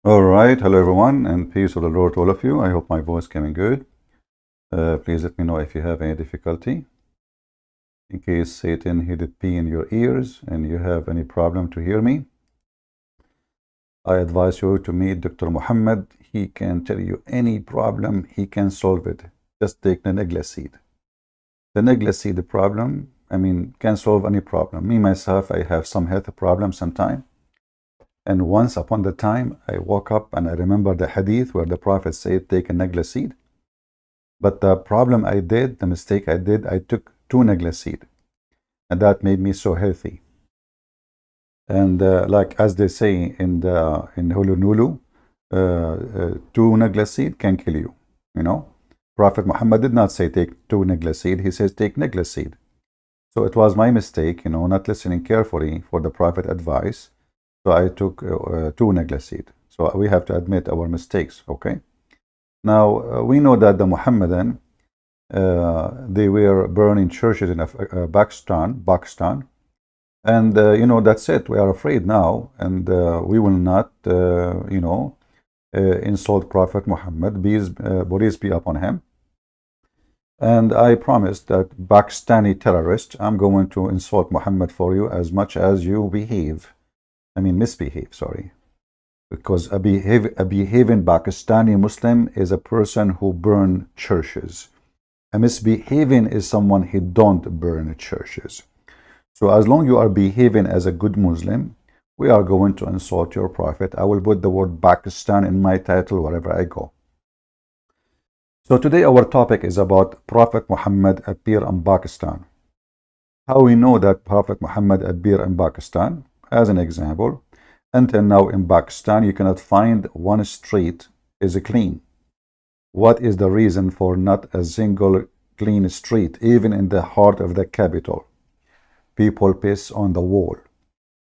All right, hello everyone, and peace of the Lord to all of you. I hope my voice coming good. Please let me know if you have any difficulty. In case Satan hid a pea in your ears and you have any problem to hear me, I advise you to meet Dr. Muhammad. He can tell you any problem, he can solve it. Just take the negla seed. The negla seed problem, can solve any problem. Me, myself, I have some health problems sometimes. And once upon the time, I woke up and I remember the hadith where the Prophet said, take a negla seed. But the problem I did, the mistake I did, I took two negla seed. And that made me so healthy. And like as they say in Hulunulu, two negla seed can kill you. You know, Prophet Muhammad did not say take two negla seed. He says take negla seed. So it was my mistake, not listening carefully for the Prophet advice. So I took two negla seed. So we have to admit our mistakes. Okay. Now we know that the Muhammadan they were burning churches in Pakistan, and that's it. We are afraid now, and we will not, insult Prophet Muhammad, peace be upon him. And I promised that Pakistani terrorist, I'm going to insult Muhammad for you as much as you misbehave, sorry. Because a behaving Pakistani Muslim is a person who burn churches. A misbehaving is someone who don't burn churches. So as long you are behaving as a good Muslim, we are going to insult your prophet. I will put the word Pakistan in my title wherever I go. So today our topic is about Prophet Muhammad appear in Pakistan. How we know that Prophet Muhammad appear in Pakistan? As an example, until now in Pakistan you cannot find one street is clean. What is the reason for not a single clean street, even in the heart of the capital? People piss on the wall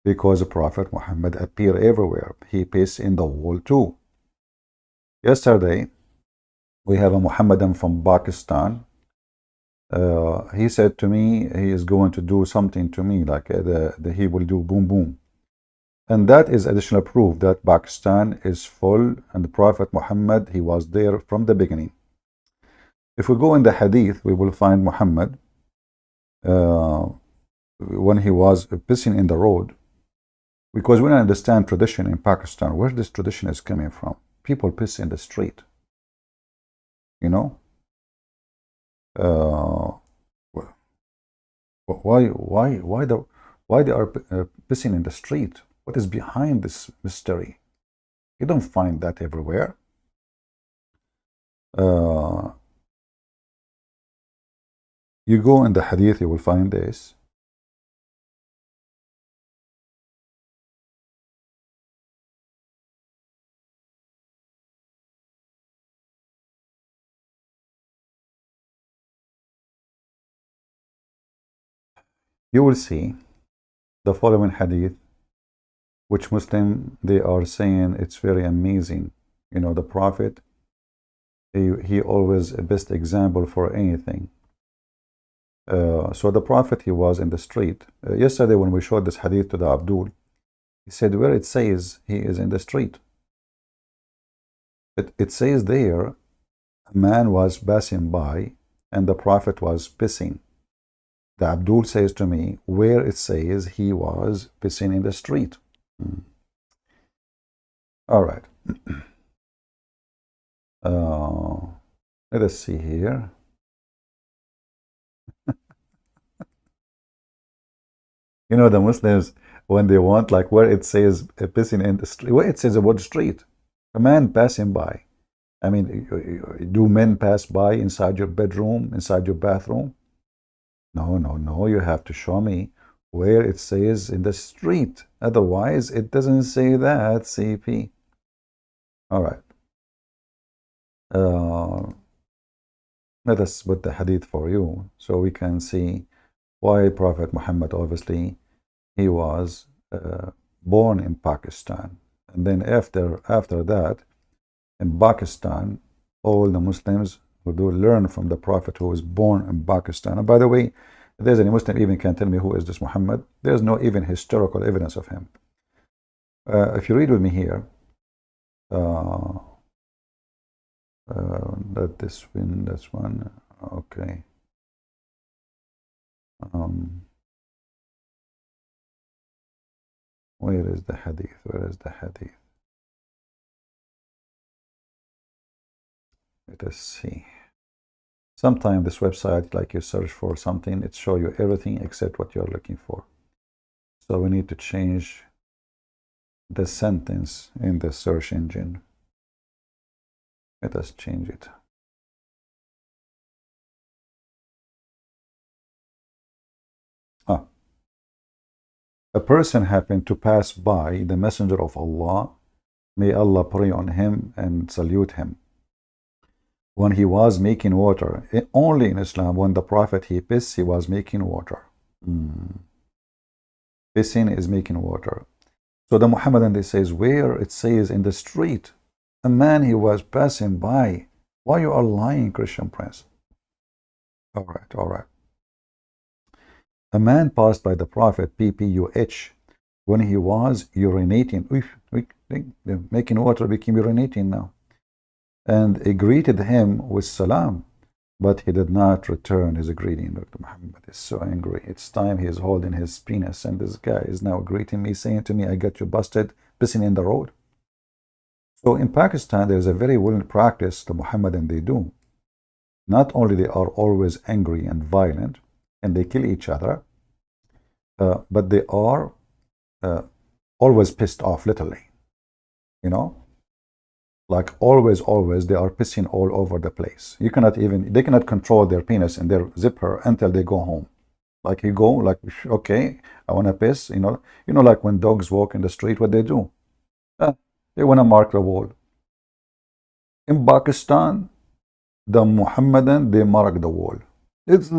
because Prophet Muhammad appear everywhere. He piss in the wall too. Yesterday, we have a Muhammadan from Pakistan. He said to me he is going to do something to me, like he will do boom boom. And that is additional proof that Pakistan is full, and the Prophet Muhammad, he was there from the beginning. If we go in the hadith, we will find Muhammad when he was pissing in the road, because we don't understand tradition in Pakistan, where this tradition is coming from. People piss in the street, why they are pissing in the street? What is behind this mystery? You don't find that everywhere. You go in the hadith, you will find this. You will see the following hadith, which Muslim, they are saying it's very amazing. The Prophet, he always a best example for anything. So the Prophet, he was in the street. Yesterday when we showed this hadith to the Abdul, he said where it says he is in the street. It says there, a man was passing by and the Prophet was pissing. The Abdul says to me, where it says he was pissing in the street. All right. Let us see here. The Muslims, when they want, like where it says pissing in the street, where it says the word street, a man passing by. Do men pass by inside your bedroom, inside your bathroom? No, you have to show me where it says in the street. Otherwise, it doesn't say that, CP. All right. Let us put the hadith for you so we can see why Prophet Muhammad, obviously, he was born in Pakistan. And then after that, in Pakistan, all the Muslims who do learn from the Prophet who was born in Pakistan. And by the way, if there's any Muslim even can tell me who is this Muhammad, there's no even historical evidence of him. If you read with me here, Uh, that this win, that's one. Okay. Um, where is the hadith? Where is the hadith? Let us see. Sometimes this website, like you search for something, it shows you everything except what you're looking for. So we need to change the sentence in the search engine. Let us change it. A person happened to pass by the Messenger of Allah, may Allah pray on him and salute him, when he was making water. Only in Islam, when the Prophet he pissed, he was making water. Pissing is making water. So the Muhammadan, they says, where it says in the street, a man he was passing by. Why you are lying, Christian Prince? All right, all right. A man passed by the Prophet, PPUH, when he was urinating. Making water became urinating now. And he greeted him with salam, but he did not return his greeting. Dr. Muhammad is so angry. It's time he is holding his penis, and this guy is now greeting me, saying to me, I got you busted, pissing in the road. So in Pakistan, there is a very well practice the Muhammadan they do. Not only they are always angry and violent, and they kill each other, but they are always pissed off, literally. You know, like always, they are pissing all over the place. They cannot control their penis and their zipper until they go home. Like you go, like, okay, I want to piss, like when dogs walk in the street, what they do? They want to mark the wall. In Pakistan, the Muhammadan, they mark the wall. It's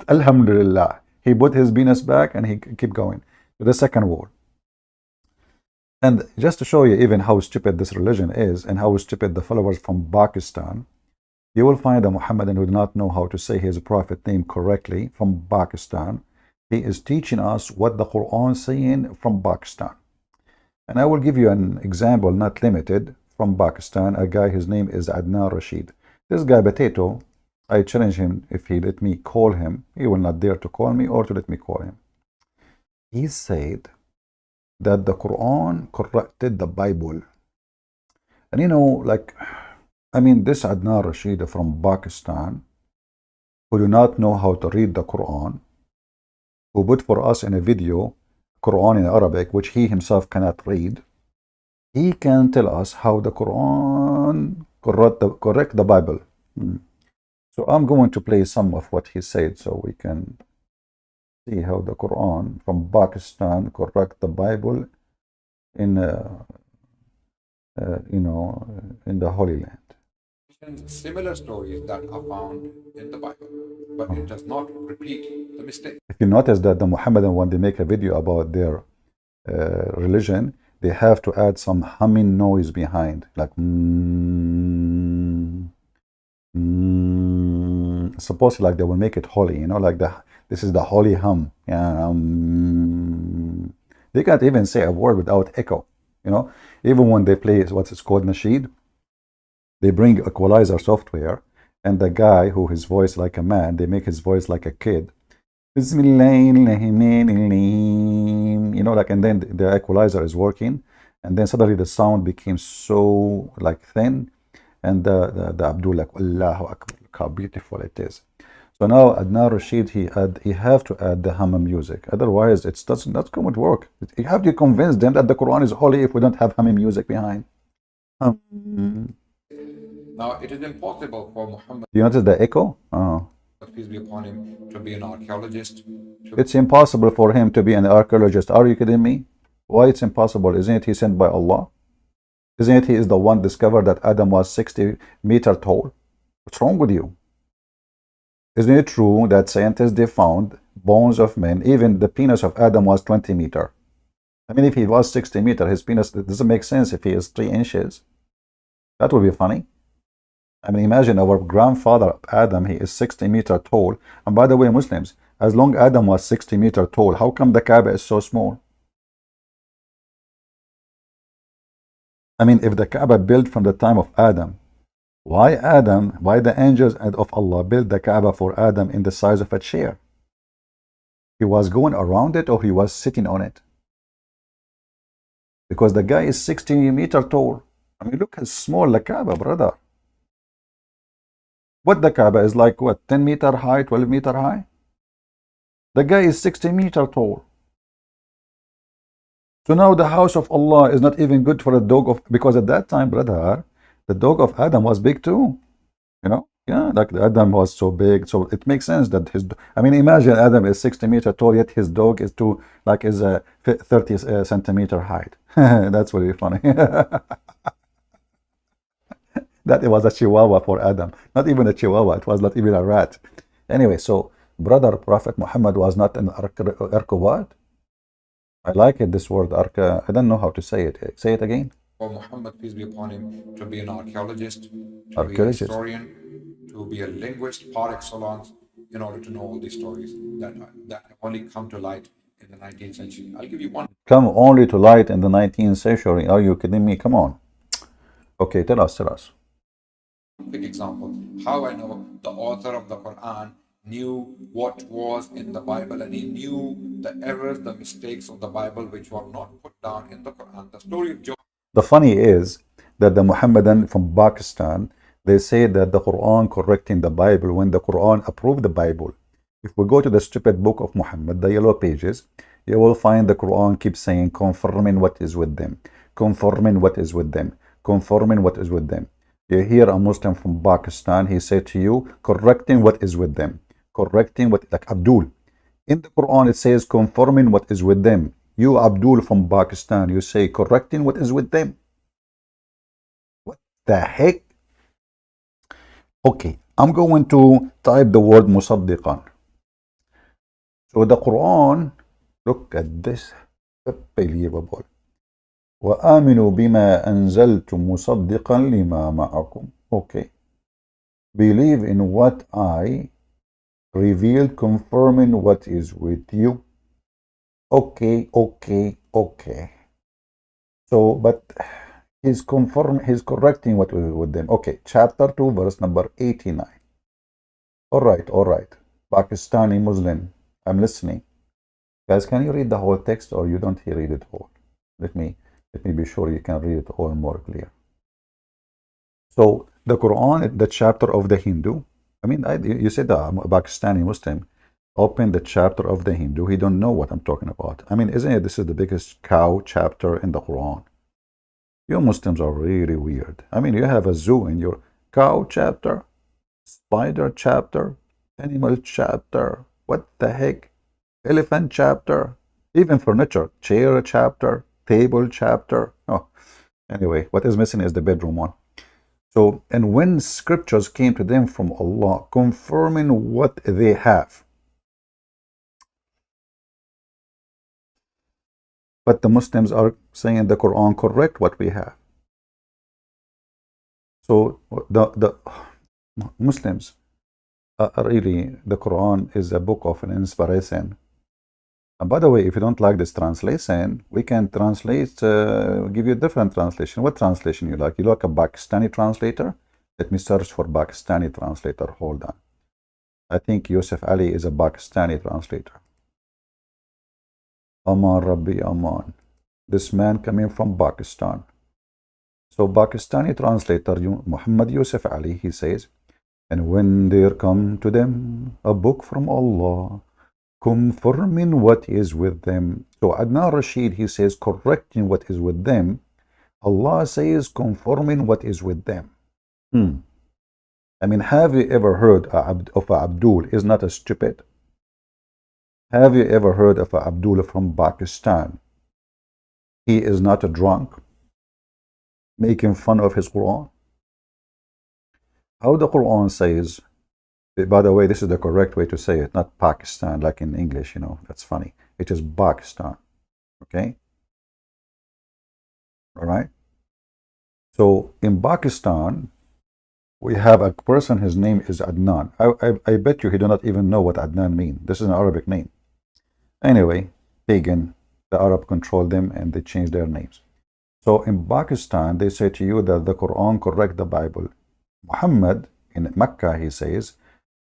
Alhamdulillah. He put his penis back and he keep going to the second wall. And just to show you even how stupid this religion is and how stupid the followers from Pakistan, you will find a Muhammadan who does not know how to say his prophet name correctly from Pakistan. He is teaching us what the Quran is saying from Pakistan. And I will give you an example, not limited, from Pakistan. A guy, his name is Adnan Rashid. This guy, Potato, I challenge him if he let me call him. He will not dare to call me or to let me call him. He said that the Quran corrected the Bible. And this Adnan Rashid from Pakistan, who do not know how to read the Quran, who put for us in a video Quran in Arabic, which he himself cannot read, he can tell us how the Quran correct the Bible. So I'm going to play some of what he said so we can see how the Quran from Pakistan correct the Bible in in the Holy Land. Similar stories that are found in the Bible, but it does not repeat the mistake. If you notice that the Muhammadan, when they make a video about their religion, they have to add some humming noise behind, like supposedly like they will make it holy, like this is the holy hum. Yeah, they can't even say a word without echo. Even when they play what's called nasheed, they bring equalizer software, and the guy who his voice like a man, they make his voice like a kid. And then the equalizer is working, and then suddenly the sound became so like thin, and the Abdul like Allahu Akbar, how beautiful it is. So now Adnan Rashid, he have to add the hum music, otherwise it's not going to work. You have to convince them that the Quran is holy if we don't have hum music behind. Now it is impossible for Muhammad, do you notice the echo? peace be upon him, to be an archaeologist. It's impossible for him to be an archaeologist. Are you kidding me? Why it's impossible? Isn't it he sent by Allah? Isn't it he is the one discovered that Adam was 60 meters tall? What's wrong with you? Isn't it true that scientists, they found bones of men, even the penis of Adam was 20 meters? I mean, if he was 60 meters, his penis, it doesn't make sense if he is 3 inches. That would be funny. I mean, imagine our grandfather Adam, he is 60 meters tall. And by the way, Muslims, as long Adam was 60 meters tall, how come the Kaaba is so small? I mean, if the Kaaba built from the time of Adam, why the angels of Allah built the Kaaba for Adam in the size of a chair? He was going around it or he was sitting on it? Because the guy is 60 meters tall. I mean, look how small the Kaaba, brother. What the Kaaba is like, what, 10 meter high, 12 meter high? The guy is 60 meters tall. So now the house of Allah is not even good for a dog of, because at that time, brother, the dog of Adam was big too. You know? Yeah, like Adam was so big. So it makes sense that I mean, imagine Adam is 60 meters tall, yet his dog is a 30 centimeter height. That's really funny. That it was a chihuahua for Adam. Not even a chihuahua. It was not even a rat. Anyway, so brother Prophet Muhammad was not an arquebot. I like it, this word arca. I don't know how to say it. Say it again. For Muhammad, peace be upon him, to be an archaeologist, to be a Archaeologist. historian, to be a linguist par excellence, in order to know all these stories that have only come to light in the 19th century. I'll give you one Come only to light in the 19th century. Are you kidding me? Come on. Okay, tell us. quick example. How I know the author of the Quran knew what was in the Bible, and he knew the errors, the mistakes of the Bible which were not put down in the Quran. The story of Job. The funny is that the Muhammadan from Pakistan, they say that the Quran correcting the Bible when the Quran approved the Bible. If we go to the stupid book of Muhammad, the yellow pages, you will find the Quran keeps saying confirming what is with them, confirming what is with them, confirming what is with them. You hear a Muslim from Pakistan, he said to you, correcting what is with them, correcting what, like Abdul. In the Quran it says confirming what is with them. You, Abdul from Pakistan, you say correcting what is with them. What the heck? Okay, I'm going to type the word musaddiqan. So the Quran, look at this, unbelievable. وآمنوا بما أنزلت مصدقا لما معكم. Okay. Believe in what I revealed, confirming what is with you. Okay. So, but he's correcting what was with them. Okay, chapter 2, verse number 89. All right. Pakistani Muslim, I'm listening. Guys, can you read the whole text or you don't read it all? Let me be sure you can read it all more clear. So the Quran, the chapter of the Hindu. I mean, you said a Pakistani Muslim. Open the chapter of the Hindu. He don't know what I'm talking about. I mean, isn't it? This is the biggest cow chapter in the Quran. You Muslims are really weird. I mean, you have a zoo in your cow chapter, spider chapter, animal chapter. What the heck? Elephant chapter, even furniture, chair chapter, table chapter. Oh, anyway, what is missing is the bedroom one. So, and when scriptures came to them from Allah, confirming what they have. But the Muslims are saying the Quran correct what we have. So the Muslims, really, the Quran is a book of an inspiration. And by the way, if you don't like this translation, we can translate, give you a different translation. What translation you like? You like a Pakistani translator? Let me search for Pakistani translator. Hold on. I think Yusuf Ali is a Pakistani translator. Aman Rabbi Aman. This man coming from Pakistan. So Pakistani translator Muhammad Yusuf Ali, he says, and when there come to them a book from Allah, confirming what is with them. So Adnan Rashid, he says, correcting what is with them. Allah says, confirming what is with them. I mean, have you ever heard of Abdul is not a stupid? Have you ever heard of Abdul from Pakistan? He is not a drunk, making fun of his Quran. How the Quran says, by the way, this is the correct way to say it, not Pakistan, like in English, you know, that's funny. It is Pakistan, okay? All right? So in Pakistan, we have a person, his name is Adnan. I bet you he do not even know what Adnan means. This is an Arabic name. Anyway, pagan, the Arab controlled them and they changed their names. So in Pakistan, they say to you that the Quran correct the Bible. Muhammad in Mecca, he says,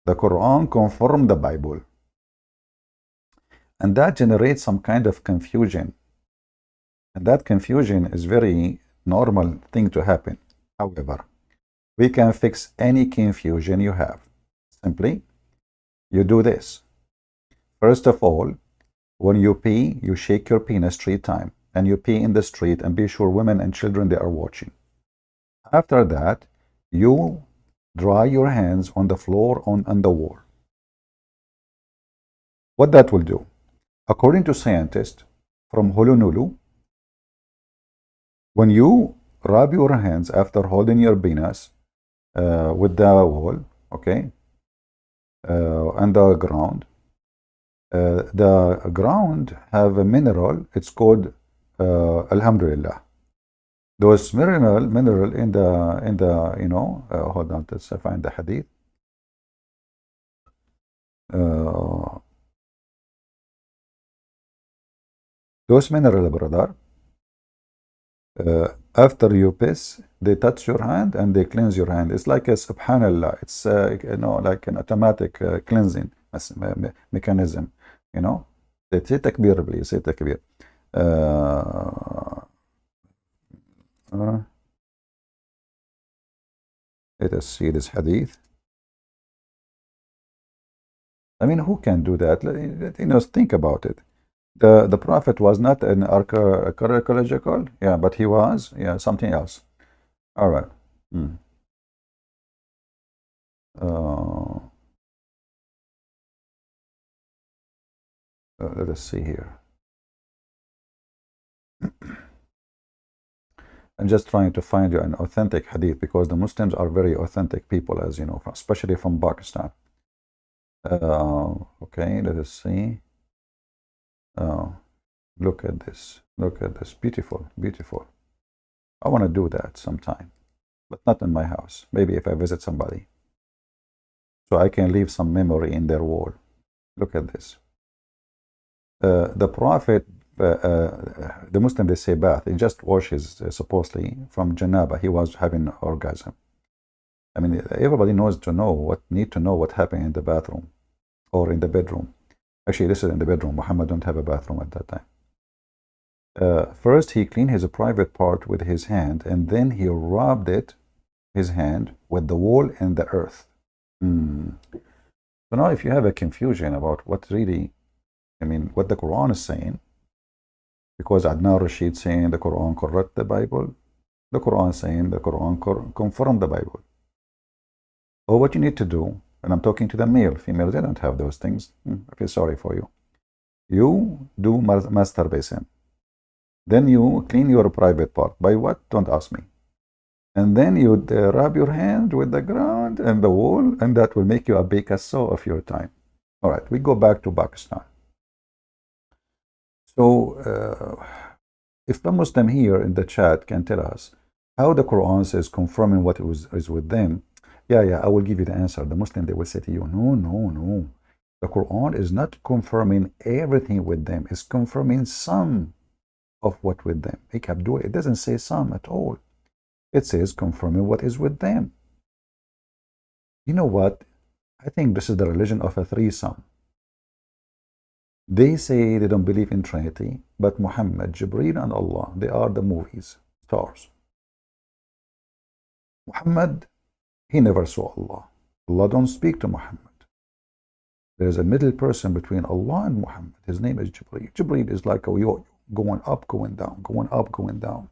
the Quran confirmed the Bible. And that generates some kind of confusion. And that confusion is very normal thing to happen. However, we can fix any confusion you have. Simply, you do this. First of all, when you pee, you shake your penis 3 times. And you pee in the street and be sure women and children, they are watching. After that, you dry your hands on the floor on the wall. What that will do? According to scientists from Honolulu, when you rub your hands after holding your penis with the wall, okay, and the ground have a mineral. It's called Alhamdulillah. Those mineral in the hold on, let's find the hadith. Those mineral, brother, after you piss, they touch your hand and they cleanse your hand. It's like a subhanallah. It's like an automatic cleansing mechanism. Say takbir, please. Say takbir. Let us see this hadith. I mean, who can do that? Think about it. The Prophet was not an archaeological, yeah, but he was, yeah, something else. All right. Let us see here. I'm just trying to find you an authentic hadith because the Muslims are very authentic people, as you know, especially from Pakistan. Okay, let us see. Look at this. Look at this. Beautiful, beautiful. I want to do that sometime, but not in my house. Maybe if I visit somebody. So I can leave some memory in their wall. Look at this. The Prophet, the Muslim, they say bath. He just washes, supposedly, from janaba. He was having orgasm. I mean, everybody need to know what happened in the bathroom or in the bedroom. Actually, this is in the bedroom. Muhammad don't have a bathroom at that time. First, he cleaned his private part with his hand, and then he rubbed his hand with the wall and the earth. So now if you have a confusion about what really, what the Quran is saying, because Adnan Rashid saying the Quran correct the Bible, the Quran saying the Quran confirm the Bible. Or what you need to do, and I'm talking to the male, female, they don't have those things. I feel sorry for you. You do masturbation. Then you clean your private part. By what? Don't ask me. And then you rub your hand with the ground and the wall, and that will make you a Picasso of your time. All right, we go back to Pakistan. So, if the Muslim here in the chat can tell us how the Quran says confirming what is with them, yeah, I will give you the answer. The Muslim, they will say to you, no. The Quran is not confirming everything with them. It's confirming some of what with them. It doesn't say some at all. It says confirming what is with them. You know what? I think this is the religion of a threesome. They say they don't believe in Trinity, but Muhammad, Jibreel, and Allah, they are the movies, stars. Muhammad, he never saw Allah. Allah don't speak to Muhammad. There is a middle person between Allah and Muhammad. His name is Jibreel. Jibreel is like a yo-yo, going up, going down, going up, going down.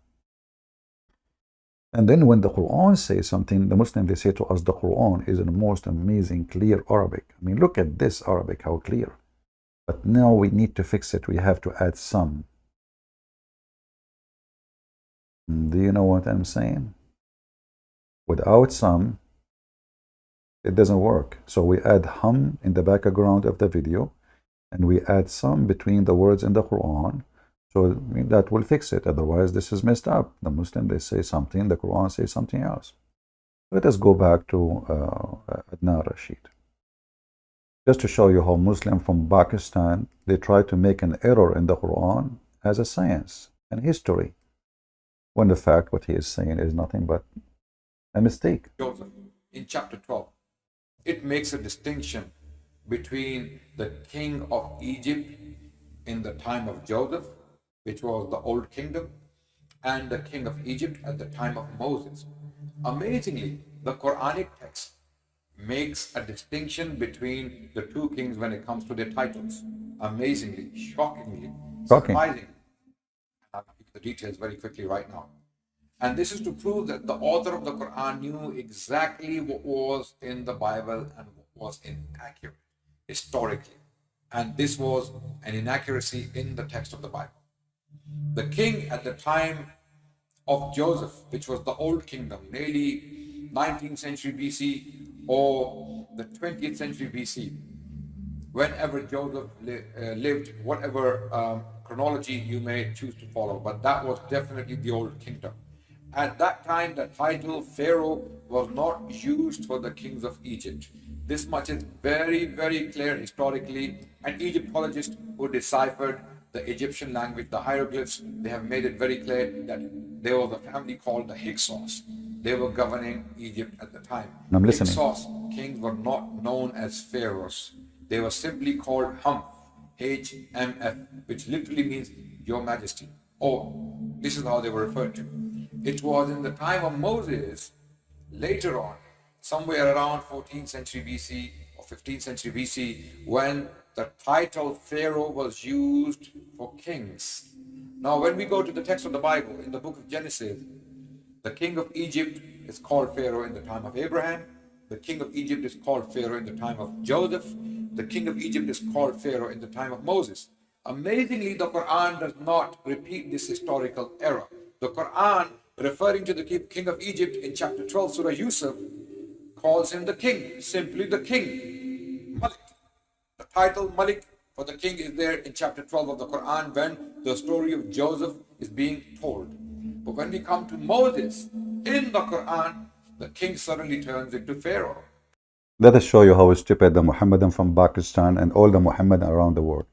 And then when the Quran says something, the Muslims, they say to us, the Quran is the most amazing, clear Arabic. I mean, look at this Arabic, how clear. But now we need to fix it. We have to add some. Do you know what I'm saying? Without some, it doesn't work. So we add hum in the background of the video, and we add some between the words in the Quran. So that will fix it. Otherwise, this is messed up. The Muslim, they say something, the Quran says something else. Let us go back to Adnan Rashid. Just to show you how Muslim from Pakistan, they try to make an error in the Quran as a science and history. when the fact what he is saying is nothing but a mistake. Joseph in chapter 12. It makes a distinction between the king of Egypt in the time of Joseph, which was the old kingdom, and the king of Egypt at the time of Moses. Amazingly, the Quranic text makes a distinction between the two kings when it comes to their titles. Amazingly, shockingly, Shocking. surprisingly. I'll give you the details very quickly right now. And this is to prove that the author of the Quran knew exactly what was in the Bible and what was inaccurate historically. And this was an inaccuracy in the text of the Bible. The king at the time of Joseph, which was the old kingdom, nearly 19th century BC or the 20th century BC, whenever Joseph lived, whatever chronology you may choose to follow, but that was definitely the old kingdom. At that time, the title Pharaoh was not used for the kings of Egypt. This much is very, very clear historically. An Egyptologist who deciphered the Egyptian language, the hieroglyphs, they have made it very clear that there was a family called the Hyksos. They were governing Egypt at the time. I'm listening. Hyksos kings were not known as pharaohs. They were simply called Humph, H-M-F, which literally means Your Majesty. Or this is how they were referred to. It was in the time of Moses, later on, somewhere around 14th century BC or 15th century BC, when the title Pharaoh was used for kings. Now, when we go to the text of the Bible, in the book of Genesis, the king of Egypt is called Pharaoh in the time of Abraham. The king of Egypt is called Pharaoh in the time of Joseph. The king of Egypt is called Pharaoh in the time of Moses. Amazingly, the Quran does not repeat this historical error. The Quran, referring to the king of Egypt in chapter 12, Surah Yusuf, calls him the king, simply the king, Malik. The title Malik for the king is there in chapter 12 of the Quran when the story of Joseph is being told. But when we come to Moses in the Quran, the king suddenly turns into Pharaoh. Let us show you how stupid the Muhammadan from Pakistan and all the Muhammadan around the world.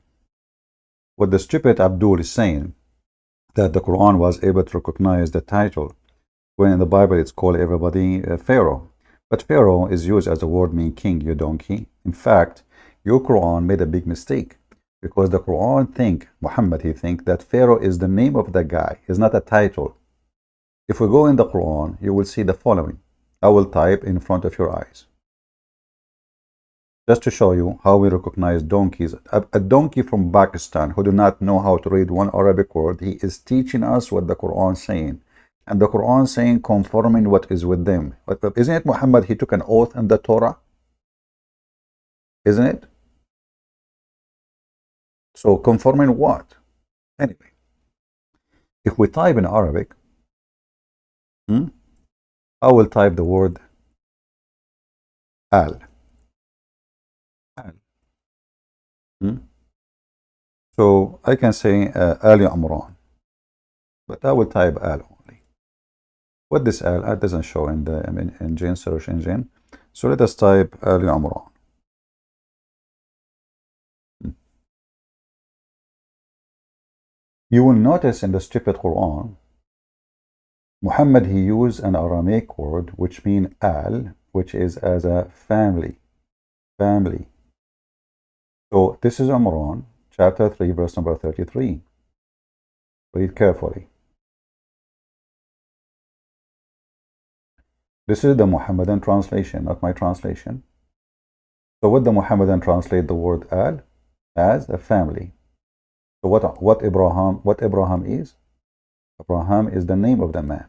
What the stupid Abdul is saying, that the Quran was able to recognize the title, when in the Bible it's called everybody Pharaoh. But Pharaoh is used as a word meaning king, you donkey. In fact, your Quran made a big mistake, because the Quran Muhammad think that Pharaoh is the name of the guy, is not a title. If we go in the Quran, you will see the following. I will type in front of your eyes, just to show you how we recognize donkeys. A donkey from Pakistan who do not know how to read one Arabic word, he is teaching us what the Quran is saying. And the Quran is saying conforming what is with them. But isn't it Muhammad, he took an oath in the Torah? Isn't it? So conforming what? Anyway, if we type in Arabic, I will type the word al. So I can say Ali Amran, but I will type al only. What this al? Al doesn't show in the engine, search engine. So let us type Ali Amran. You will notice in the stupid Quran, Muhammad, he used an Aramaic word which means al, which is as a family. So this is Imran, chapter 3, verse number 33. Read carefully. This is the Muhammadan translation, not my translation. So what the Muhammadan translate the word al? As a family. So what Abraham is? Abraham is the name of the man.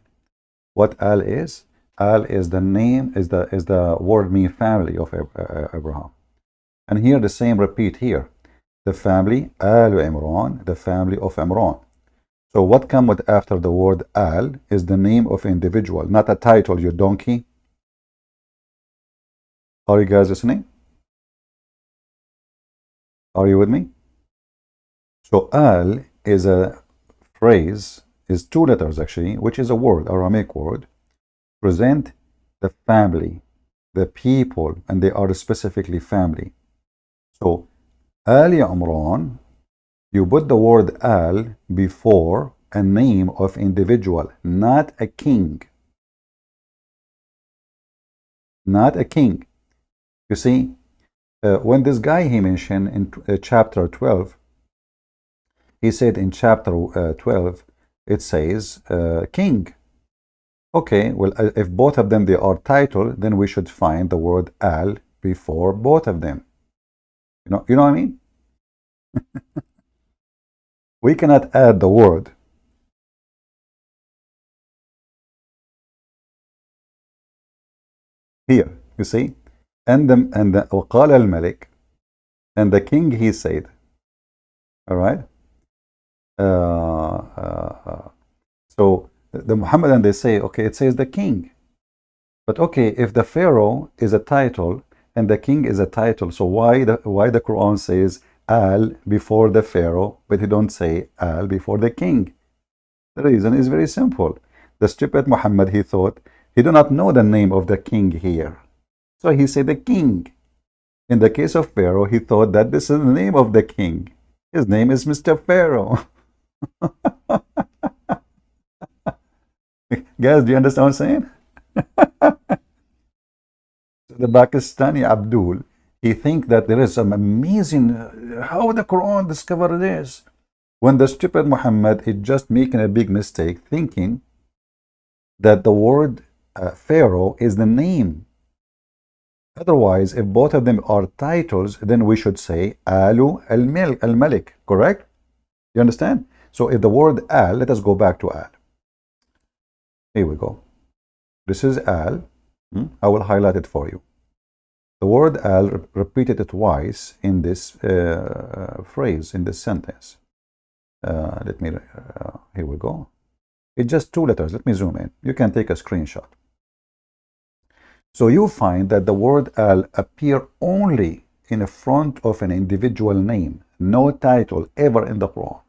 What al is? Al is the name, is the word mean family of Abraham. And here the same repeat here. The family, Al Imran, the family of Imran. So what comes after the word al is the name of individual, not a title, you donkey. Are you guys listening? Are you with me? So al is a phrase, is two letters actually, which is a word, Aramaic word, present the family, the people, and they are specifically family. So Ali Imran, you put the word al before a name of individual, not a king. Not a king. You see, when this guy he mentioned in chapter 12, he said in chapter 12, it says king. Okay, well, if both of them they are title, then we should find the word al before both of them. You know what I mean? We cannot add the word. Here, you see, and the وقال الملك, and the king he said. All right. So the Muhammadan they say, okay, it says the king, but okay, if the pharaoh is a title and the king is a title, so why the Quran says al before the pharaoh, but he don't say al before the king? The reason is very simple. The stupid Muhammad, he thought he do not know the name of the king here, so he said the king. In the case of Pharaoh, he thought that this is the name of the king. His name is Mr. Pharaoh. Guys, do you understand what I'm saying? The Pakistani Abdul, he think that there is some amazing, how the Quran discovered this. When the stupid Muhammad is just making a big mistake, thinking that the word Pharaoh is the name. Otherwise, if both of them are titles, then we should say Alu al-Malik, correct? You understand? So if the word al, let us go back to al. Here we go. This is al. I will highlight it for you. The word al repeated twice in this phrase, in this sentence. Here we go. It's just 2 letters. Let me zoom in. You can take a screenshot. So you find that the word al appear only in the front of an individual name, no title ever in the Quran.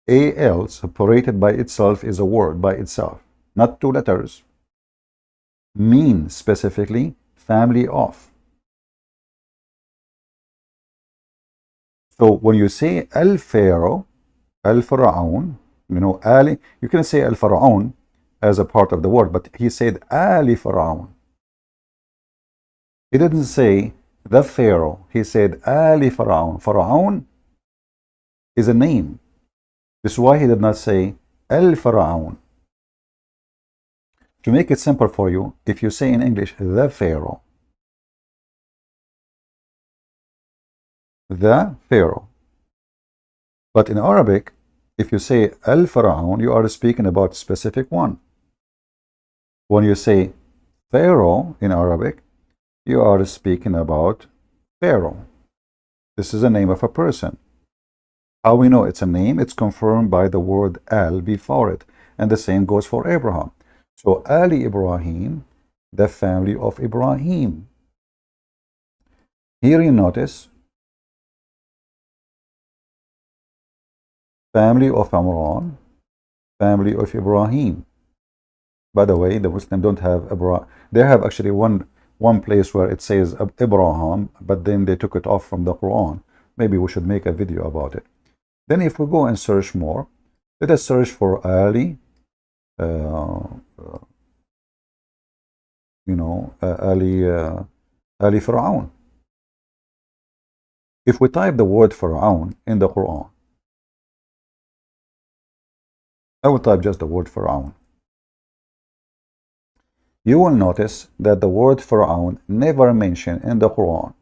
Al separated by itself is a word by itself, not 2 letters. Mean specifically family of. So when you say al-Pharaoh, al-Faraun, Ali, you can say al-Faraun as a part of the word, but he said Ali Faraun. He didn't say the Pharaoh, he said Ali Faraun. Faraun is a name. This is why he did not say El Faraun. To make it simple for you, if you say in English the Pharaoh, but in Arabic, if you say Al Faraun, you are speaking about a specific one. When you say Pharaoh in Arabic, you are speaking about Pharaoh. This is the name of a person. How we know it's a name? It's confirmed by the word al before it. And the same goes for Abraham. So Ali Ibrahim, the family of Ibrahim. Here you notice family of Amran, family of Ibrahim. By the way, the Muslims don't have Abraham. They have actually one place where it says Abraham, but then they took it off from the Quran. Maybe we should make a video about it. Then if we go and search more, let us search for Ali, Ali Faraun. If we type the word Faraun in the Quran, I will type just the word Faraun. You will notice that the word Faraun never mentioned in the Quran,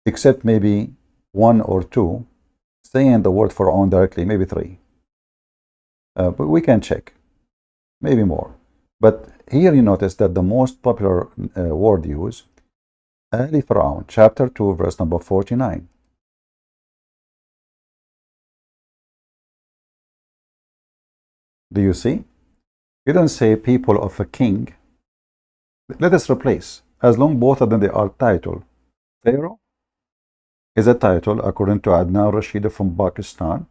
except maybe 1 or 2 saying the word Faraun directly, maybe 3. But we can check, maybe more. But here you notice that the most popular word used, Ali Faraun, chapter 2, verse number 49. Do you see? You don't say people of a king. Let us replace. As long both of them they are title. Pharaoh is a title according to Adnan Rashid from Pakistan.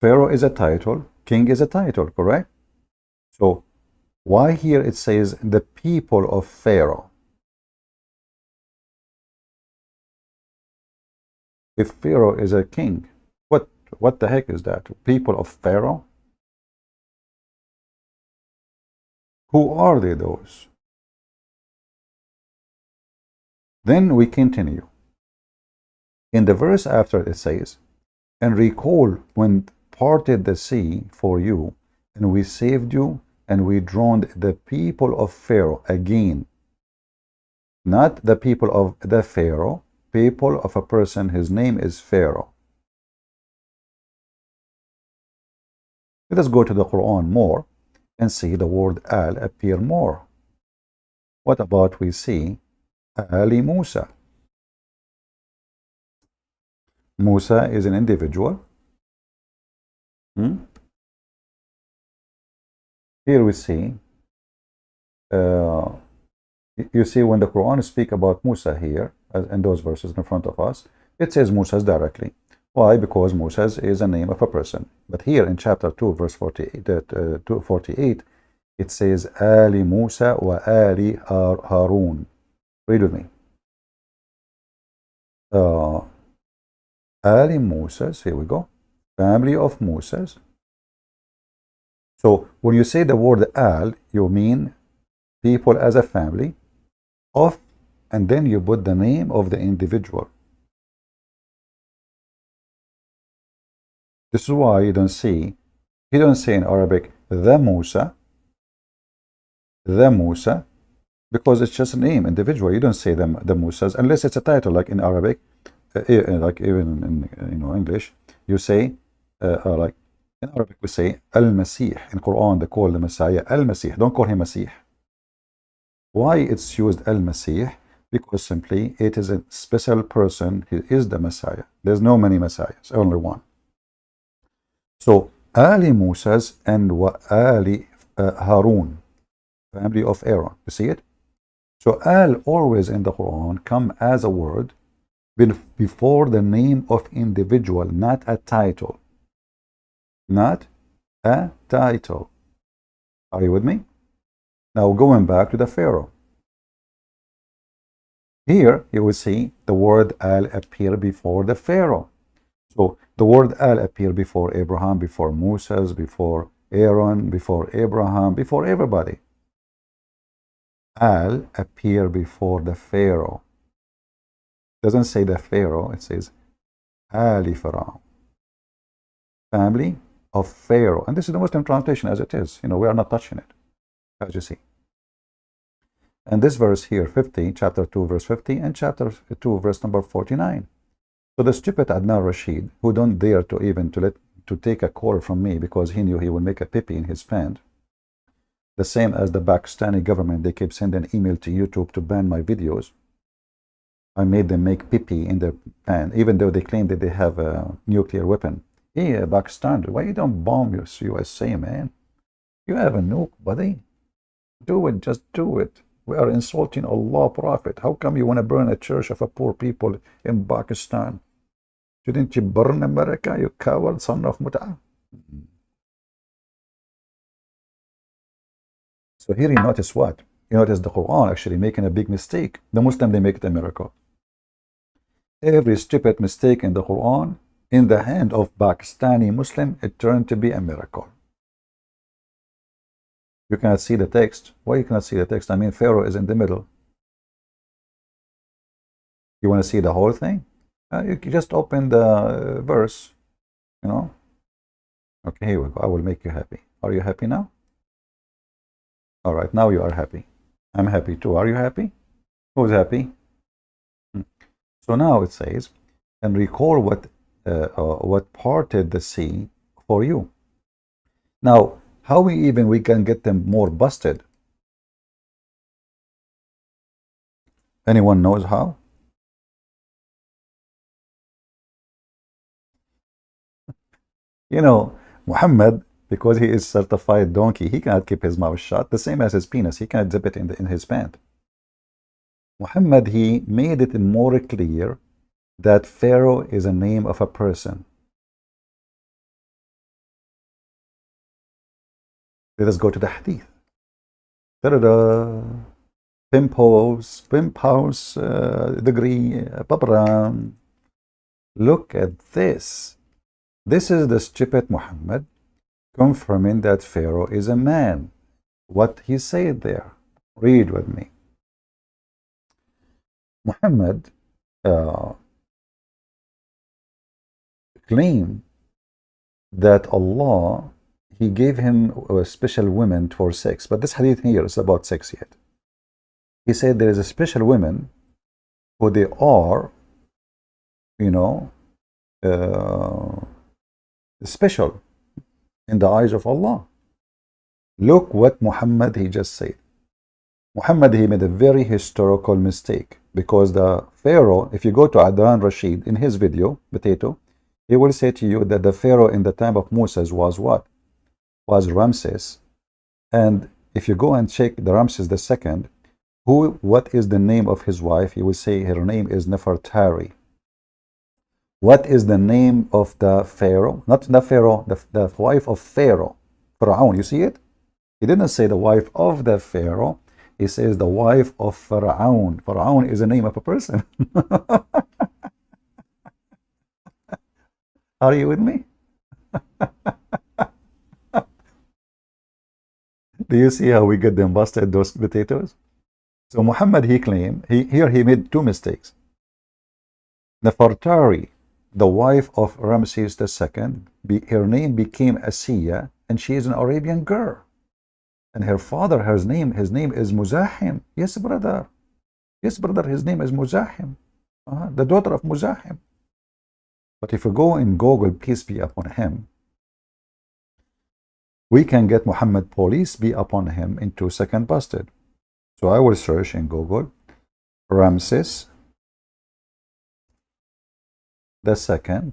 Pharaoh is a title. King is a title, correct? So why here it says the people of Pharaoh? if Pharaoh is a king? What the heck is that? People of Pharaoh? Who are they, those? Then we continue. In the verse after it says, and recall when parted the sea for you, and we saved you, and we drowned the people of Pharaoh again. Not the people of the Pharaoh, people of a person, his name is Pharaoh. Let us go to the Quran more and see the word al appear more. What about we see Ali Musa? Musa is an individual. Here we see, you see when the Quran speaks about Musa here, in those verses in front of us, it says Musa directly. Why? Because Musa is a name of a person. But here in chapter 2, verse 48, it says Ali Musa wa Ali Harun. Read with me. Ali Musa's, here we go, family of Musa's. So when you say the word al, you mean people as a family of, and then you put the name of the individual. This is why you don't say in Arabic the Musa, because it's just a name, individual. You don't say the Musas unless it's a title, like in Arabic, like even in English, you say like in Arabic we say Al-Masih. In Quran they call the Messiah Al-Masih. Don't call him Masih. Why it's used Al-Masih? Because simply it is a special person. He is the Messiah. There's no many Messiahs, only one. So Ali Musa's and wa Ali Harun, family of Aaron. You see it? So al always in the Quran come as a word before the name of individual, not a title. Not a title. Are you with me? Now going back to the Pharaoh. Here you will see the word al appear before the Pharaoh. So the word al appear before Abraham, before Moses, before Aaron, before Abraham, before everybody. Al appear before the Pharaoh. Doesn't say the Pharaoh, it says Ali Pharaoh. Family of Pharaoh. And this is the Muslim translation as it is. We are not touching it, as you see. And this verse here, 50, chapter 2, verse 50, and chapter 2, verse number 49. So the stupid Adnan Rashid, who don't dare to take a call from me because he knew he would make a pee in his pants, the same as the Pakistani government, they keep sending an email to YouTube to ban my videos. I made them make pee in their pan, even though they claim that they have a nuclear weapon. Hey, Pakistan, why you don't bomb your USA, man? You have a nuke, buddy. Do it, just do it. We are insulting Allah Prophet. How come you want to burn a church of a poor people in Pakistan? Shouldn't you burn America, you coward son of Mut'ah? So here you notice what? You notice the Quran actually making a big mistake. The Muslim, they make it a miracle. Every stupid mistake in the Quran, in the hand of Pakistani Muslim, it turned to be a miracle. You cannot see the text. Why you cannot see the text? I mean, Pharaoh is in the middle. You want to see the whole thing? You just open the verse, Okay, here we go. I will make you happy. Are you happy now? All right, now you are happy. I'm happy too. Are you happy? Who's happy? So now it says, and recall what parted the sea for you. Now, how we can get them more busted? Anyone knows how? Muhammad, because he is certified donkey, he cannot keep his mouth shut. The same as his penis, he cannot zip it in his pant. Muhammad, he made it more clear that Pharaoh is a name of a person. Let us go to the hadith. Ta-da-da! Pimp house, degree, paparam. Look at this. This is the stupid Muhammad confirming that Pharaoh is a man. What he said there. Read with me. Muhammad claimed that Allah, he gave him a special women for sex. But this hadith here is about sex yet. He said there is a special women who they are, you know, special in the eyes of Allah. Look what Muhammad he just said. Muhammad he made a very historical mistake, because the Pharaoh, if you go to Adnan Rashid in his video, Potato, he will say to you that the Pharaoh in the time of Moses was what? Was Ramses. And if you go and check the Ramses II, what is the name of his wife? He will say her name is Nefertari. What is the name of the Pharaoh? Not the Pharaoh, the wife of Pharaoh. Pharaoh, you see it? He didn't say the wife of the Pharaoh. He says the wife of Pharaoh. Pharaoh is the name of a person. Are you with me? Do you see how we get them busted, those potatoes? So Muhammad, he claimed, here he made two mistakes. Nefertari, the wife of Ramses II, her name became Asiya, and she is an Arabian girl. And her father, his name is Muzahim. Yes, brother. Yes, brother, his name is Muzahim. The daughter of Muzahim. But if you go in Google, peace be upon him, we can get Muhammad, police be upon him, in 2 seconds busted. So I will search in Google, Ramses II,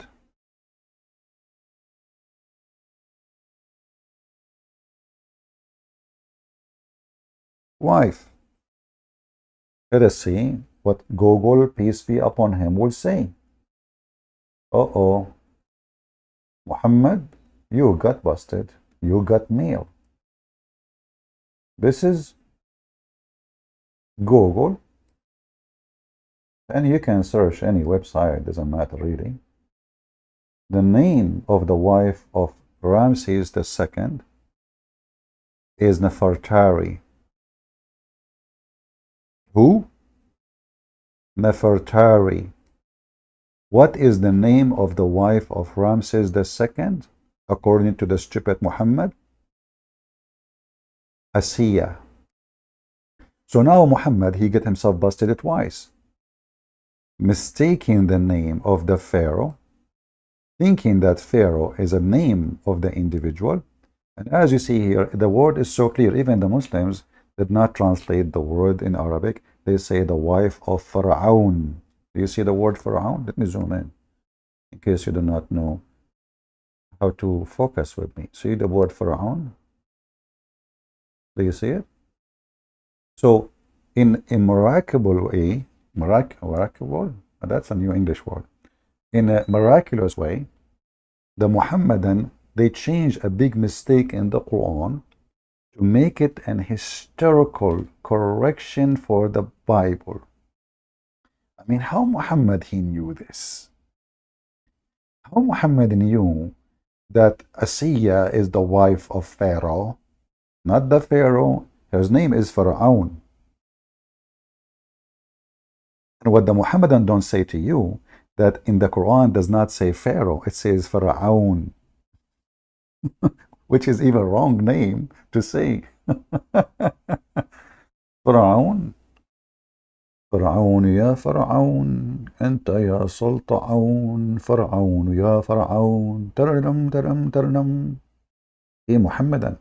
wife. Let us see what Google, peace be upon him, will say. Uh-oh. Muhammad, you got busted. You got mail. This is Google. And you can search any website, doesn't matter really. The name of the wife of Ramses II is Nefertari. Who? Nefertari. What is the name of the wife of Ramses II, according to the stupid Muhammad? Asiya. So now Muhammad, he get himself busted twice, mistaking the name of the Pharaoh, thinking that Pharaoh is a name of the individual. And as you see here, the word is so clear. Even the Muslims did not translate the word in Arabic. They say the wife of Pharaoh. Do you see the word Pharaoh? Let me zoom in case you do not know how to focus with me. See the word Pharaoh? Do you see it? So in a miraculous way, miraculous, that's a new English word. In a miraculous way, the Muhammadan, they changed a big mistake in the Quran to make it an historical correction for the Bible. I mean, how Muhammad, he knew this? How Muhammad knew that Asiya is the wife of Pharaoh, not the Pharaoh? His name is Pharaoh. And what the Muhammadan don't say to you, that in the Quran does not say Pharaoh, it says Pharaoh, which is even wrong name to say. Pharaoh. فرعون يا فرعون أنت يا سلطعون فرعون يا فرعون ترنم ترنم ترنم. Hey Muhammadan,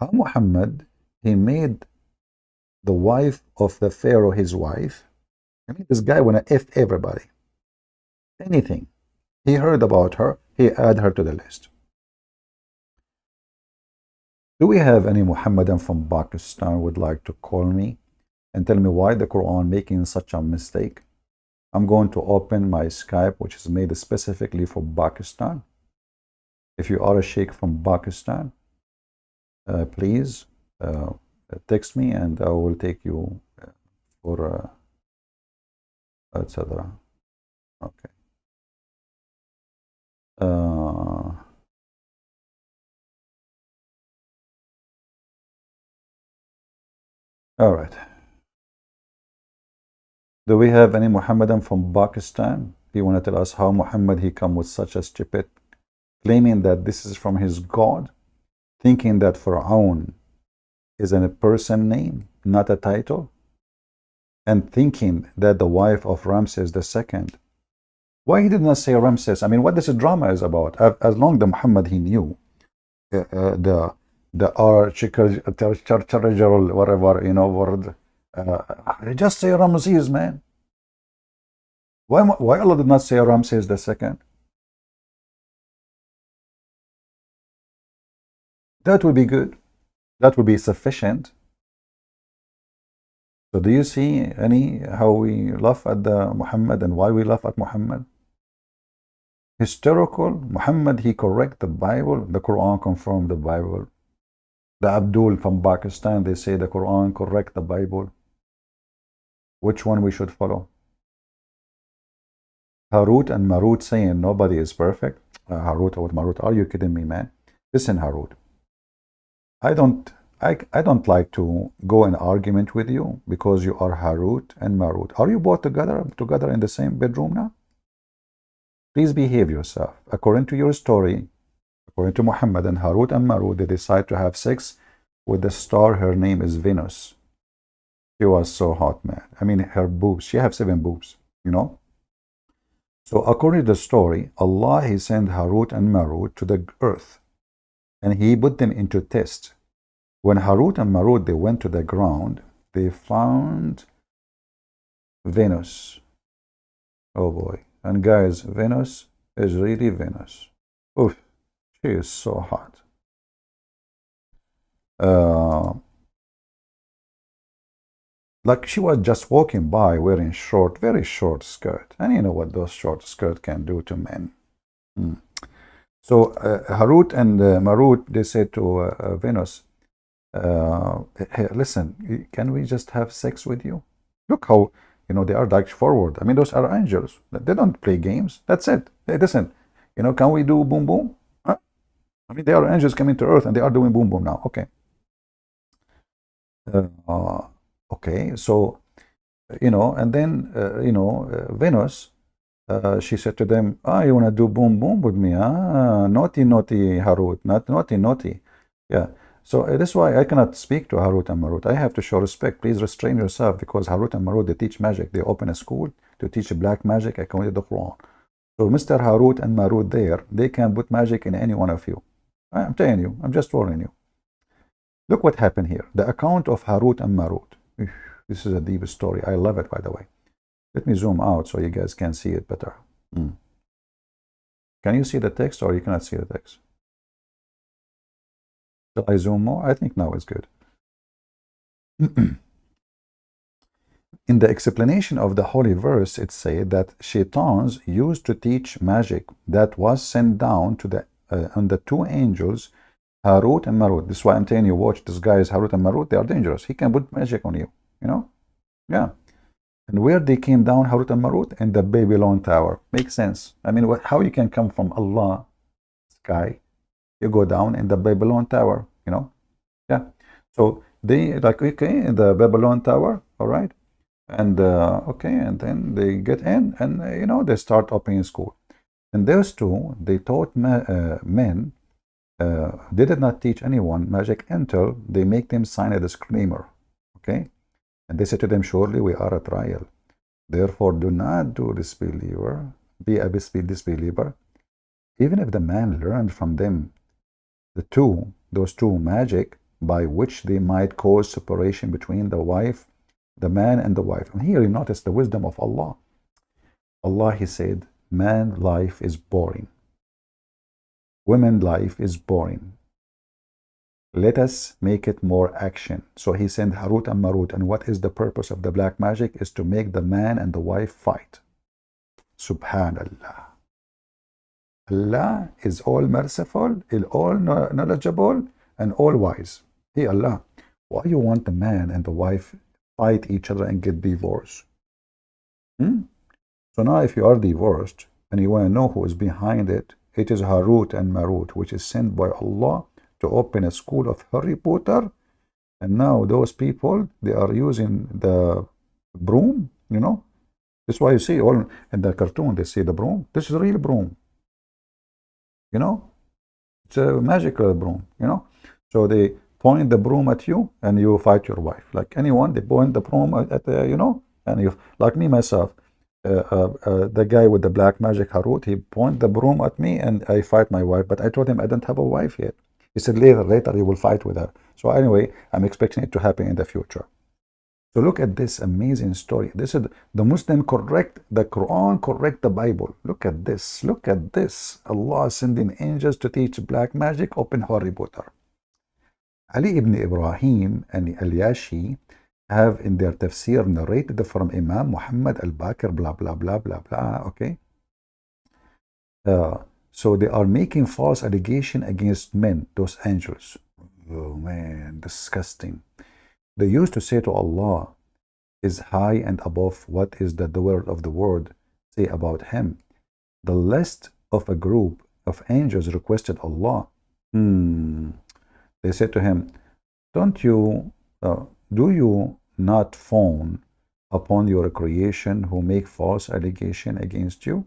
how Muhammad, he made the wife of the Pharaoh his wife. I mean, this guy wanna F everybody. Anything he heard about her, he add her to the list. Do we have any Muhammadan from Pakistan would like to call me and tell me why the Quran making such a mistake? I'm going to open my Skype, which is made specifically for Pakistan. If you are a sheikh from Pakistan, please text me and I will take you for etc. Okay. Uh, all right. Do we have any Muhammadan from Pakistan? He want to tell us how Muhammad he come with such a stupid, claiming that this is from his God, thinking that Fir'aun is a person name, not a title, and thinking that the wife of Ramses II. Why he did not say Ramses? I mean, what this drama is about? As long as Muhammad he knew the architectural whatever word, just say Ramses, man. Why Allah did not say Ramses II? That would be good. That would be sufficient. So do you see any how we laugh at the Muhammad and why we laugh at Muhammad? Historical, Muhammad he correct the Bible, the Quran confirmed the Bible. The Abdul from Pakistan, they say the Quran correct the Bible. Which one we should follow? Harut and Marut saying nobody is perfect. Harut or Marut, are you kidding me, man? Listen, Harut, I don't like to go in argument with you because you are Harut and Marut. Are you both together in the same bedroom now? Please behave yourself. According to your story, according to Muhammad and Harut and Marut, they decide to have sex with the star. Her name is Venus. She was so hot, man. I mean, her boobs. She have 7 boobs, you know. So according to the story, Allah he sent Harut and Marut to the earth, and he put them into test. When Harut and Marut they went to the ground, they found Venus. Oh boy. And guys, Venus is really Venus. Oof, she is so hot. Like she was just walking by wearing short, very short skirt. And you know what those short skirts can do to men. So Harut and Marut, they said to Venus, hey, listen, can we just have sex with you? Look how, they are like forward. I mean, those are angels. They don't play games. That's it. Hey, listen, can we do boom boom? Huh? I mean, they are angels coming to earth and they are doing boom boom now. Okay. Okay, so, and then, Venus, she said to them, you want to do boom boom with me? Naughty, naughty, Harut, not naughty, naughty. Yeah. So that's why I cannot speak to Harut and Marut. I have to show respect. Please restrain yourself because Harut and Marut, they teach magic. They open a school to teach black magic according to the Quran. So Mr. Harut and Marut there, they can put magic in any one of you. I'm telling you, I'm just warning you. Look what happened here. The account of Harut and Marut. This is a deep story. I love it, by the way. Let me zoom out so you guys can see it better. Can you see the text or you cannot see the text? Shall I zoom more? I think now is good. In the explanation of the holy verse, it said that shaitans used to teach magic that was sent down to the on the 2 angels, Harut and Marut. This is why I'm telling you, watch this guys, Harut and Marut, they are dangerous. He can put magic on you, Yeah. And where they came down, Harut and Marut? In the Babylon Tower. Makes sense. I mean, how you can come from Allah, sky, you go down in the Babylon Tower, Yeah. So they like, okay, in the Babylon Tower, all right. And okay, and then they get in and, they start opening school. And those 2, they taught men, they did not teach anyone magic until they make them sign a disclaimer, okay? And they said to them, surely we are a trial. Therefore, do not be a disbeliever. Even if the man learned from them those two magic by which they might cause separation between the man and the wife. And here you notice the wisdom of Allah. Allah, he said, man life is boring. Women life is boring. Let us make it more action. So he sent Harut and Marut. And what is the purpose of the black magic? Is to make the man and the wife fight. Subhanallah. Allah is all merciful, is all knowledgeable, and all wise. Hey Allah, why you want the man and the wife fight each other and get divorced? So now if you are divorced and you want to know who is behind it, It is Harut and Marut, which is sent by Allah to open a school of Harry Potter. And now those people, they are using the broom, you know. That's why you see all in the cartoon, they see the broom. This is a real broom, you know. It's a magical broom, you know. So they point the broom at you and you fight your wife. Like anyone, they point the broom at you know, and you, like me, myself, the guy with the black magic Harut, he point the broom at me and I fight my wife. But I told him I don't have a wife yet. He said later you will fight with her. So anyway, I'm expecting it to happen in the future. So look at this amazing story. This is the Muslim correct the Quran, correct the Bible. Look at this. Look at this. Allah sending angels to teach black magic, open Harry Potter. Ali ibn Ibrahim and Al-Yashi have in their tafsir narrated from Imam Muhammad al-Baqir, blah, blah, blah, blah, blah, okay? So they are making false allegation against men, those angels. Oh man, disgusting. They used to say to Allah, is high and above what is the word of the word say about him. The list of a group of angels requested Allah. They said to him, do you not fawn upon your creation who make false allegation against you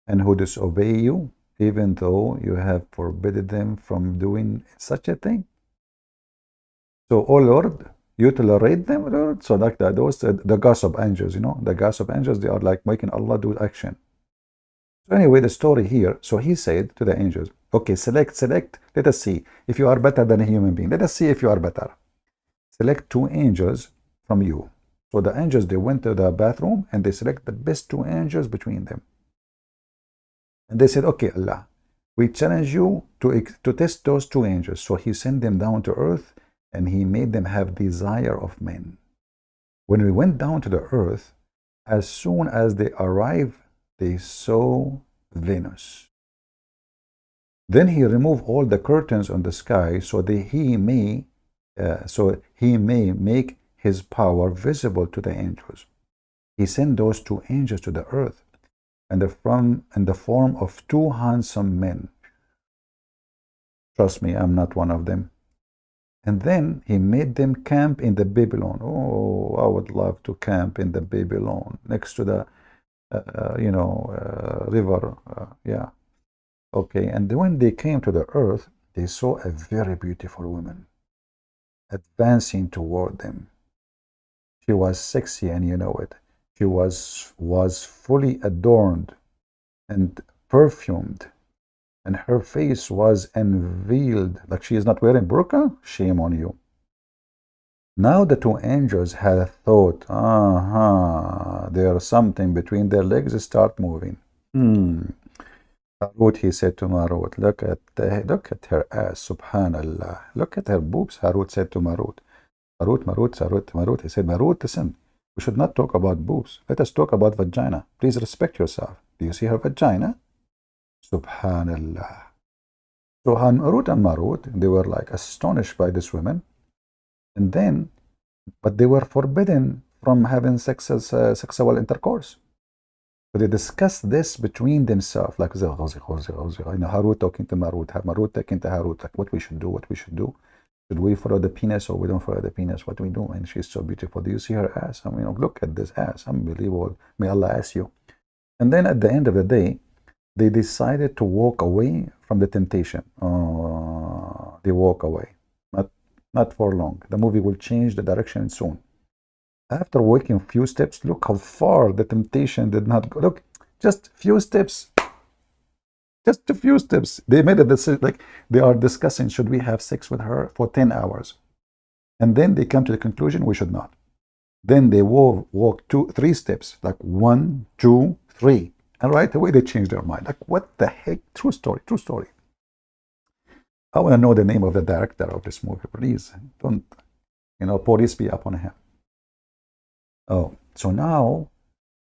and who disobey you, even though you have forbidden them from doing such a thing? So, oh Lord, you tolerate them, Lord? So like that, those the gossip angels, you know, the gossip angels, they are like making Allah do action. So anyway, the story here, so he said to the angels, okay, select, let us see if you are better than a human being. Let us see if you are better. Select 2 angels from you. So the angels, they went to the bathroom and they select the best 2 angels between them. And they said, okay, Allah, we challenge you to test those 2 angels. So he sent them down to earth and he made them have desire of men. When we went down to the earth, as soon as they arrived, they saw Venus. Then he removed all the curtains on the sky so that he may make his power visible to the angels. He sent those 2 angels to the earth and in the form of 2 handsome men. Trust me, I'm not one of them. And then he made them camp in the Babylon. Oh, I would love to camp in the Babylon next to the river. Yeah. Okay. And when they came to the earth, they saw a very beautiful woman advancing toward them. She was sexy, and you know it. She was fully adorned and perfumed, and her face was unveiled, like she is not wearing burqa. Shame on you. Now the 2 angels had a thought. There's something between their legs. Start moving. Harut, he said to Marut, look at her ass, subhanallah. Look at her boobs, Harut said to Marut. Marut, he said, Marut, listen, we should not talk about boobs. Let us talk about vagina. Please respect yourself. Do you see her vagina? Subhanallah. So Harut and Marut, they were like astonished by this woman. And then, but they were forbidden from having sexual intercourse. So they discussed this between themselves, like Harut talking to Marut, Marut talking to Harut, like what we should do. Should we follow the penis or we don't follow the penis? What do we do? And she's so beautiful. Do you see her ass? I mean, look at this ass. Unbelievable. May Allah ask you. And then at the end of the day, they decided to walk away from the temptation. They walk away. Not for long. The movie will change the direction soon. After walking a few steps, look how far the temptation did not go. Look, just few steps. Just a few steps. They made a decision, like they are discussing, should we have sex with her for 10 hours? And then they come to the conclusion, we should not. Then they walk 3 steps, like 1, 2, 3. And right away they change their mind. Like, what the heck? True story. I want to know the name of the director of this movie. Please don't, police be upon him. Oh, so now,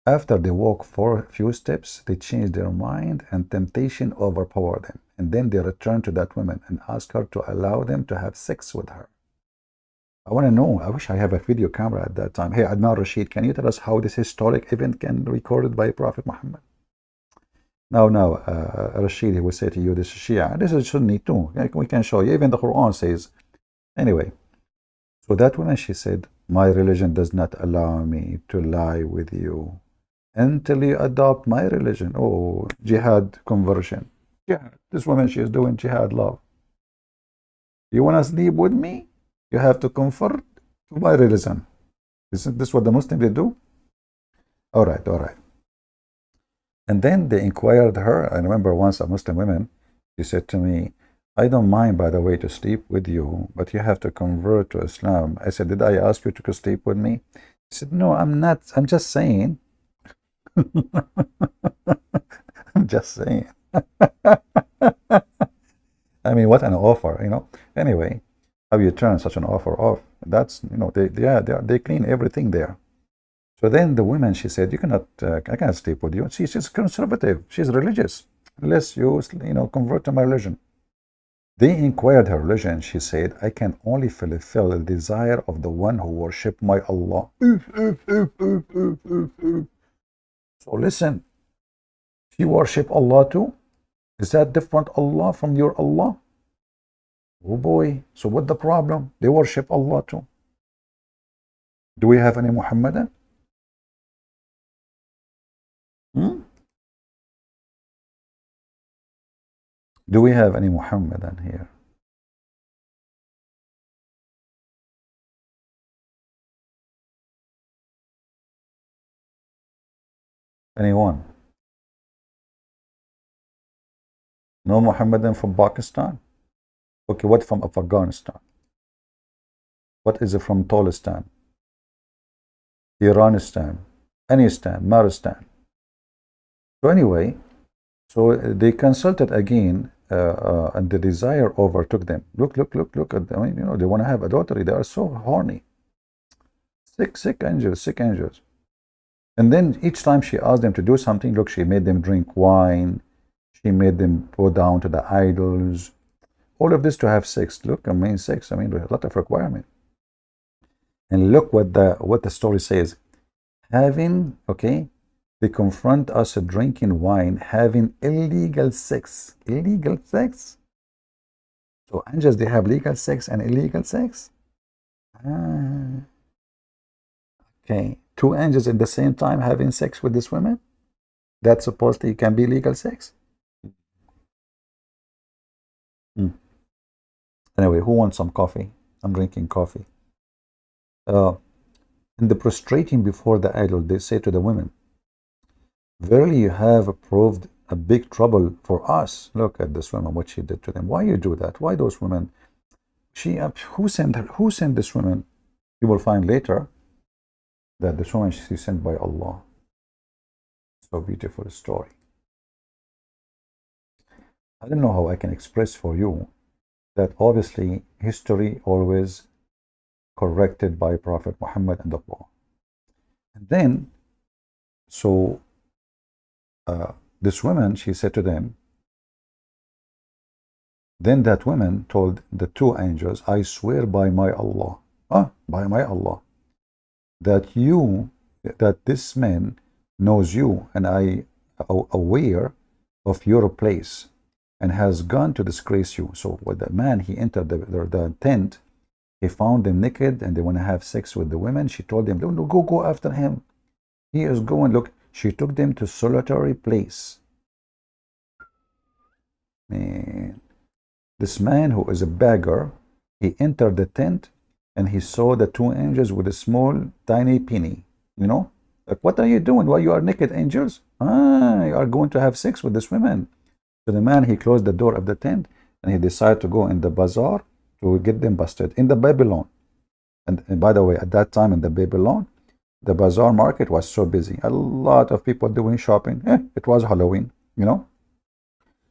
after they walk for a few steps, they change their mind and temptation overpower them. And then they return to that woman and ask her to allow them to have sex with her. I want to know. I wish I have a video camera at that time. Hey, Adnan Rashid, can you tell us how this historic event can be recorded by Prophet Muhammad? Now, Rashid, he will say to you, this is Shia. This is Sunni too. We can show you. Even the Quran says. Anyway, so that woman, she said, my religion does not allow me to lie with you until you adopt my religion. Oh, jihad conversion. Yeah, this woman, she is doing jihad love. You want to sleep with me? You have to convert to my religion. Isn't this what the Muslims they do? All right, all right. And then they inquired her. I remember once a Muslim woman, she said to me, I don't mind, by the way, to sleep with you, but you have to convert to Islam. I said, did I ask you to sleep with me? She said, no, I'm not. I'm just saying. I'm just saying. I mean, what an offer, you know. Anyway, how you turn such an offer off? That's, you know, they clean everything there. So then the woman, she said, you cannot, I cannot sleep with you. She's conservative. She's religious. Unless you know, convert to my religion. They inquired her religion. She said, I can only fulfill the desire of the one who worship my Allah. So listen, she worship Allah too? Is that different Allah from your Allah? Oh boy, so what the problem? They worship Allah too. Do we have any Muhammadan? Do we have any Muhammadan here? Anyone? No Muhammadan from Pakistan? Okay, what from Afghanistan? What is it from Tolistan? Iranistan? Anistan? Maristan? So anyway, so they consulted again, and the desire overtook them. Look at them. I mean, you know, they want to have adultery. They are so horny. Sick angels. And then each time she asked them to do something, look, she made them drink wine. She made them go down to the idols. All of this to have sex. Look, I mean, sex. I mean, a lot of requirement. And look what the story says. Having, okay, they confront us drinking wine, having illegal sex. Illegal sex? So angels, they have legal sex and illegal sex? Okay, two angels at the same time having sex with this woman? That supposedly can be legal sex? Anyway, who wants some coffee? I'm drinking coffee. In the prostrating before the idol, they say to the women, verily you have proved a big trouble for us. Look at this woman, what she did to them. Why you do that? Why those women? Who sent her? Who sent this woman? You will find later that this woman, she's sent by Allah. So beautiful story. I don't know how I can express for you that obviously history always corrected by Prophet Muhammad and Allah. And then, so this woman, she said to them, then that woman told the two angels, I swear by my Allah, by my Allah, that this man knows you, and I am aware of your place, and has gone to disgrace you. So when the man, he entered the tent, he found them naked, and they want to have sex with the women. She told them, no, go after him. He is going. Look, she took them to solitary place. Man, this man who is a beggar, he entered the tent, and he saw the two angels with a small, tiny penny. You know, like, what are you doing? Why you are naked, angels? You are going to have sex with this woman. So the man, he closed the door of the tent, and he decided to go in the bazaar to get them busted in the Babylon. And by the way, at that time in the Babylon, the bazaar market was so busy. A lot of people doing shopping. It was Halloween, you know.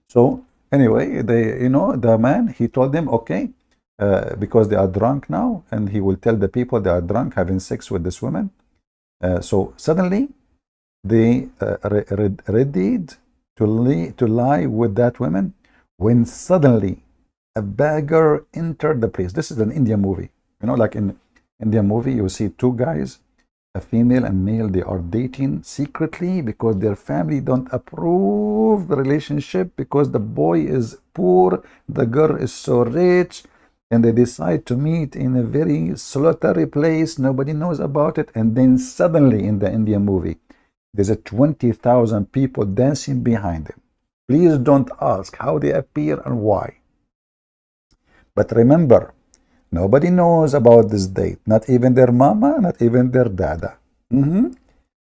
So anyway, the man, he told them, okay, because they are drunk now, and he will tell the people they are drunk having sex with this woman. So suddenly, they readied to lie with that woman, when suddenly a beggar entered the place. This is an Indian movie. You know, like in Indian movie, you see two guys, A female and male, they are dating secretly because their family don't approve the relationship, because the boy is poor, the girl is so rich, and they decide to meet in a very solitary place, nobody knows about it, and then suddenly in the Indian movie there's a 20,000 people dancing behind them. Please don't ask how they appear and why, but remember, nobody knows about this date, not even their mama, not even their dada. And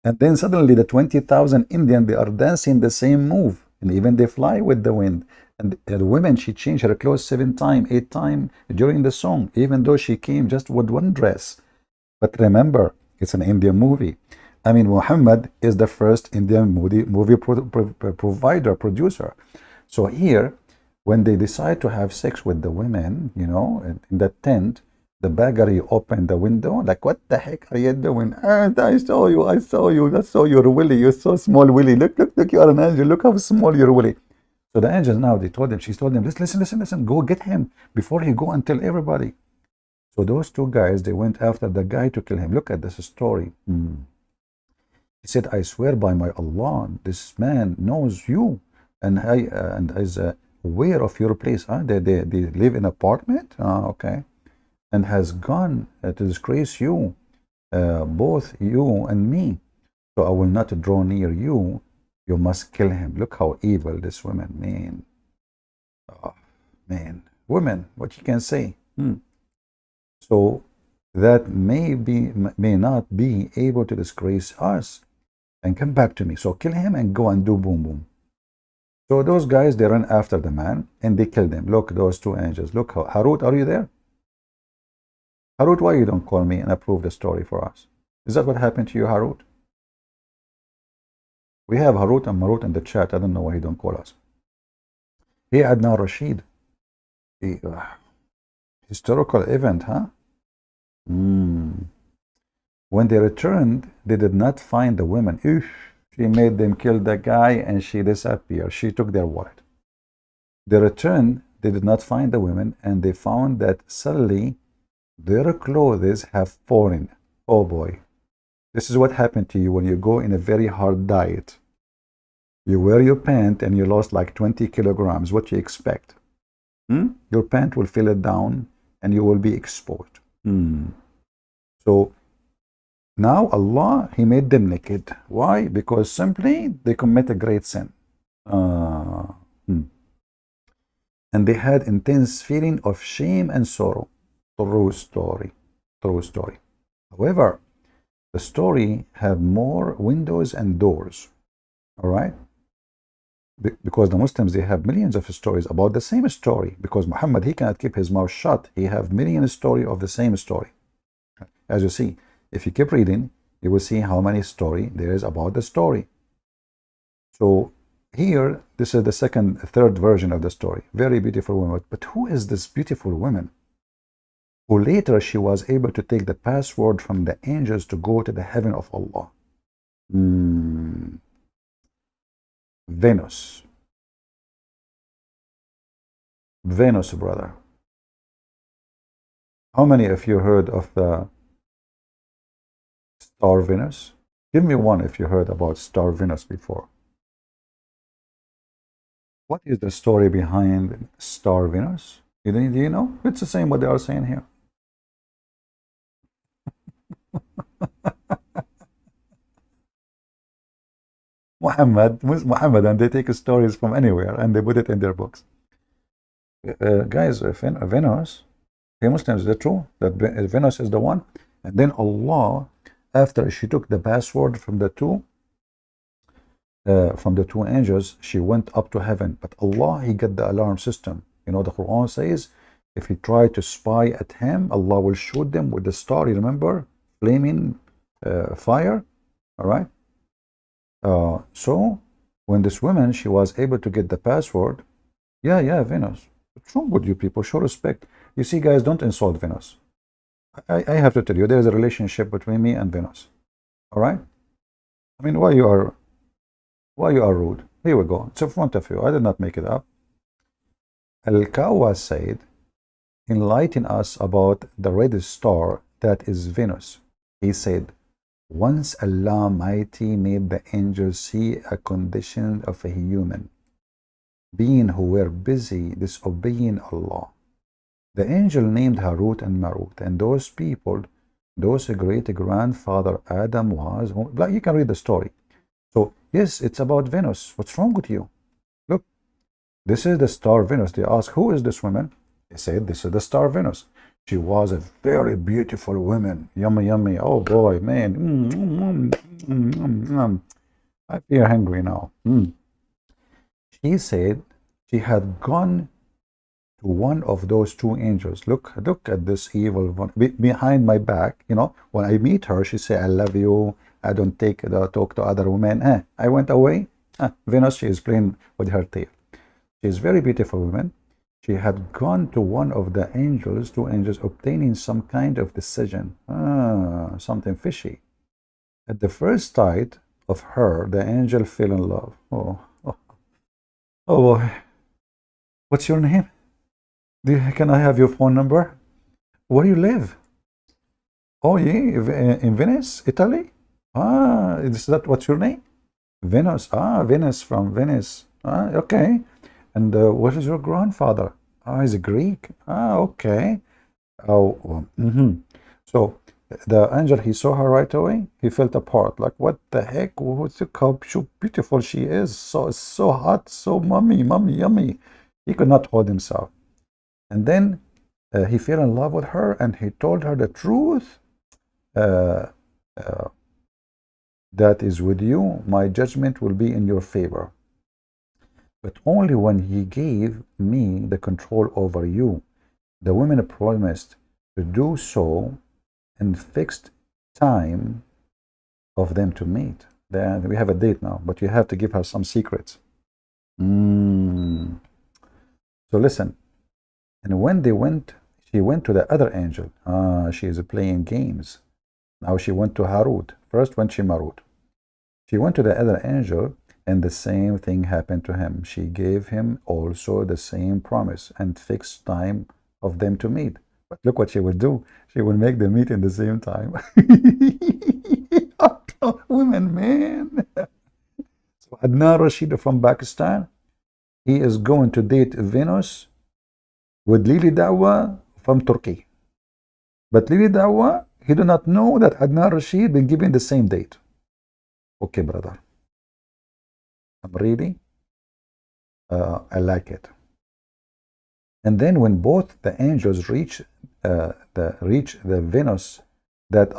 then suddenly the 20,000 Indian, they are dancing the same move, and even they fly with the wind. And the woman, she changed her clothes 7 times, 8 times during the song, even though she came just with one dress. But remember, it's an Indian movie. I mean, Muhammad is the first Indian movie provider, producer. So here, when they decide to have sex with the women, you know, in the tent, the baggery opened the window, like, what the heck are you doing? And I saw you, that's so your willy, you're so small willy. Look, you are an angel, look how small your willy. So the angels now, she told them, listen, go get him before he go and tell everybody. So those two guys, they went after the guy to kill him. Look at this story. He said, I swear by my Allah, this man knows you and is aware of your place. They live in an apartment? Okay. And has gone to disgrace you, both you and me. So I will not draw near you. You must kill him. Look how evil this woman, man. Oh, man. Women, what you can say. So that may not be able to disgrace us and come back to me. So kill him and go and do boom boom. So those guys, they run after the man and they kill them. Look, those two angels. Look how, Harut, are you there? Harut, why you don't call me and approve the story for us? Is that what happened to you, Harut? We have Harut and Marut in the chat. I don't know why you don't call us. Hey, Adnan Rashid. Historical event, huh? When they returned, they did not find the women. She made them kill the guy and she disappeared. She took their wallet. They returned, they did not find the women, and they found that suddenly their clothes have fallen. Oh boy. This is what happened to you when you go in a very hard diet. You wear your pant and you lost like 20 kilograms. What you expect? Your pant will fill it down and you will be exposed. So now Allah, He made them naked. Why? Because simply they commit a great sin. And they had intense feeling of shame and sorrow. True story. However, the story have more windows and doors. All right? Because the Muslims, they have millions of stories about the same story. Because Muhammad, he cannot keep his mouth shut. He have millions story of the same story. As you see, if you keep reading, you will see how many story there is about the story. So here, this is the third version of the story. Very beautiful woman. But who is this beautiful woman? Who later she was able to take the password from the angels to go to the heaven of Allah. Venus. Venus, brother. How many of you heard of the star Venus? Give me one if you heard about star Venus before. What is the story behind star Venus? Do you know? It's the same what they are saying here. Muhammad, and they take stories from anywhere and they put it in their books. Guys, Venus, the Muslims, they're true that Venus is the one. And then Allah, after she took the password from the two angels, she went up to heaven. But Allah, He got the alarm system. You know, the Quran says, if he try to spy at him, Allah will shoot them with the star. You remember? Flaming fire. All right? So when this woman, she was able to get the password, yeah, Venus. What's wrong with you people? Show respect. You see, guys, don't insult Venus. I have to tell you, there is a relationship between me and Venus. All right? I mean, why you are rude? Here we go. It's in front of you. I did not make it up. Al-Kawa said, enlighten us about the red star that is Venus. He said, Once Allah Almighty made the angels see a condition of a human being who were busy disobeying Allah. The angel named Harut and Marut, and those people, those great-grandfather Adam was, like you can read the story. So, yes, it's about Venus. What's wrong with you? Look, this is the star Venus. They ask, who is this woman? They said, this is the star Venus. She was a very beautiful woman. Yummy, yummy. Oh boy, man. I feel hungry now. She said she had gone to one of those two angels. Look at this evil one behind my back. You know, when I meet her, she say, "I love you. I don't talk to other women." I went away. Venus, she is playing with her tail. She is very beautiful woman. She had gone to one of the angels, two angels, obtaining some kind of decision. Something fishy. At the first sight of her, the angel fell in love. Oh boy. What's your name? Can I have your phone number? Where do you live? Oh, yeah, in Venice, Italy? Is that what's your name? Venus. Venus from Venice. Okay. And what is your grandfather? He's a Greek. Okay. So the angel, he saw her right away. He felt apart. Like, what the heck? Look how beautiful she is. So hot, so mummy, yummy. He could not hold himself. And then he fell in love with her, and he told her the truth. That is with you, my judgment will be in your favor. But only when he gave me the control over you. The women promised to do so in fixed time of them to meet. Then we have a date now, but you have to give her some secrets. So listen. And when she went to the other angel. She is playing games. Now she went to Harut. First went she Marut. She went to the other angel, and the same thing happened to him. She gave him also the same promise and fixed time of them to meet. But look what she would do. She would make them meet in the same time. Women, man. So Adnan Rashid from Pakistan, he is going to date Venus with Lili Dawa from Turkey. But Lili Dawa, he do not know that Adnan Rashid been given the same date. Okay, brother. I'm really, I like it. And then when both the angels reach the Venus, that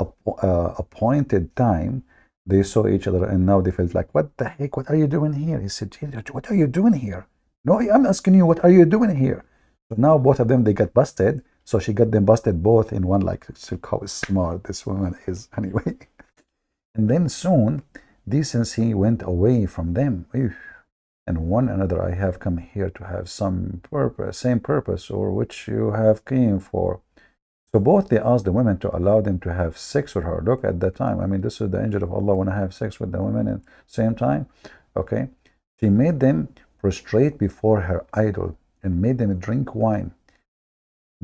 appointed time, they saw each other, and now they felt like, what the heck? What are you doing here? He said, what are you doing here? No, I'm asking you, what are you doing here? So now both of them, they got busted. So she got them busted both in one, like, look how smart this woman is anyway. And then soon, decency went away from them. And one another, I have come here to have some purpose, same purpose, or which you have came for. So both they asked the women to allow them to have sex with her. Look at that time. I mean, this is the angel of Allah want to have sex with the women at the same time. Okay. She made them prostrate before her idol and made them drink wine.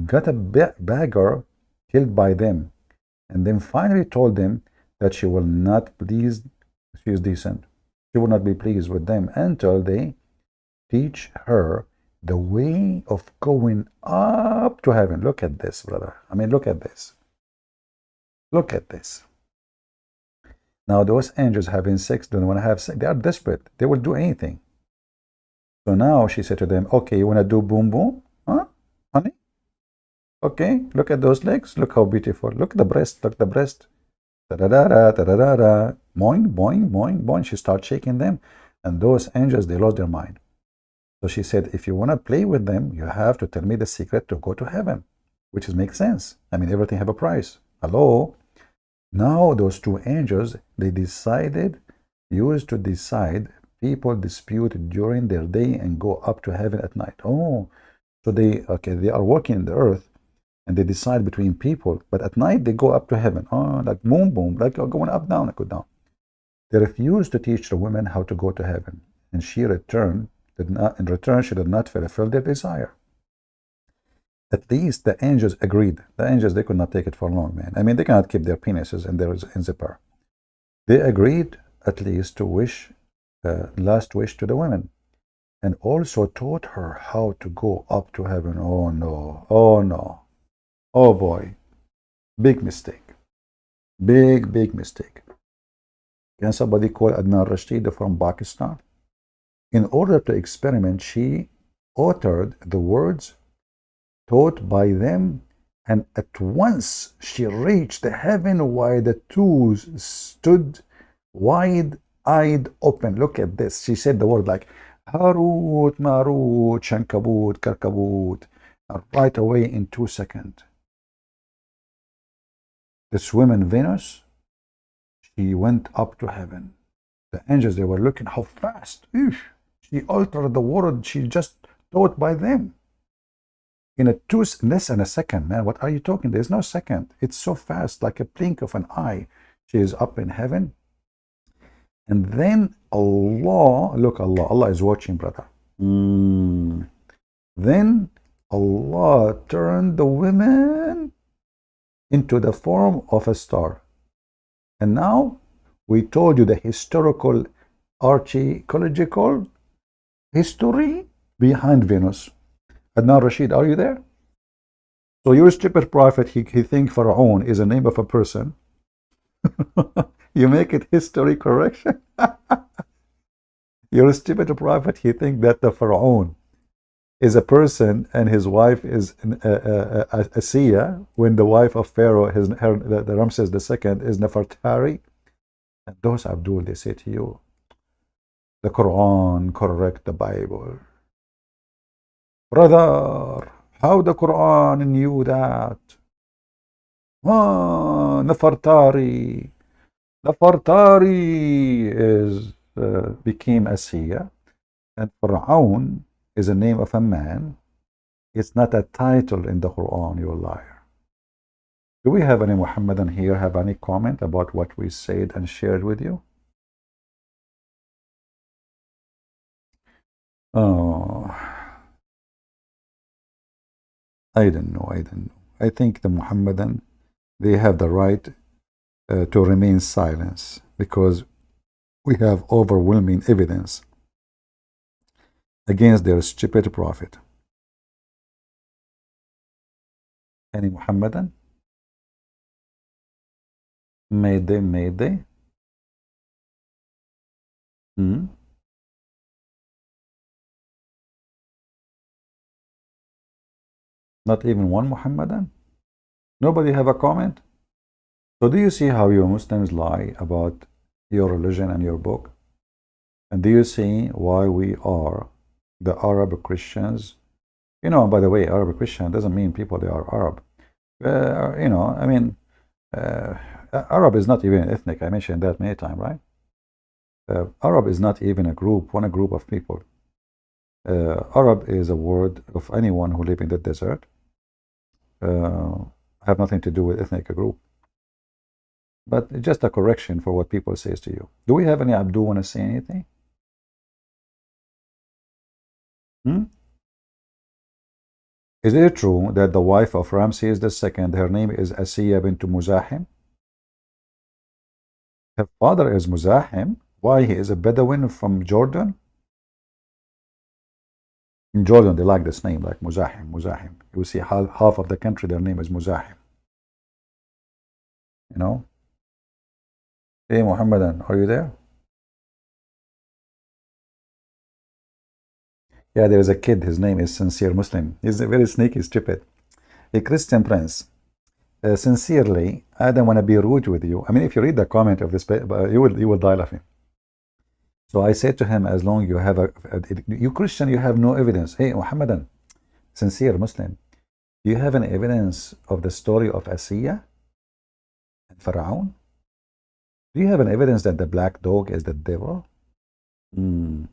Got a beggar killed by them, and then finally told them that she will not please, she is decent, she will not be pleased with them until they teach her the way of going up to heaven. Look at this, brother. I mean, look at this. Look at this. Now, those angels having sex, don't want to have sex. They are desperate. They will do anything. So now she said to them, okay, you want to do boom boom? Huh, honey? Okay, look at those legs. Look how beautiful. Look at the breast. Look at the breast. Da-da-da-da, da-da-da-da. Boing, boing, boing, boing. She starts shaking them. And those angels, they lost their mind. So she said, if you want to play with them, you have to tell me the secret to go to heaven. Which makes sense. I mean, everything have a price. Hello? Now those two angels, they used to decide people dispute during their day and go up to heaven at night. Oh, so they are working in the earth, and they decide between people, but at night they go up to heaven. Oh, like boom, boom, like going up, down, go down. They refused to teach the women how to go to heaven, and in return, she did not fulfill their desire. At least the angels agreed. The angels, they could not take it for long, man. I mean, they cannot keep their penises in their zipper. They agreed at least to wish, last wish to the women, and also taught her how to go up to heaven. Oh no, oh no, oh boy, big mistake, big mistake. Can somebody call Adnan Rashid from Pakistan? In order to experiment, she uttered the words taught by them, and at once she reached the heaven while the two stood wide-eyed open. Look at this. She said the word like Harut, Marut, Shankabut, Karkabut, right away in 2 seconds. This woman, Venus, she went up to heaven. The angels, they were looking how fast. She altered the word she just taught by them. In less than a second, man. What are you talking? There's no second. It's so fast, like a blink of an eye. She is up in heaven. And then Allah, look, Allah is watching, brother. Then Allah turned the women into the form of a star. And now we told you the historical, archaeological history behind Venus. Adnan Rashid, are you there? So your stupid prophet, he thinks Pharaoh is a name of a person. You make it history correction. Your stupid prophet, he thinks that the Pharaoh is a person and his wife is Asiya, when the wife of Pharaoh, the Ramses II, is Nefertari. And those, Abdul, they say to you, the Quran correct the Bible. Brother, how the Quran knew that? Nefertari. Nefertari became Asiya, and Pharaoh is a name of a man. It's not a title in the Quran, you liar. Do we have any Muhammadan here have any comment about what we said and shared with you? Oh, I don't know. I think the Muhammadan, they have the right to remain silent, because we have overwhelming evidence against their stupid prophet. Any Muhammadan? Mayday. Not even one Muhammadan? Nobody have a comment? So do you see how you Muslims lie about your religion and your book? And do you see why we are the Arab Christians? You know, by the way, Arab Christian doesn't mean people they are Arab. You know, I mean, Arab is not even ethnic. I mentioned that many times, right? Arab is not even a group of people. Arab is a word of anyone who live in the desert. Have nothing to do with ethnic group. But just a correction for what people says to you. Do we have any Abdul want to say anything? Is it true that the wife of Ramses II, her name is Asiya bint Muzahim? Her father is Muzahim. Why? He is a Bedouin from Jordan. In Jordan, they like this name, like Muzahim. You see half of the country, their name is Muzahim. You know? Hey, Muhammadan, are you there? Yeah, there is a kid. His name is Sincere Muslim. He's a very sneaky, stupid. A Christian prince. Sincerely, I don't want to be rude with you. I mean, if you read the comment of this, you will die laughing. So I said to him, as long you have you Christian, you have no evidence. Hey, Muhammadan, sincere Muslim, do you have any evidence of the story of Asiya and Pharaoh? Do you have an evidence that the black dog is the devil? Do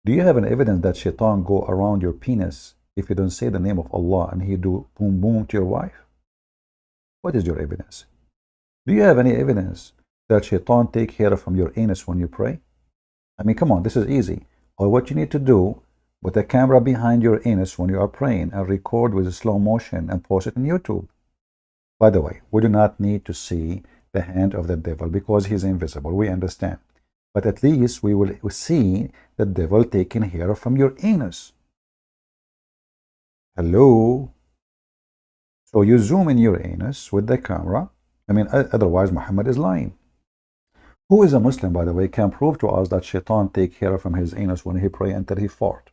you have an evidence that shaitan go around your penis if you don't say the name of Allah and he do boom boom to your wife? What is your evidence? Do you have any evidence that shaitan take hair from your anus when you pray? I mean, come on, this is easy. All what you need to do, put a camera behind your anus when you are praying and record with a slow motion and post it on YouTube. By the way, we do not need to see the the hand of the devil because he's invisible. We understand. But at least we will see the devil taking hair from your anus. Hello? So you zoom in your anus with the camera. I mean, otherwise Muhammad is lying. Who is a Muslim, by the way, can prove to us that Shaitan take hair from his anus when he pray until he fart?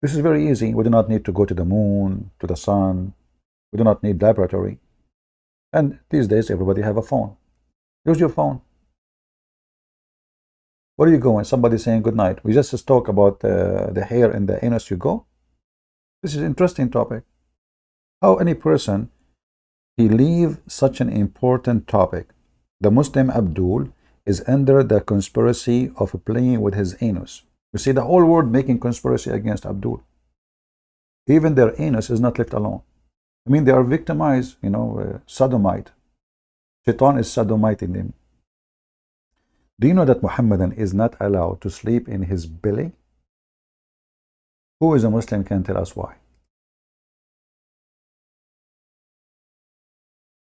This is very easy. We do not need to go to the moon, to the sun. We do not need laboratory. And these days, everybody have a phone. Use your phone. Where are you going? Somebody saying good night. We just talk about the hair in the anus. You go. This is an interesting topic. How any person he leave such an important topic? The Muslim Abdul is under the conspiracy of playing with his anus. You see, the whole world making conspiracy against Abdul. Even their anus is not left alone. I mean, they are victimized, sodomite. Shaitan is sodomiting them. Do you know that Muhammadan is not allowed to sleep in his belly? Who is a Muslim can tell us why?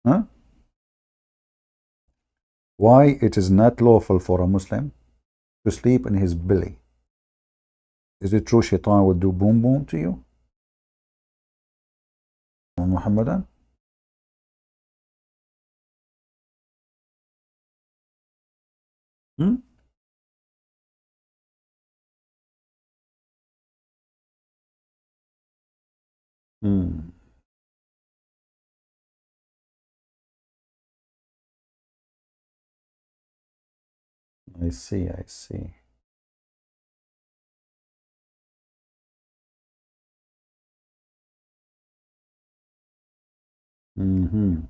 Huh? Why it is not lawful for a Muslim to sleep in his belly? Is it true Shaitan would do boom boom to you? Muhammadan? Hmm? Hmm. I see, I see. Mm-hmm.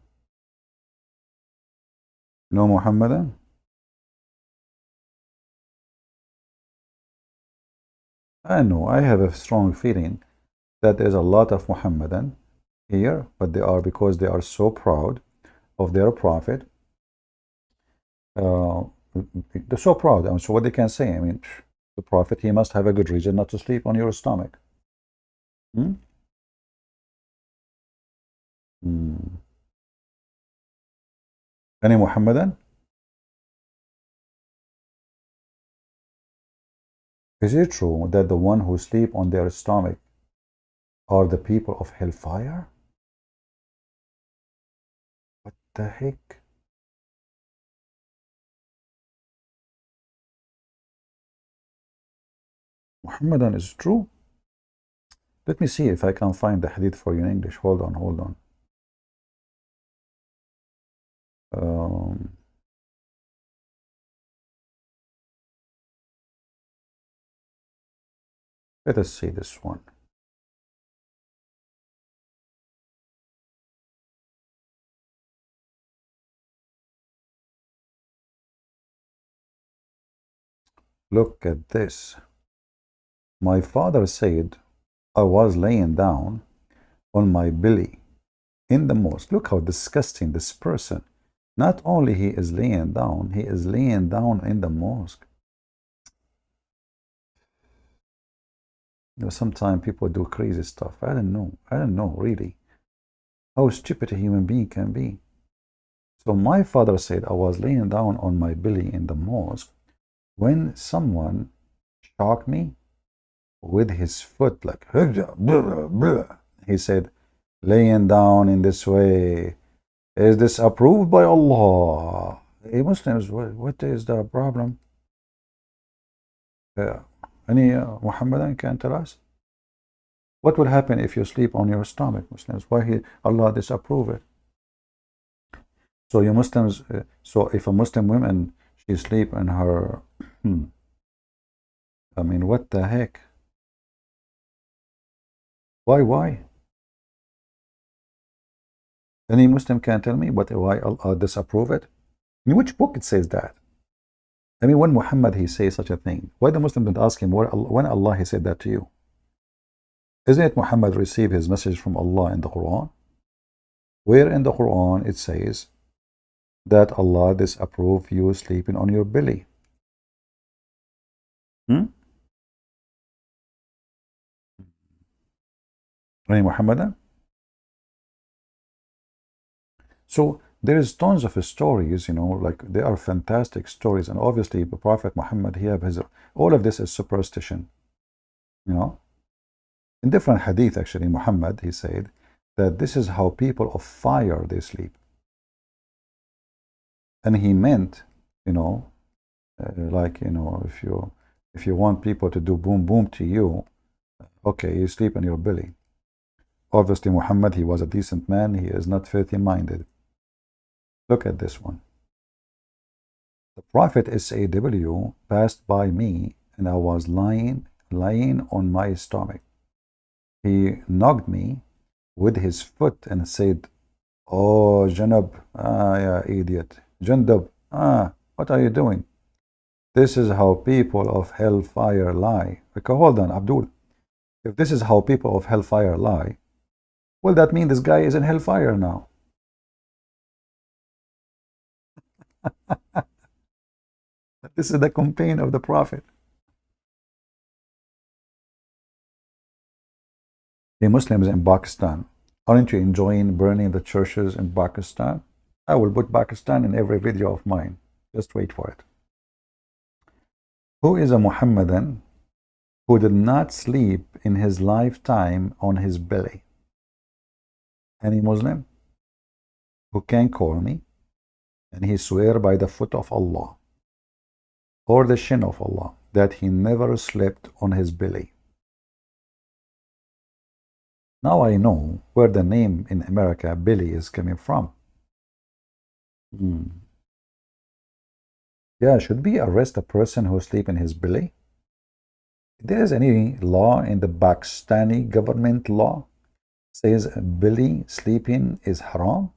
No Muhammadan? I know, I have a strong feeling that there's a lot of Muhammadan here, but they are because they are so proud of their prophet. They're so proud. I mean, so what they can say? I mean, the prophet, he must have a good reason not to sleep on your stomach. Hmm? Hmm. Any Muhammadan? Is it true that the one who sleep on their stomach are the people of hellfire? What the heck? Muhammadan is true? Let me see if I can find the hadith for you in English. Hold on, hold on. Um, Let us see this one. Look at this. My father said I was laying down on my belly in the mosque. Look how disgusting this person. Not only he is laying down, he is laying down in the mosque. Sometimes people do crazy stuff. I don't know. I don't know really how stupid a human being can be. So my father said I was laying down on my belly in the mosque when someone shocked me with his foot, like he said, laying down in this way, is this approved by Allah? Hey Muslims, what is the problem? Any Muhammadan can tell us? What will happen if you sleep on your stomach, Muslims? Why Allah disapprove it? So you Muslims, so if a Muslim woman, she sleep in her, I mean, what the heck? Why? Any Muslim can tell me why Allah disapprove it? In which book it says that? I mean, when Muhammad he says such a thing, why the Muslim don't ask him when Allah he said that to you? Isn't it Muhammad received his message from Allah in the Quran? Where in the Quran it says that Allah disapprove you sleeping on your belly? Any Muhammadan? So there is tons of stories, like they are fantastic stories. And obviously the Prophet Muhammad, he have his, all of this is superstition, you know. In different hadith, actually, Muhammad, he said that this is how people of fire, they sleep. And he meant, like, if you want people to do boom boom to you, okay, you sleep in your belly. Obviously, Muhammad, he was a decent man. He is not filthy minded. Look at this one. The Prophet SAW passed by me, and I was lying on my stomach. He knocked me with his foot and said, "Oh, Janab, yeah, idiot. Jandab, what are you doing? This is how people of hellfire lie." Okay, hold on, Abdul. If this is how people of hellfire lie, well, that means this guy is in hellfire now. This is the campaign of the Prophet. The Muslims in Pakistan, aren't you enjoying burning the churches in Pakistan? I will put Pakistan in every video of mine. Just wait for it. Who is a Muhammadan who did not sleep in his lifetime on his belly? Any Muslim who can call me and he swear by the foot of Allah or the shin of Allah that he never slept on his belly. Now I know where the name in America, Billy, is coming from. Yeah, should we arrest a person who sleep in his belly? If there is any law in the Pakistani government law says belly sleeping is haram?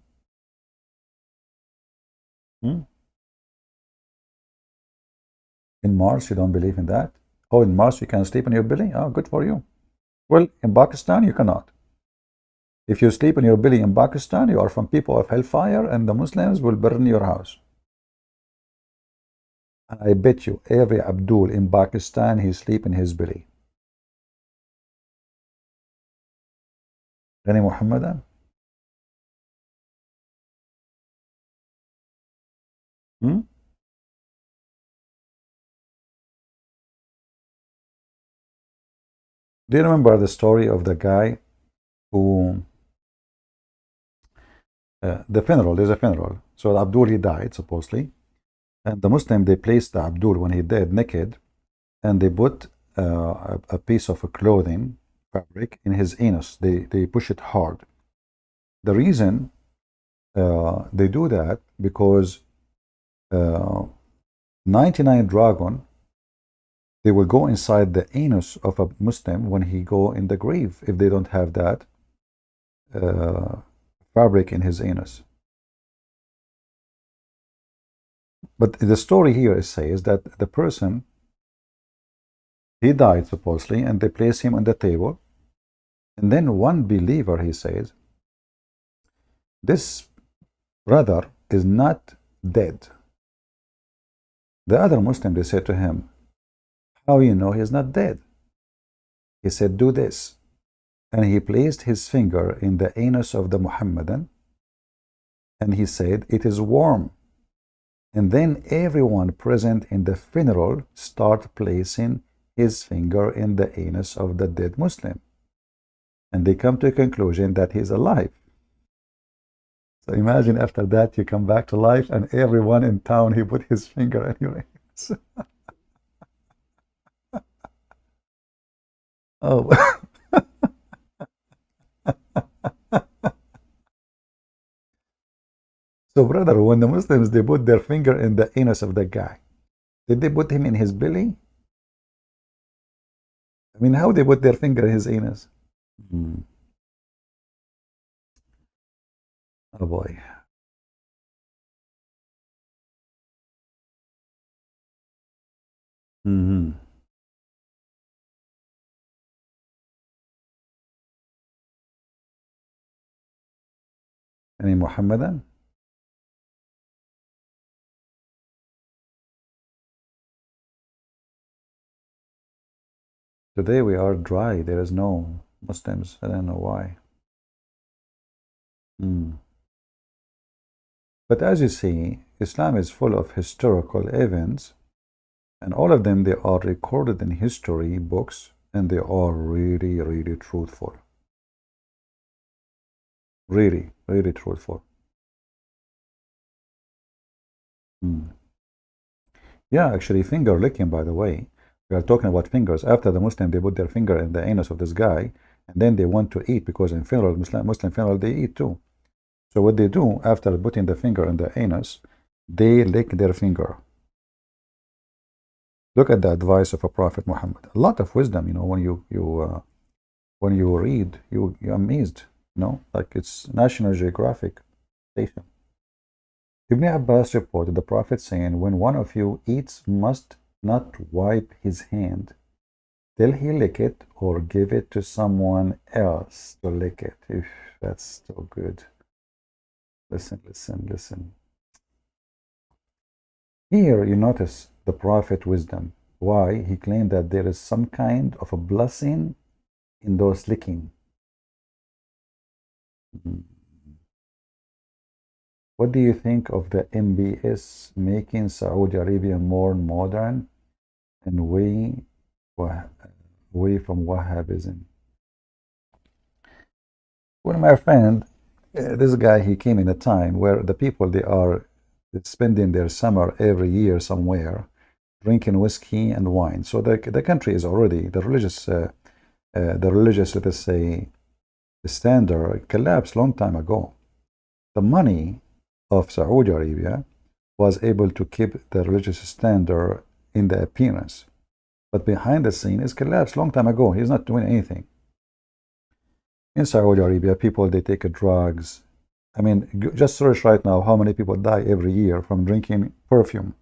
In Mars, you don't believe in that? Oh, in Mars you can sleep in your belly? Oh, good for you. Well, in Pakistan you cannot. If you sleep in your belly in Pakistan, you are from people of hellfire, and the Muslims will burn your house. And I bet you every Abdul in Pakistan, he sleep in his belly. Any Muhammadan? Do you remember the story of the guy who, the funeral, there's a funeral. So Abdul, he died, supposedly. And the Muslim, they placed the Abdul when he died naked, and they put a piece of a clothing fabric in his anus. They push it hard. The reason they do that because 99 dragon, they will go inside the anus of a Muslim when he go in the grave if they don't have that fabric in his anus. But the story here says that the person, he died supposedly, and they place him on the table. And then one believer, he says, this brother is not dead. The other Muslim, they said to him, how you know he's not dead? He said, do this. And he placed his finger in the anus of the Muhammadan, and he said, it is warm. And then everyone present in the funeral start placing his finger in the anus of the dead Muslim. And they come to a conclusion that he's alive. So imagine after that you come back to life and everyone in town, he put his finger in your anus. Oh. So brother, when the Muslims, they put their finger in the anus of the guy, did they put him in his belly? I mean, how they put their finger in his anus? Oh boy. Any Muhammadan? Today we are dry. There is no Muslims. I don't know why. But as you see, Islam is full of historical events, and all of them, they are recorded in history books, and they are really, really truthful. Really, really truthful. Hmm. Yeah, actually, finger licking, by the way. We are talking about fingers. After the Muslim, they put their finger in the anus of this guy, and then they want to eat, because in funeral, Muslim funeral, they eat too. So what they do, after putting the finger in the anus, they lick their finger. Look at the advice of a Prophet Muhammad. A lot of wisdom, when you read, you're amazed. Like it's National Geographic station. Ibn Abbas reported the Prophet saying, "When one of you eats, must not wipe his hand till he lick it, or give it to someone else to lick it." If that's so good. Listen, listen, listen. Here you notice the Prophet wisdom. Why? He claimed that there is some kind of a blessing in those licking. What do you think of the MBS making Saudi Arabia more modern and away from Wahhabism? Well, my friend, this guy, he came in a time where the people, they are spending their summer every year somewhere, drinking whiskey and wine. So the country is already, the religious, let us say, standard collapsed long time ago. The money of Saudi Arabia was able to keep the religious standard in the appearance, but behind the scene is collapsed long time ago. He's not doing anything. In Saudi Arabia, people, they take drugs. I mean, just search right now how many people die every year from drinking perfume.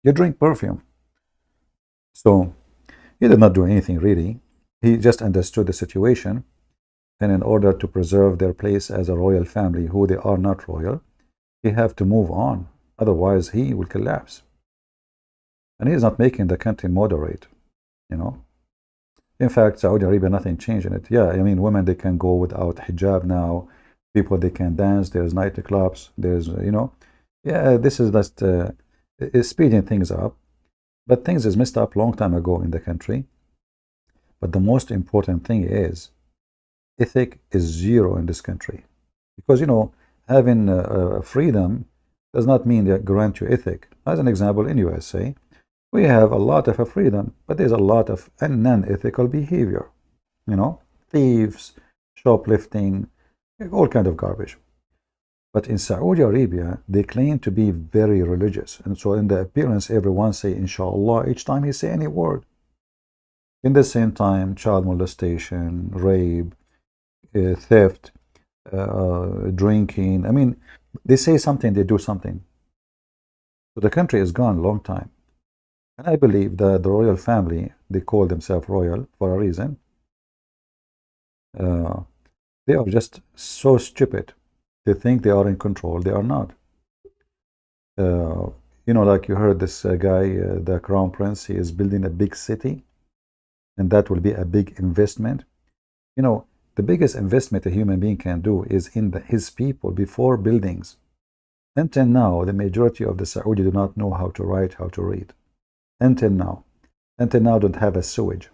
You drink perfume. So he did not do anything really. He just understood the situation, and in order to preserve their place as a royal family, who they are not royal, they have to move on. Otherwise, he will collapse. And he is not making the country moderate, In fact, Saudi Arabia, nothing changed in it. Yeah, I mean, women, they can go without hijab now. People, they can dance. There's nightclubs. There's, yeah, this is just speeding things up. But things is messed up long time ago in the country. But the most important thing is, ethic is zero in this country. Because, having freedom does not mean they grant you ethic. As an example, in USA, we have a lot of freedom, but there's a lot of non-ethical behavior. Thieves, shoplifting, all kind of garbage. But in Saudi Arabia, they claim to be very religious. And so in the appearance, everyone say, inshallah, each time he say any word. In the same time, child molestation, rape, theft, drinking. I mean, they say something, they do something. So the country is gone a long time. And I believe that the royal family, they call themselves royal for a reason. They are just so stupid. They think they are in control. They are not. Like you heard this guy, the crown prince, he is building a big city, and that will be a big investment. The biggest investment a human being can do is in his people before buildings. Until now, the majority of the Saudi do not know how to write, how to read. Until now, don't have a sewage.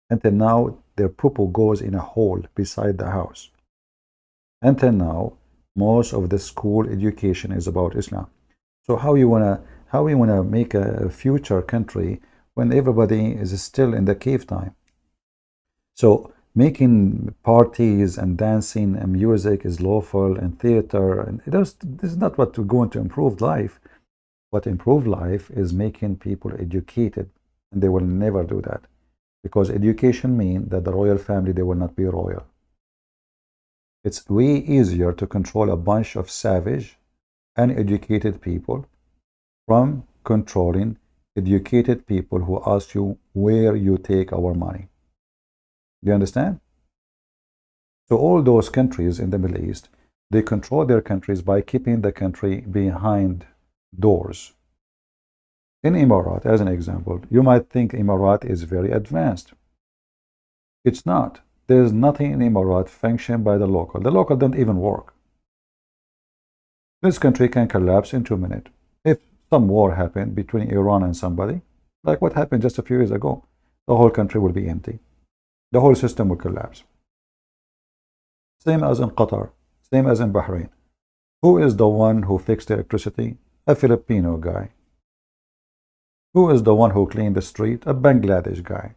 Until now, their poo goes in a hole beside the house. Until now, most of the school education is about Islam. So how you wanna make a future country when everybody is still in the cave time? So making parties and dancing and music is lawful, and theater, and this is not what we're going to improve life. What improve life is making people educated, and they will never do that, because education means that the royal family, they will not be royal. It's way easier to control a bunch of savage, uneducated people from controlling educated people who ask you where you take our money. Do you understand? So all those countries in the Middle East, they control their countries by keeping the country behind doors. In Emirat, as an example, you might think Emirat is very advanced. It's not. There's nothing in Emirat functioned by the local. The local don't even work. This country can collapse in 2 minutes. If some war happened between Iran and somebody, like what happened just a few years ago, the whole country will be empty. The whole system will collapse. Same as in Qatar, same as in Bahrain. Who is the one who fixed the electricity? A Filipino guy. Who is the one who cleaned the street? A Bangladesh guy.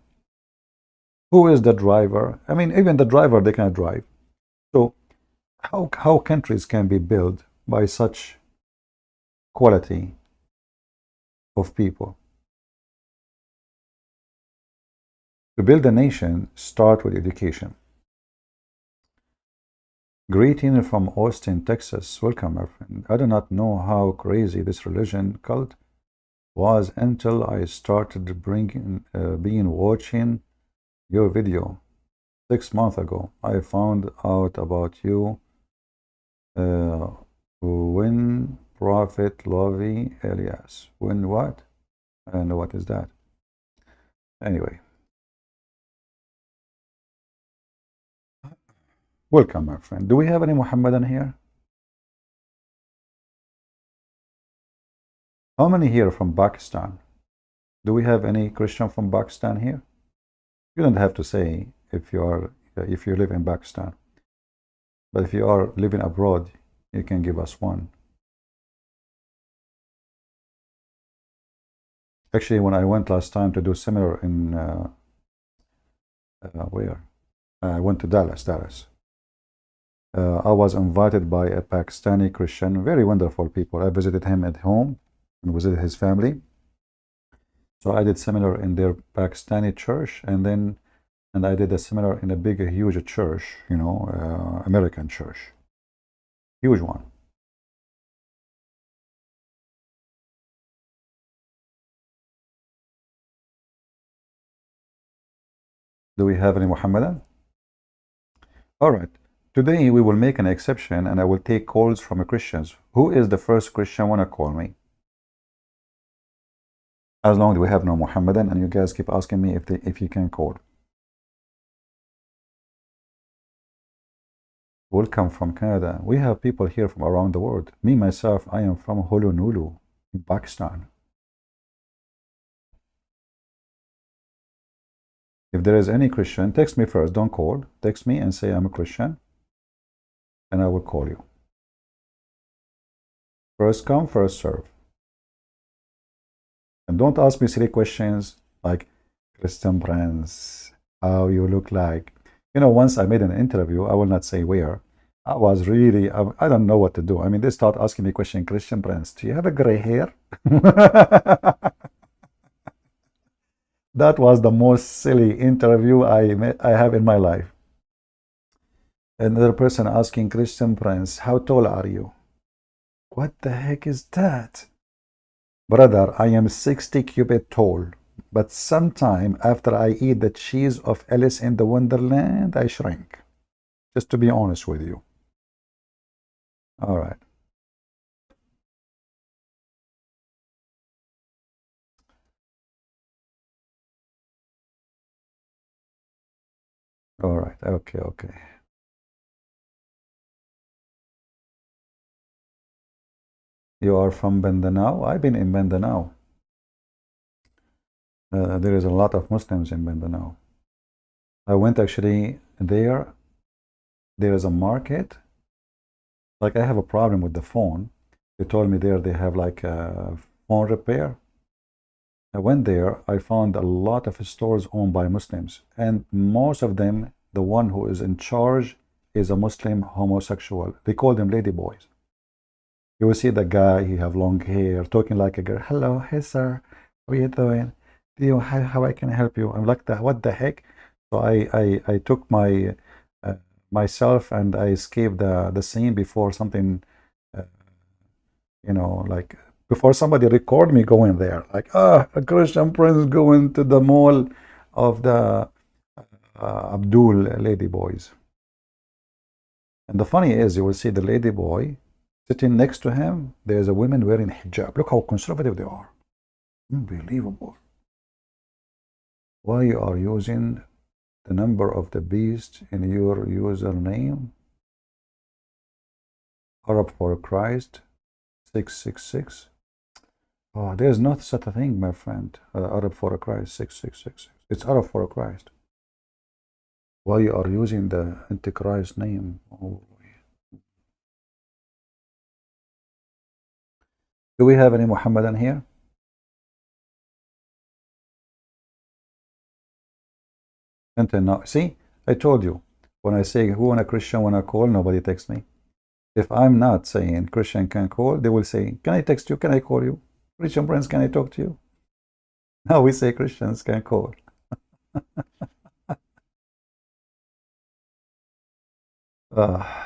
Who is the driver? I mean, even the driver, they cannot drive. So how countries can be built by such quality of people? To build a nation, start with education. Greeting from Austin, Texas. Welcome, my friend. I do not know how crazy this religion cult was until I started being watching your video 6 months ago. I found out about you when Prophet Lovi Elias. When what? I don't know what is that. Anyway. Welcome, my friend. Do we have any Muhammadan here? How many here from Pakistan? Do we have any Christian from Pakistan here? You don't have to say if you live in Pakistan, but if you are living abroad, you can give us one. Actually, when I went last time to do seminar in where? I went to Dallas. I was invited by a Pakistani Christian, very wonderful people. I visited him at home and visited his family. So I did seminar in their Pakistani church, and I did a seminar in a big, huge church, American church, huge one. Do we have any Muhammadan? All right. Today we will make an exception, and I will take calls from Christians. Who is the first Christian want to call me? As long as we have no Muhammadan, and you guys keep asking me if you can call. Welcome from Canada. We have people here from around the world. Me, myself, I am from Honolulu in Pakistan. If there is any Christian, text me first. Don't call. Text me and say I'm a Christian, and I will call you. First come, first serve. And don't ask me silly questions like, Christian Prince, how you look like. Once I made an interview, I will not say where. I was really, I don't know what to do. I mean, they start asking me question, Christian Prince, do you have a gray hair? That was the most silly interview I have in my life. Another person asking, Christian Prince, how tall are you? What the heck is that? Brother, I am 60 cubit tall, but sometime after I eat the cheese of Alice in the Wonderland, I shrink. Just to be honest with you. All right. All right. Okay. You are from Mindanao? I've been in Mindanao. There is a lot of Muslims in Mindanao. I went actually there. There is a market. Like, I have a problem with the phone. They told me there they have like a phone repair. I went there. I found a lot of stores owned by Muslims, and most of them, the one who is in charge is a Muslim homosexual. They call them lady boys. You will see the guy, he have long hair, talking like a girl. Hello, hey sir, how are you doing? How I can help you? I'm like, what the heck? So I took my myself and I escaped the scene before something, like before somebody record me going there. Like, a Christian Prince going to the mall of the Abdul lady boys. And the funny is, you will see the lady boy sitting next to him, there's a woman wearing hijab. Look how conservative they are. Unbelievable. Why you are using the number of the beast in your username? Arab for Christ. 666. Oh, there's not such a thing, my friend. Arab for Christ 6666. It's Arab for Christ. Why you are using the Antichrist name? Oh. Do we have any Muhammadan here? Until now, see, I told you. When I say who and a Christian when I call, nobody texts me. If I'm not saying Christian can call, they will say, can I text you? Can I call you? Christian friends, can I talk to you? Now we say Christians can call. uh,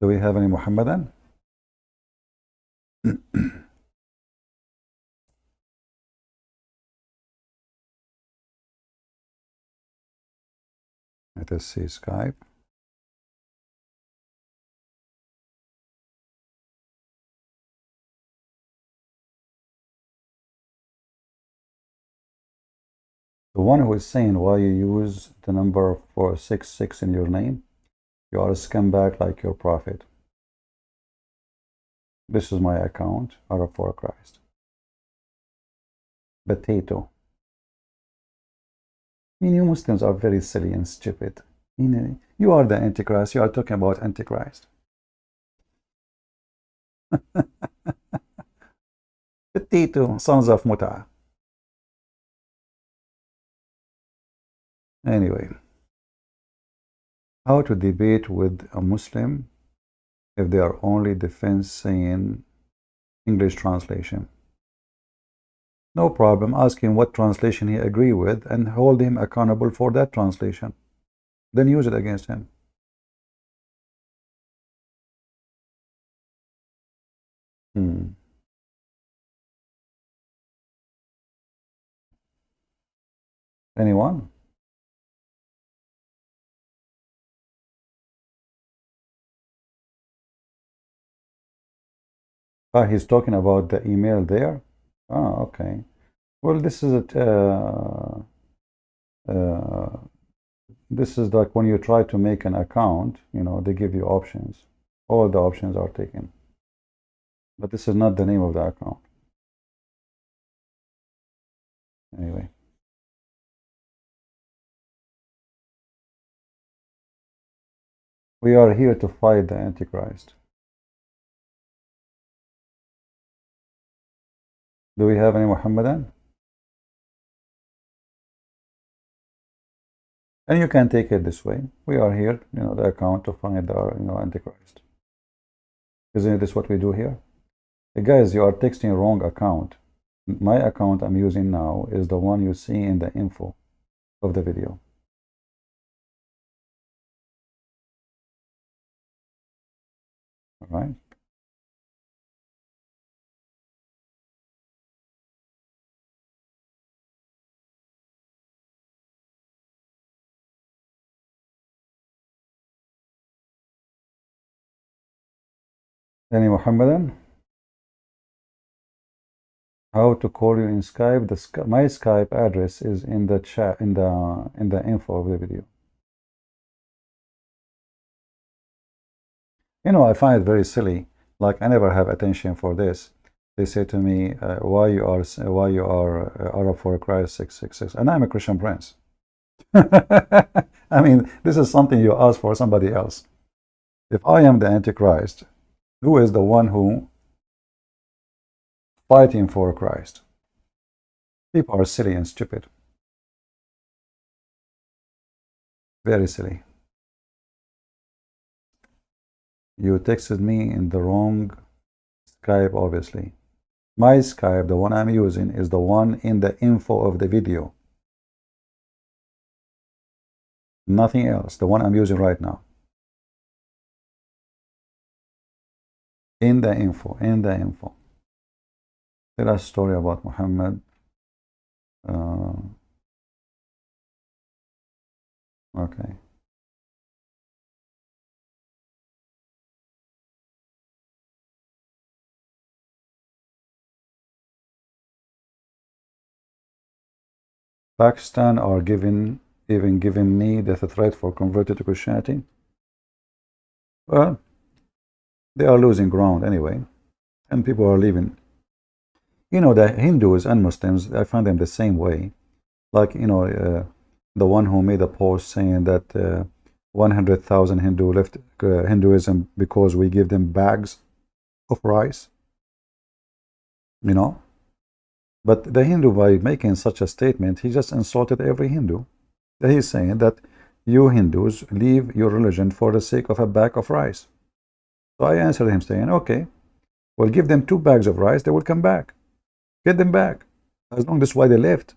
do we have any Muhammadan? Let us see Skype. The one who is saying why you use the number 466 in your name, you are a scumbag like your prophet. This is my account, Arab for Christ. Potato. I mean, you Muslims are very silly and stupid. You are the Antichrist. You are talking about Antichrist. Potato, sons of Muta. Anyway, how to debate with a Muslim if they are only defense saying English translation? No problem. Ask him what translation he agree with and hold him accountable for that translation. Then use it against him. Anyone? Ah, he's talking about the email there. Ah, okay. Well, this is this is like when you try to make an account, they give you options. All the options are taken. But this is not the name of the account. Anyway. We are here to fight the Antichrist. Do we have any Muhammadan? And you can take it this way. We are here, the account to find the, Antichrist. Isn't this what we do here? Hey guys, you are texting wrong account. My account I'm using now is the one you see in the info of the video. All right. Any Muhammadan? How to call you in Skype? My Skype address is in the chat in the info of the video. I find it very silly. Like I never have attention for this. They say to me, "Why you are Arab for Christ 666?" And I'm a Christian prince. I mean, this is something you ask for somebody else. If I am the Antichrist, who is the one who fighting for Christ? People are silly and stupid. Very silly. You texted me in the wrong Skype, obviously. My Skype, the one I'm using, is the one in the info of the video. Nothing else. The one I'm using right now. In the info. Tell us a story about Muhammad. Okay. Pakistan are even giving me the threat for converting to Christianity. Well, they are losing ground anyway, and people are leaving. You know, the Hindus and Muslims, I find them the same way. Like, the one who made a post saying that 100,000 Hindu left Hinduism because we give them bags of rice, you know. But the Hindu, by making such a statement, he just insulted every Hindu. He's saying that you Hindus leave your religion for the sake of a bag of rice. So I answered him saying, okay, well, give them 2 bags of rice, they will come back. Get them back. As long as why they left,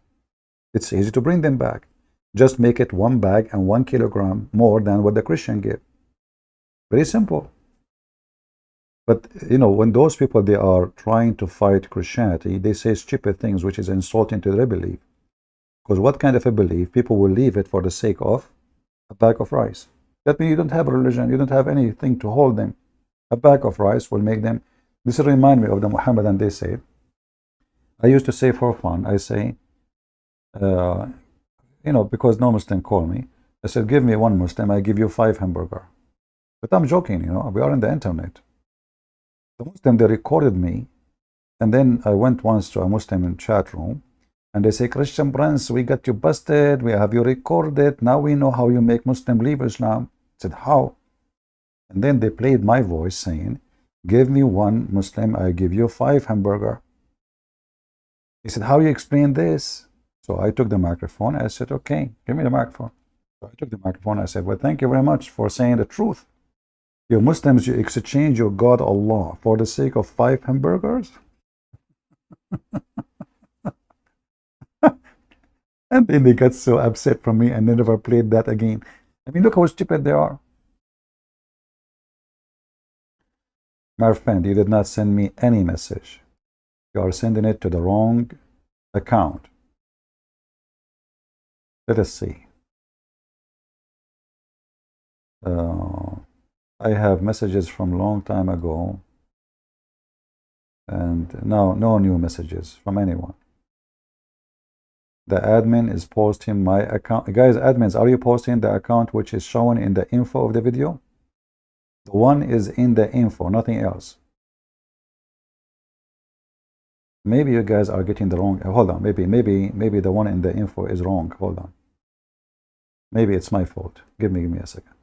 it's easy to bring them back. Just make it 1 bag and 1 kilogram more than what the Christian give. Very simple. But when those people, they are trying to fight Christianity, they say stupid things which is insulting to their belief. Because what kind of a belief? People will leave it for the sake of a bag of rice. That means you don't have a religion, you don't have anything to hold them. A bag of rice will make them. This reminds me of the Muhammadan. They say, I used to say for fun, I say, because no Muslim call me, I said, give me 1 Muslim, I give you 5 hamburger. But I'm joking, we are on the internet. The Muslim, they recorded me, and then I went once to a Muslim chat room, and they say, Christian Prince, we got you busted, we have you recorded, now we know how you make Muslim leave Islam. I said, how? And then they played my voice saying, give me 1 Muslim, I give you 5 hamburger. He said, how you explain this? So I took the microphone. I said, okay, give me the microphone. So I took the microphone. I said, well, thank you very much for saying the truth. You Muslims, you exchange your God Allah for the sake of 5 hamburgers? And then they got so upset from me and they never played that again. I mean, look how stupid they are. My friend, you did not send me any message. You are sending it to the wrong account. Let us see. I have messages from long time ago, and now no new messages from anyone. The admin is posting my account. Guys, admins, are you posting the account which is shown in the info of the video? The one is in the info, nothing else. Maybe you guys are getting the wrong. Hold on, maybe the one in the info is wrong. Hold on. Maybe it's my fault. Give me a second.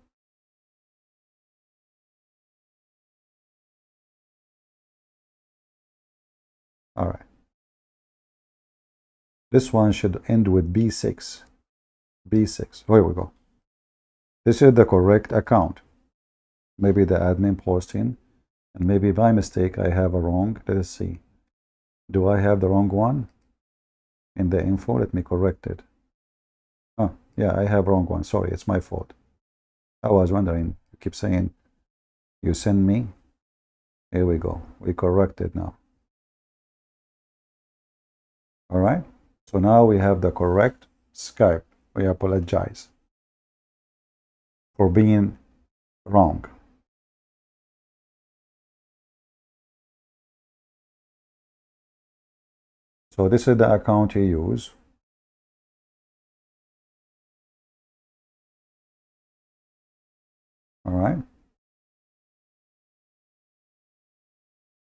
All right. This one should end with B6. B6. Here we go. This is the correct account. Maybe the admin posting, and maybe by mistake I have a wrong. Let us see. Do I have the wrong one in the info? Let me correct it. Oh, yeah, I have wrong one. Sorry, it's my fault. I was wondering. You keep saying you send me. Here we go. We correct it now. All right. So now we have the correct Skype. We apologize for being wrong. So this is the account you use. All right.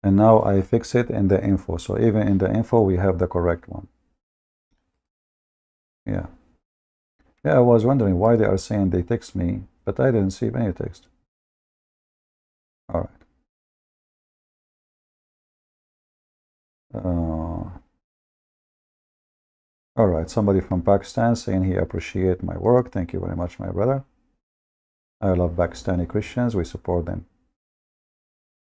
And now I fix it in the info. So even in the info, we have the correct one. Yeah. Yeah, I was wondering why they are saying they text me, but I didn't see any text. All right. All right, somebody from Pakistan saying he appreciate my work. Thank you very much, my brother. I love Pakistani Christians. We support them.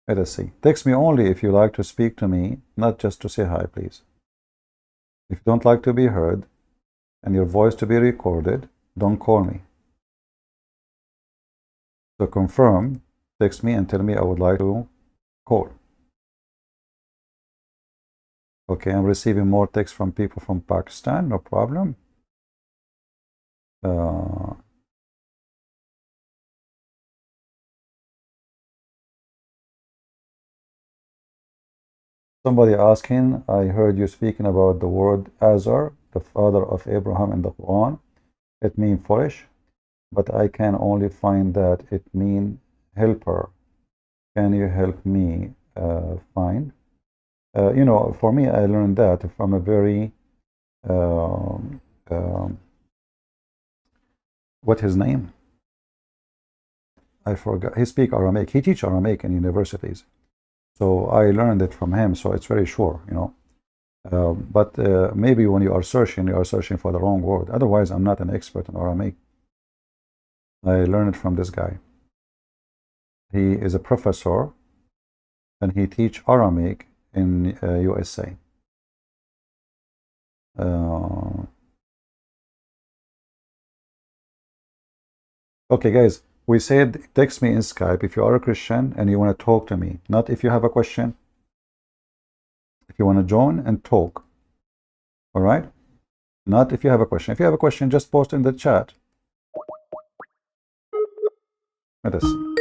Let us see. Text me only if you like to speak to me, not just to say hi, please. If you don't like to be heard and your voice to be recorded, don't call me. So confirm, text me and tell me I would like to call. Okay, I'm receiving more text from people from Pakistan, no problem. Somebody asking, I heard you speaking about the word Azar. the father of Abraham in the Quran, it means foolish, but I can only find that it means helper. Can you help me find? For me, I learned that from a very um, um, what his name? I forgot. He speak Aramaic. He teach Aramaic in universities. So I learned it from him. So it's very sure. But maybe when you are searching for the wrong word. Otherwise, I'm not an expert in Aramaic. I learned it from this guy. He is a professor, and he teach Aramaic in USA. Okay, guys, we said text me in Skype if you are a Christian and you want to talk to me, not if you have a question. If you want to join and talk, all right? Not if you have a question. If you have a question, just post in the chat. Let us see.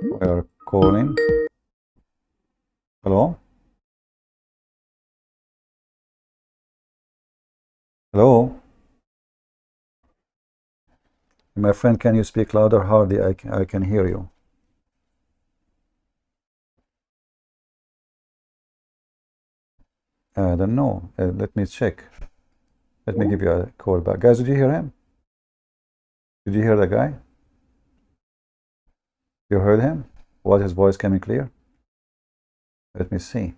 We are calling. Hello? Hello? My friend, can you speak louder? Hardly I can hear you. I don't know. Let me check. Let me give you a call back. Guys, did you hear him? Did you hear the guy? You heard him? Was his voice coming clear? Let me see.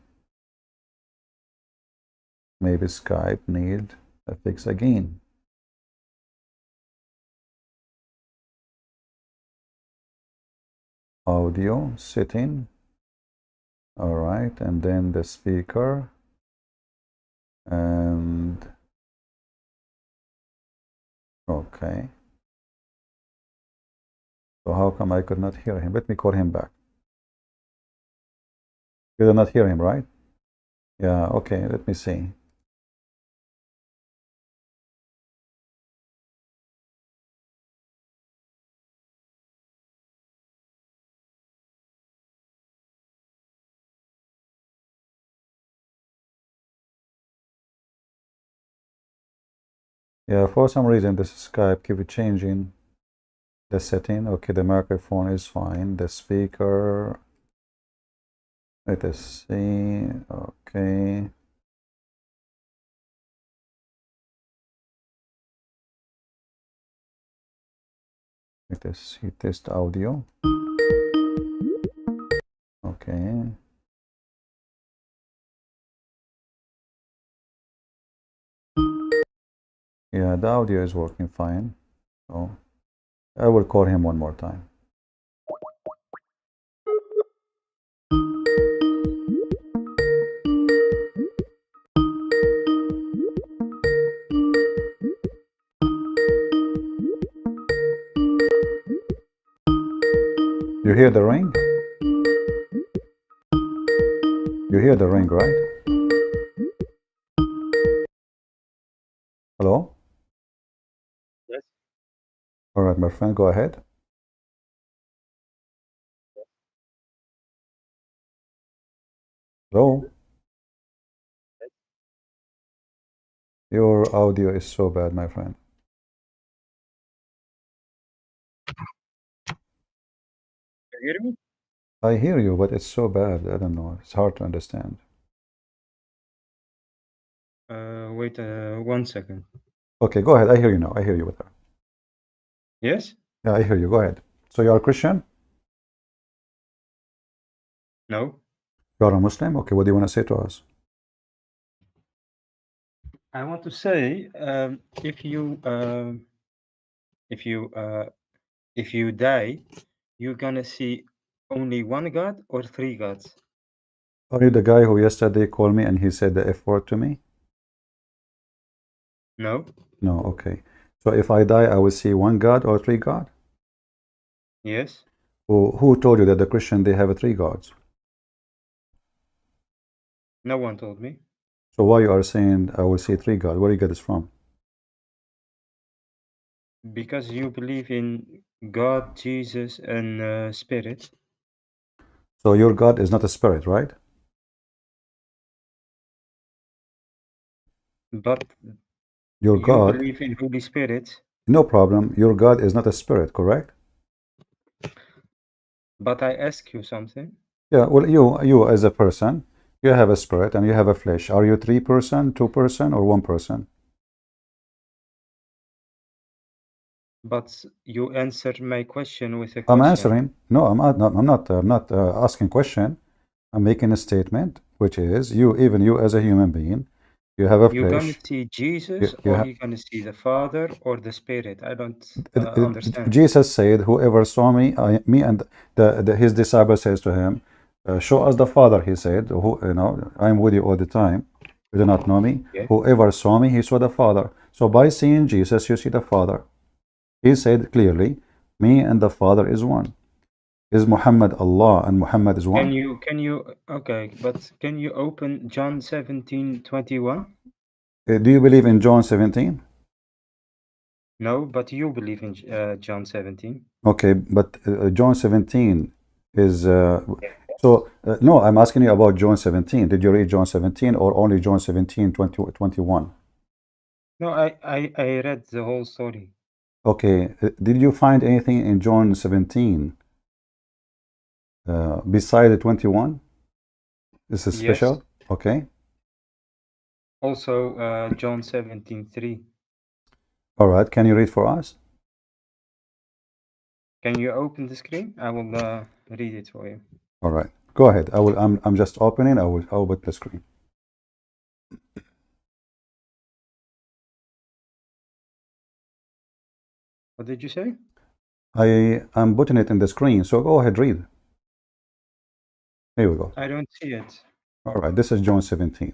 Maybe Skype need a fix again. Audio setting. All right, and then the speaker. And okay. So how come I could not hear him? Let me call him back. You did not hear him, right? Yeah, okay, let me see. Yeah, for some reason this Skype keep changing the setting. Okay, the microphone is fine. The speaker, let us see. Okay. Let us see, test audio. Okay. Yeah, the audio is working fine. So I will call him one more time. You hear the ring? You hear the ring, right? Hello? Yes. All right, my friend, go ahead. Hello? Your audio is so bad, my friend. Can you hear me? I hear you, but it's so bad. I don't know. It's hard to understand. Wait 1 second. Okay, go ahead. I hear you now. I hear you better. Yes? Yeah, I hear you. Go ahead. So you are a Christian? No? You are a Muslim? Okay, what do you want to say to us? I want to say, if you die, you're gonna see only one God or three gods? Are you the guy who yesterday called me and he said the F word to me? No? No, okay. So if I die, I will see one God or three God? Yes? Who told you that the Christian, they have three gods? No one told me. So why you are saying I will see three God? Where you get this from? Because you believe in God, Jesus, and Spirit. So your God is not a spirit, right? But Your you God, believe in Holy Spirit. no problem. Your God is not a spirit, correct? But I ask you something. Yeah, well, you as a person, you have a spirit and you have a flesh. Are you 3%, 2%, or 1%? But you answered my question with a I'm question. answering. No, I'm not asking question. I'm making a statement, which is even you as a human being, you have a You're gonna flesh. see Jesus, You or have, you're gonna see the Father or the Spirit. I don't understand. Jesus said, "Whoever saw me, me and his disciple says to him, show us the Father." He said, I'm with you all the time. You do not know me. Yeah. Whoever saw me, he saw the Father. So by seeing Jesus, you see the Father. He said clearly, me and the Father is one. Is Muhammad Allah and Muhammad is one? Okay, but can you open John 17:21? Do you believe in John 17? No, but you believe in John 17. Okay, but John 17 is Yeah. no, I'm asking you about John 17. Did you read John 17 or only John 17, 20, 21? No, I read the whole story. Okay, did you find anything in John 17 beside the 21? This is Yes. special. Okay. Also, John 17:3. All right. Can you read for us? Can you open the screen? I will read it for you. All right. Go ahead. I will. I'm just opening. I'll put the screen. What did you say? I'm putting it in the screen. So go ahead, read. Here we go. I don't see it. All right. This is John 17.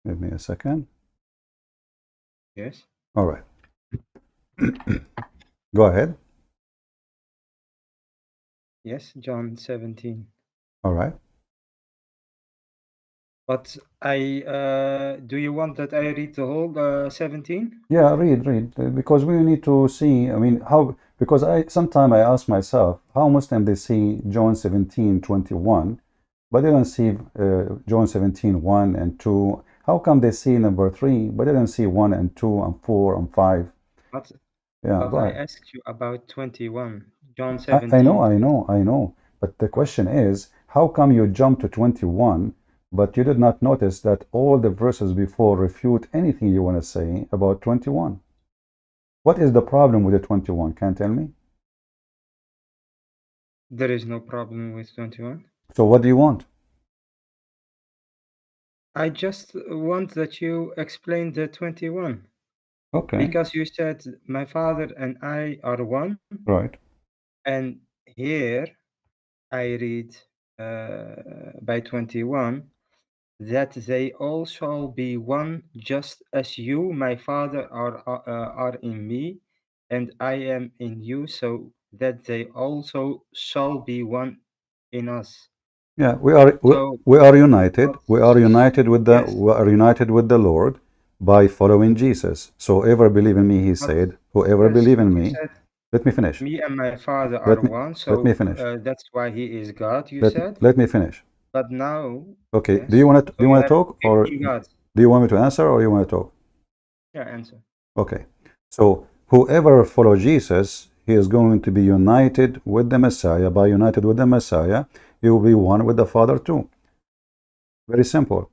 Give me a second. Yes. All right. Go ahead. Yes, John 17. All right. But do you want that I read the whole 17? Yeah, read, because we need to see. I mean, how? Because sometimes I ask myself how Muslim they see John 17:21, but they don't see John 17:1 and 2. How come they see number 3, but they don't see 1 and 2 and 4 and 5? But Yeah, but go I ahead. asked you about 21. John I know, 17. I know. But the question is, how come you jump to 21, but you did not notice that all the verses before refute anything you want to say about 21? What is the problem with the 21? Can you tell me? There is no problem with 21. So what do you want? I just want that you explain the 21. Okay, Because you said my father and I are one, right. and here I read by 21 that they all shall be one, just as you, my father, are in me, and I am in you, so that they also shall be one in us. Yeah, we are united. But yes, We are united with the Lord by following Jesus. So whoever believe in me, he but said, whoever yes, believe in you me, said let me finish. me and my father Let are me one, let me so finish. that's why he is God, you said. Let me finish. But now, Okay. yes, so Do you you want to have talk, or 15 gods. do you want me to answer, or you want to talk? Yeah, answer. Okay. So whoever follow Jesus, he is going to be united with the Messiah. By united with the Messiah, he will be one with the Father too. Very simple.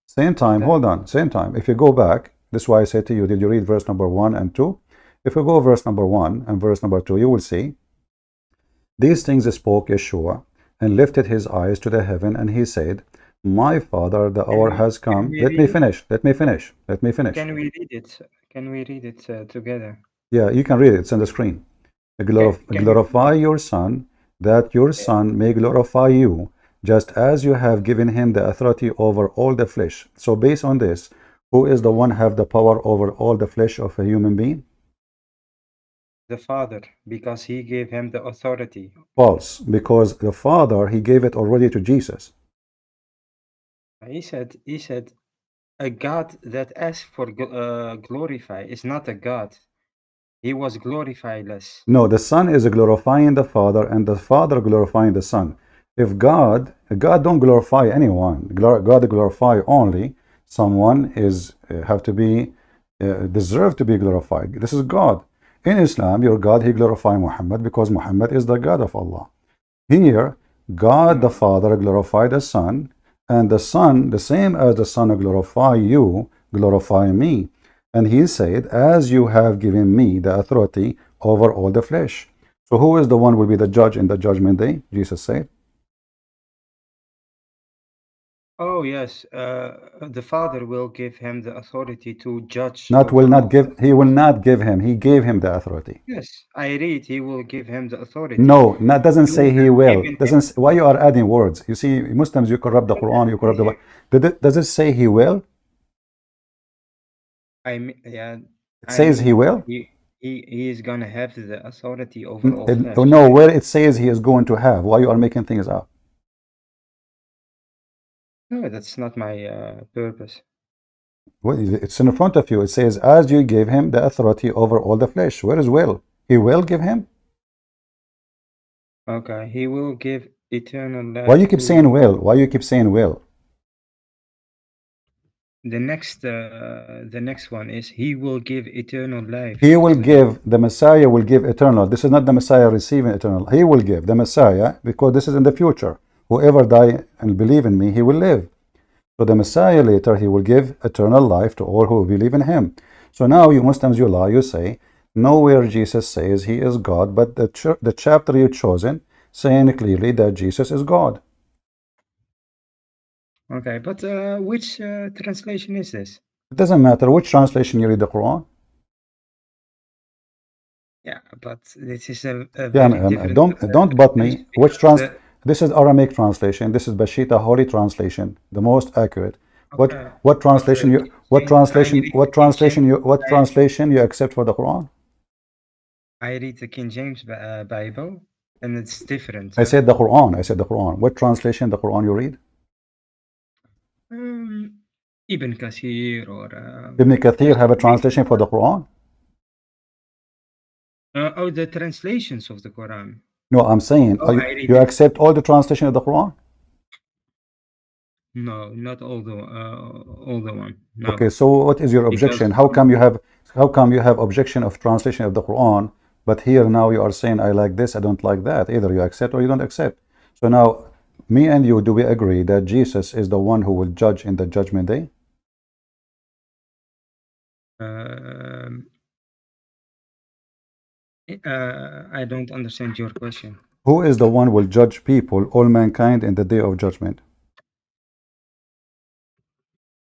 Same time, That hold on, same time. If you go back, this is why I said to you, did you read verse number 1 and 2? If you go verse number 1 and verse number 2, you will see, these things spoke Yeshua, and lifted his eyes to the heaven, and he said, my Father, the hour has can come. we Let me read it? finish. Let me finish. Let me finish. Can we read it? Can we read it together? Yeah, you can read it. It's on the screen. Can you read Glorify it? your Son, that your Yeah. Son may glorify you, just as you have given him the authority over all the flesh. So based on this, who is the one have the power over all the flesh of a human being? The Father, because he gave him the authority. False, because the Father, he gave it already to Jesus. He said a God that asks for glorify is not a God. He was glorifyless. No, the Son is glorifying the Father, and the Father glorifying the Son. If God don't glorify anyone. God glorify only someone is have to be deserve to be glorified. This is God. In Islam, your God, he glorify Muhammad because Muhammad is the God of Allah. Here, God the Father glorify the Son, and the Son, the same as the Son glorify you, glorify me. And he said, as you have given me the authority over all the flesh. So who is the one will be the judge in the judgment day? Jesus said. Oh yes, the Father will give him the authority to judge Not will over not all. give, he will not give him. He gave him the authority. Yes, I read he will give him the authority. No, that doesn't You say he have will. given him. Doesn't. Why you are adding words? You see, Muslims, you corrupt the Quran, you corrupt the Bible. Does it say he will? Yeah, It says he will? he is gonna have the authority over all flesh. No, where it says he is going to have. Why you are making things up? No, that's not my purpose. Well, it's in front of you. It says, as you gave him the authority over all the flesh. Where is will? He will give him? Okay, he will give eternal life. Why you keep saying will? Why you keep saying will? The next one is he will give eternal life. He will give, the Messiah will give eternal. This is not the Messiah receiving eternal. He will give, the Messiah, because this is in the future. Whoever die and believe in me, he will live. So the Messiah later, he will give eternal life to all who believe in him. So now you Muslims, you lie, you say, nowhere Jesus says he is God, but the chapter you've chosen saying clearly that Jesus is God. Okay, but which translation is this? It doesn't matter which translation you read the Quran. Yeah, but this is a Yeah, very different. don't butt me. Which because This is Aramaic translation. This is Bashita Holy translation, the most accurate. What translation you accept for the Quran? I read the King James Bible, and it's different. I said the Quran. I said the Quran. What translation the Quran you read? Ibn Kathir or Ibn Kathir have a translation for the Quran? oh, the translations of the Quran. No, I'm saying you accept all the translation of the Quran? No, not all the one. No. Okay, so what is your objection? How come you have objection of translation of the Quran, but here now you are saying I like this, I don't like that. Either you accept or you don't accept. So now, me and you, do we agree that Jesus is the one who will judge in the judgment day? I don't understand your question. Who is the one who will judge people, all mankind, in the day of judgment?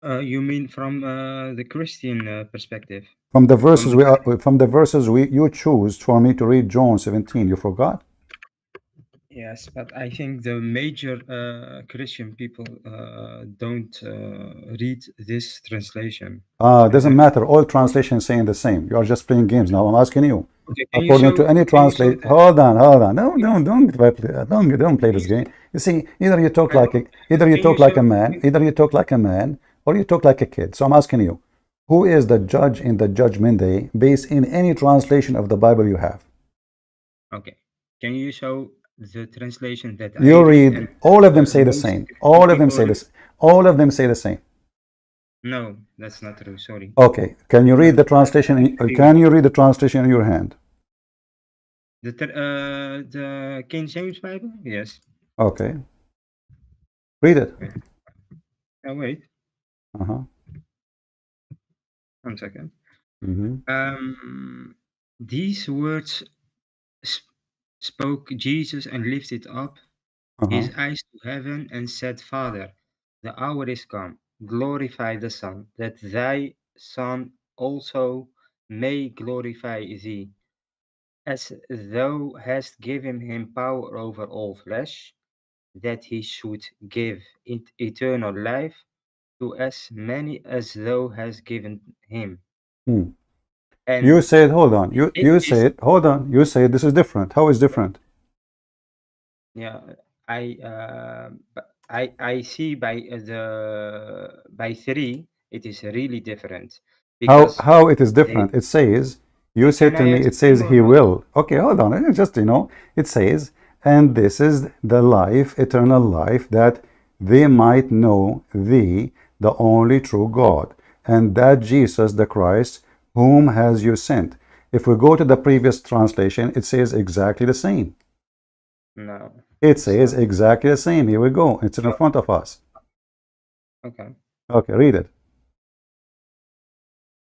You mean from the Christian perspective? From the verses you choose for me to read John 17, you forgot? Yes, but I think the major Christian people don't read this translation. Doesn't matter. All translations saying the same. You are just playing games now. I'm asking you. Okay, According to any translate, hold on. Don't play this game. You see, either you talk like a man, or you talk like a kid. So I'm asking you, who is the judge in the judgment day based in any translation of the Bible you have? Okay, can you show the translation that you read? All of them say the same. All of them say this. All of them say the same. No, that's not true. Sorry. Okay, can you read the translation? Can you read the translation in your hand? The King James Bible? Yes. Okay. Read it. Oh, wait. Uh-huh. 1 second. Mm-hmm. These words spoke Jesus and lifted up his eyes to heaven and said, Father, the hour is come. Glorify the Son, that thy Son also may glorify thee, as thou hast given him power over all flesh, that he should give eternal life to as many as thou hast given him. And you said, hold on. You said, hold on. You said this is different. How is different? Yeah, I see by 3 it is really different How because it is they, different? It says, you can said I to me, it says explain or he not? will. Okay, hold on. Just, it says, and this is the life, eternal life, that they might know thee, the only true God, and that Jesus the Christ, whom has you sent. If we go to the previous translation, it says exactly the same. No, It it's says not. exactly the same. Here we go. It's in Oh, front of us. okay. Okay, read it.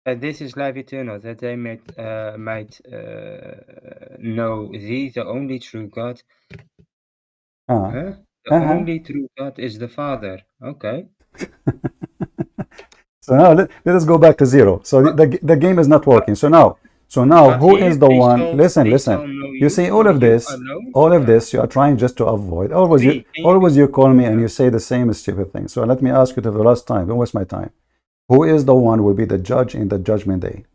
This is life eternal, that they might know thee, the only true God. Uh, Huh? The uh-huh. only true God is the Father. Okay. So now let us go back to zero. So the game is not But working. So now but who here is the one? Listen, they listen. shall know You you say or you alone. all of Yeah. this you are trying just to avoid. Three. Can you Always read? you call me and Yeah. you say the same stupid thing. So let me ask you to the last time. Don't waste my time. Who is the one who will be the judge in the judgment day?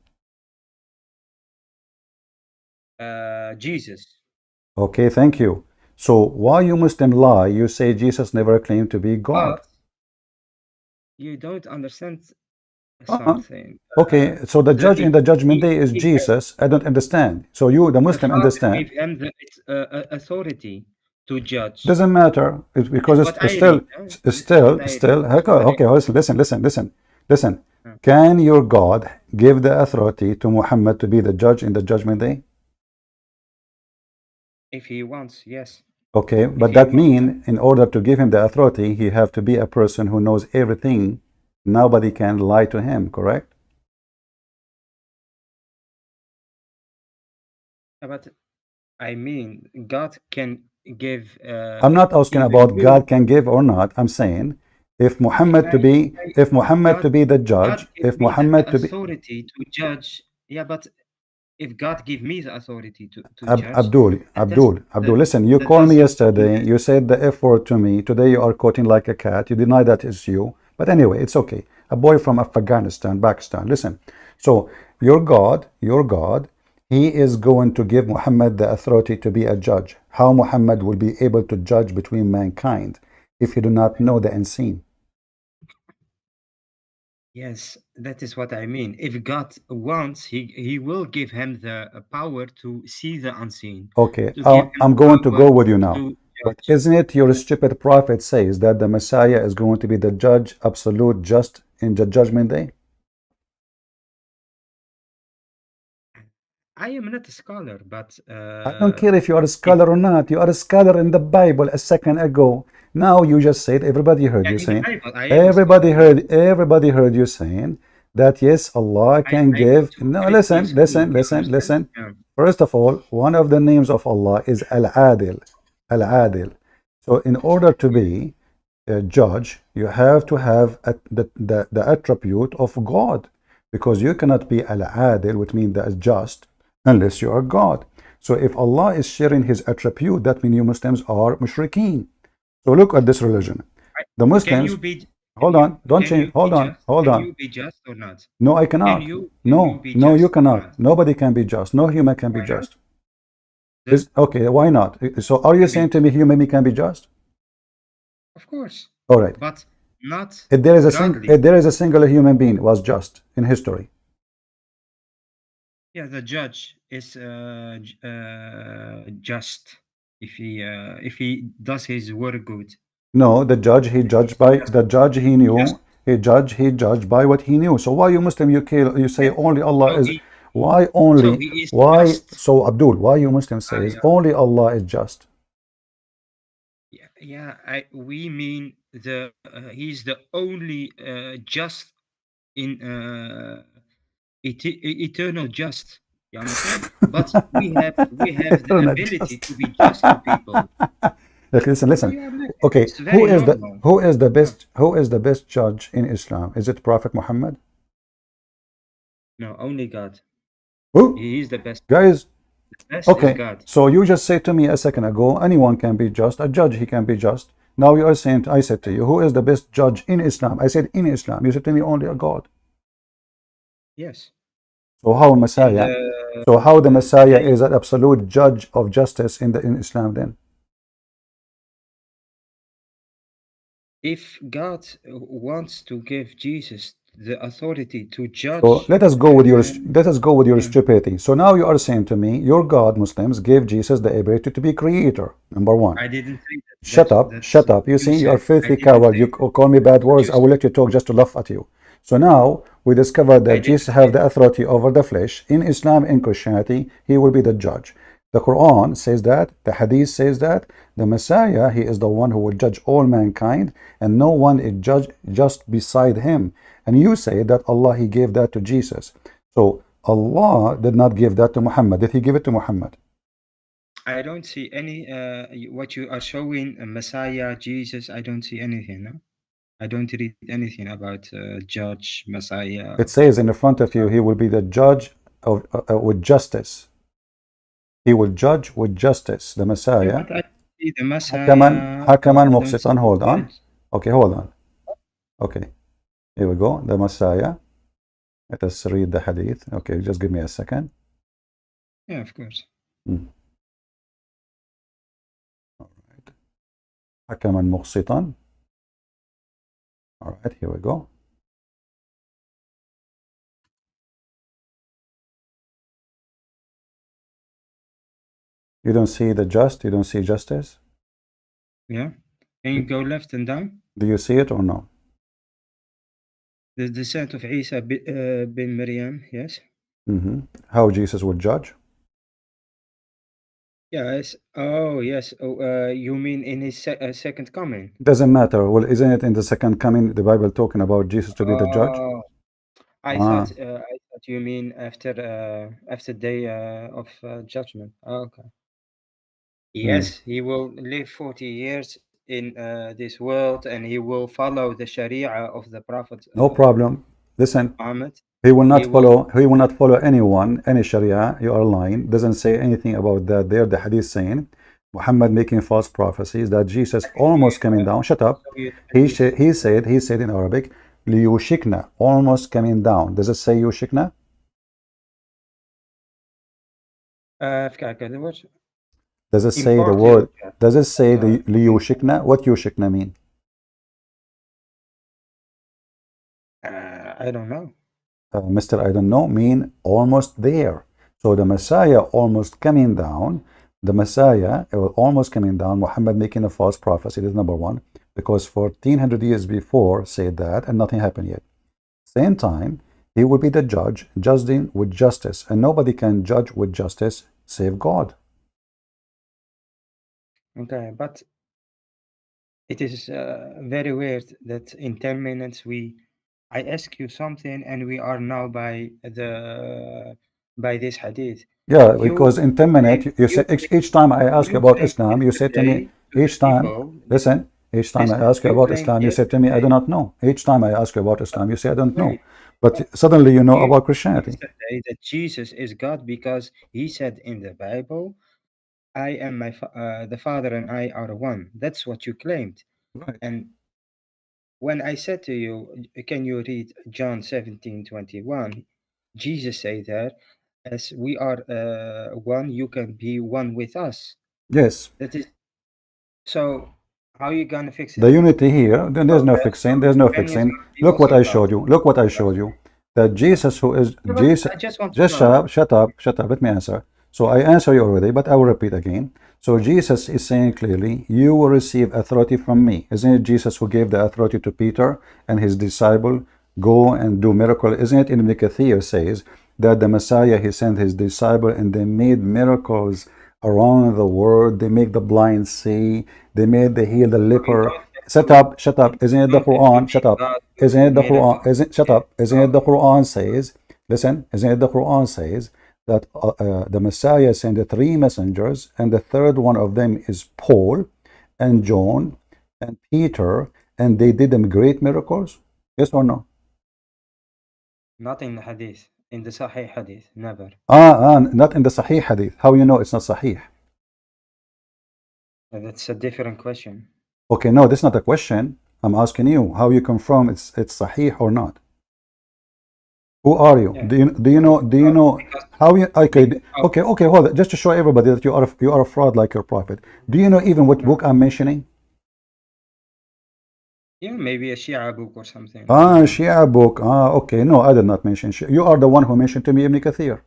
Jesus. Okay, thank you. So why you Muslim lie? You say Jesus never claimed to be God. But you don't understand Uh-uh. something. Okay, so the The judge in the judgment day is he Jesus. I don't understand. So you, the the Muslim, Father understand. gave him the authority to judge. Doesn't matter. It's because It's what it's I read. Huh? This is what I read. still. It's Okay, not okay, written. listen. Huh. Can your God give the authority to Muhammad to be the judge in the judgment day? If he wants, yes. Okay, If but he that wants. mean in order to give him the authority, he have to be a person who knows everything. Nobody can lie to him, correct? But I mean, God can give I'm not asking even about you. God can give or not. I'm saying If I, if I, If Muhammad God, to be the God judge, give if me the Muhammad to be authority to judge. Yeah, but if God give me the authority to judge, Abdul, listen, you that called me doesn't mean yesterday, you said the F word to me. Today you are quoting like a cat. You deny that it's you. But anyway, it's okay. A boy from Afghanistan, Pakistan. Listen. So your God, he is going to give Muhammad the authority to be a judge. How Muhammad will be able to judge between mankind if he do not know the unseen? yes, that is what I mean. If God wants, he will give him the power to see the unseen, Okay, to give him I'm the going to power go with you now. to But judge. isn't it your stupid prophet says that the Messiah is going to be the judge, absolute just in the judgment day? I am not a scholar, but I don't care if you are a if scholar or not. You are a scholar in the Bible a second ago. Now you just said everybody heard yeah, you in the saying, Bible, I am a scholar. Yes, everybody heard you saying that yes, Allah can I go give. to No, Christian school. You understand? listen. Yeah. First of all, one of the names of Allah is Al-Adil. Al-Adil. So in order to be a judge, you have to have the attribute of God, because you cannot be al-adil, which means the just, unless you are God. So if Allah is sharing his attribute, that means you Muslims are mushrikeen. So look at this religion. The Can you Muslims, be hold on, don't can change, you be just? hold Can on. you be just or not? No, I cannot. Can you be No, you just or cannot. not? Nobody can be just. No human can be Why not? just. The, Okay, why not? So are you can be saying to me human being can be just? of course, All right. but not If godly. there is a singular human being was just in history. Yeah, the judge is just if he does his work good. No, the judge he judged by Just the judge he just knew. He judged by what he knew. So why you Muslim you say yes. only Allah So is why only he is why just. so Abdul why you Muslim says Yeah, only Allah is just? yeah. We mean he's the only just in eternal just. You understand? But we have the Not ability just. to be just to people. Look, So listen. yeah, look, Okay, it's very normal. Yeah. who is the best judge in Islam? Is it Prophet Muhammad? No, only God. Who? He is the best. Guys, The best is okay, God. so you just said to me a second ago, anyone can be just, a judge, he can be just. Now you are saying, I said to you, who is the best judge in Islam? I said in Islam. You said to me only a God. Yes. So how And Messiah? So how the Messiah they is an absolute judge of justice in Islam then? if God wants to give Jesus the authority to So judge, let us go with your yeah, stupidity. So now you are saying to me, your God, Muslims, gave Jesus the ability to be creator. Number one. I didn't say that. Shut up, That's shut up. You you see, you are said. I filthy didn't coward. say You that. call me bad What words. you I will said. let you talk just to laugh at you. So now we discovered I that didn't Jesus say have the authority over the flesh. In Islam, in Christianity, he will be the judge. The Quran says that, the Hadith says that, the Messiah, he is the one who will judge all mankind, and no one is judged just beside him. And you say that Allah, he gave that to Jesus. So Allah did not give that to Muhammad. Did he give it to Muhammad? I don't see any what you are showing, Messiah, Jesus. I don't see anything. No? I don't read anything about judge, Messiah. It says in the front of you, he will be the judge of with justice. He will judge with justice. The Yeah, Messiah. but I see the Hakaman, Messiah. Hakaman I don't see Muqsitan. Hold on. judge. Okay, hold on. Okay, here we go. The Messiah. Let us read the hadith. Okay, just give me a second. Yeah, of course. Hmm. All right. Hakaman Muqsitan. All right, here we go. You don't see the just? You don't see justice? Yeah. Can you go left and down? Do you see it or no? The descent of Isa bin Maryam. Yes. How Jesus will judge? Yes. Oh, yes. Oh, you mean in his second coming? Doesn't matter. Well, isn't it in the second coming, the Bible talking about Jesus to be the judge? Oh, I Ah. thought you mean after day of judgment. Oh, okay. Yes, he will live 40 years in this world, and he will follow the Sharia of the Prophet No problem. Listen, Muhammad. he will He not will. follow. He will not follow anyone, any Sharia. You are lying. Doesn't say anything about that. There, the Hadith saying Muhammad making false prophecies that Jesus almost coming down. Shut up. Show you the He hadith. he said in Arabic, liyushikna, almost coming down. Does it say yushikna? فكرة كده what? Does it say the Import word? your Does it say the import. liyushikna? What yushikna mean? I don't know. Mr. I don't know mean almost there. So the Messiah almost coming down. The Messiah almost coming down. Muhammad making a false prophecy. This is number one, because 1400 years before said that and nothing happened yet. Same time, he will be the judge, judging with justice, and nobody can judge with justice save God. Okay, but it is very weird that in 10 minutes I ask you something and we are now by this hadith. Yeah, You because in 10 minutes, claim you you said each time I ask you you about claim Islam, you said to me, yesterday to the each time, people. listen, each time I Listen, ask you you about claimed Islam, you said to me, I do yesterday. not know. Each time I ask you about Islam, you say, I don't know. Wait, But suddenly you know you about Christianity. yesterday that Jesus is God because he said in the Bible, I am the Father and I are one. That's what you claimed. Right. And when I said to you, can you read John 17:21? Jesus said there, as we are one, you can be one with us. Yes. That is so. How are you gonna fix The it? unity here, then there's no fixing, there's no Can you fixing. be Look what also I God? showed you. Look what I showed you. That Jesus, who is Yeah, but Jesus, I just want to just shut know. up, shut up, shut up. Let me answer. So I answer you already, but I will repeat again. So Jesus is saying clearly, you will receive authority from me. Isn't it Jesus who gave the authority to Peter and his disciple, go and do miracle? Isn't it in Ibn Kathir says that the Messiah, he sent his disciple and they made miracles around the world. They make the blind see. They heal the So you leper. don't have Shut to. up, shut up. Isn't it the Don't have to Quran? be Shut up. God to Isn't do it the Quran? miracles. Shut Yeah. up. Isn't it the Quran says, listen, isn't it the Quran says that the Messiah sent three messengers, and the third one of them is Paul and John and Peter, and they did them great miracles? Yes or no? Not in the hadith. In the Sahih hadith. Never. Not in the Sahih hadith. How you know it's not Sahih? That's a different question. Okay, no, this is not a question. I'm asking you how you confirm it's Sahih or not. Who are you? Yeah. Do you know Because how you okay okay. okay hold it, just to show everybody that you are a fraud like your prophet. Do you know even what book I'm mentioning? Yeah, maybe a Shia book or something. Ah, Shia book. Ah, okay. No, I did not mention Shia. You are the one who mentioned to me Ibn Kathir.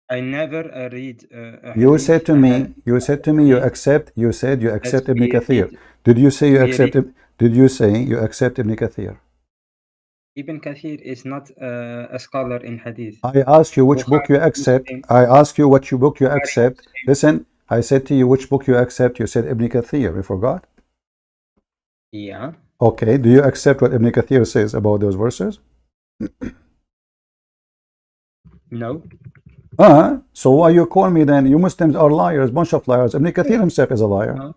I never read a You hadith. said to me, you said you accept, you said you That accept Ibn we Kathir. read, Did you say you we accept, read. did you say you accept Ibn Kathir? Ibn Kathir is not a scholar in hadith. I asked you which book you Bukhari, accept. Muslim, I asked you what book you Bukhari, accept. Muslim. Listen, I said to you which book you accept. You said Ibn Kathir. You forgot? Yeah. Okay. Do you accept what Ibn Kathir says about those verses? No. So why you call me then? You Muslims are liars, bunch of liars. Ibn Kathir himself is a liar. No.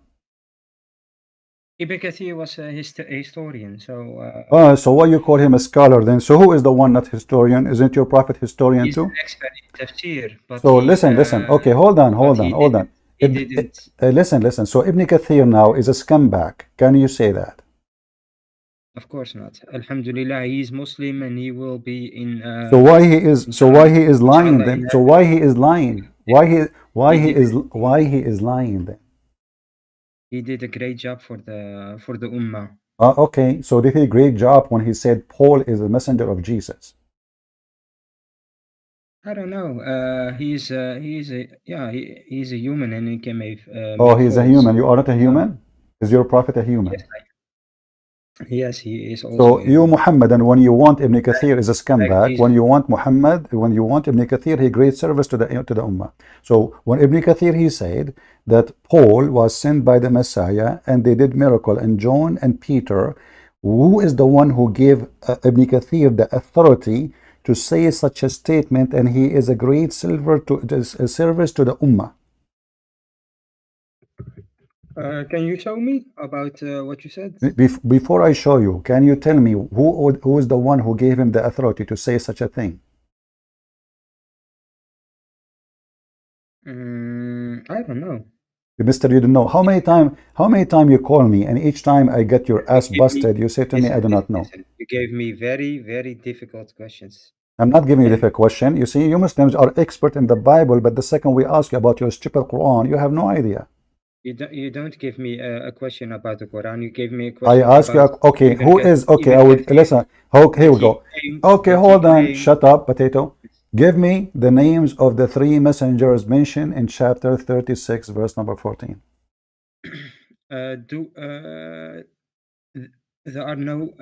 Ibn Kathir was a historian, so So why you call him a scholar then? So who is the one not historian? Isn't your prophet historian he's too? an expert in tafsir, but So he, listen. Okay, hold on. he didn't. Listen. So Ibn Kathir now is a scumbag. Can you say that? Of course not. Alhamdulillah, he is Muslim and he will be in. So why he is? So why he is lying inshallah, then? in So heaven. why he is lying? Why he didn't. is lying then? He did a great job for the ummah. Okay. So did he a great job when he said Paul is the messenger of Jesus? I don't know. He's a human and he can make. Oh, Make he's a faults. human. You are not a human. Is your prophet a human? Yes, he is also. So a you human. Muhammad, and when you want Ibn Kathir is a scumbag. Jesus. When you want Muhammad, when you want Ibn Kathir, he great service to the ummah. So when Ibn Kathir he said that Paul was sent by the Messiah and they did miracle, and John and Peter, who is the one who gave Ibn Kathir the authority to say such a statement, and he is a great service to the ummah. Can you show me about what you said? Before I show you, can you tell me who is the one who gave him the authority to say such a thing? I don't know. Mister, you don't know. How many time you call me, and each time I get your ass busted, you say to me, I do not know. Listen, you gave me very, very difficult questions. I'm not giving you the question. You see, you Muslims are expert in the Bible, but the second we ask you about your stupid Quran, you have no idea. You don't give me a question about the Quran. You gave me a question. I ask you, okay, who is, okay, I would, listen, okay, here we go. Okay, hold on, shut up, potato. Give me the names of the three messengers mentioned in chapter 36, verse number 14. There are no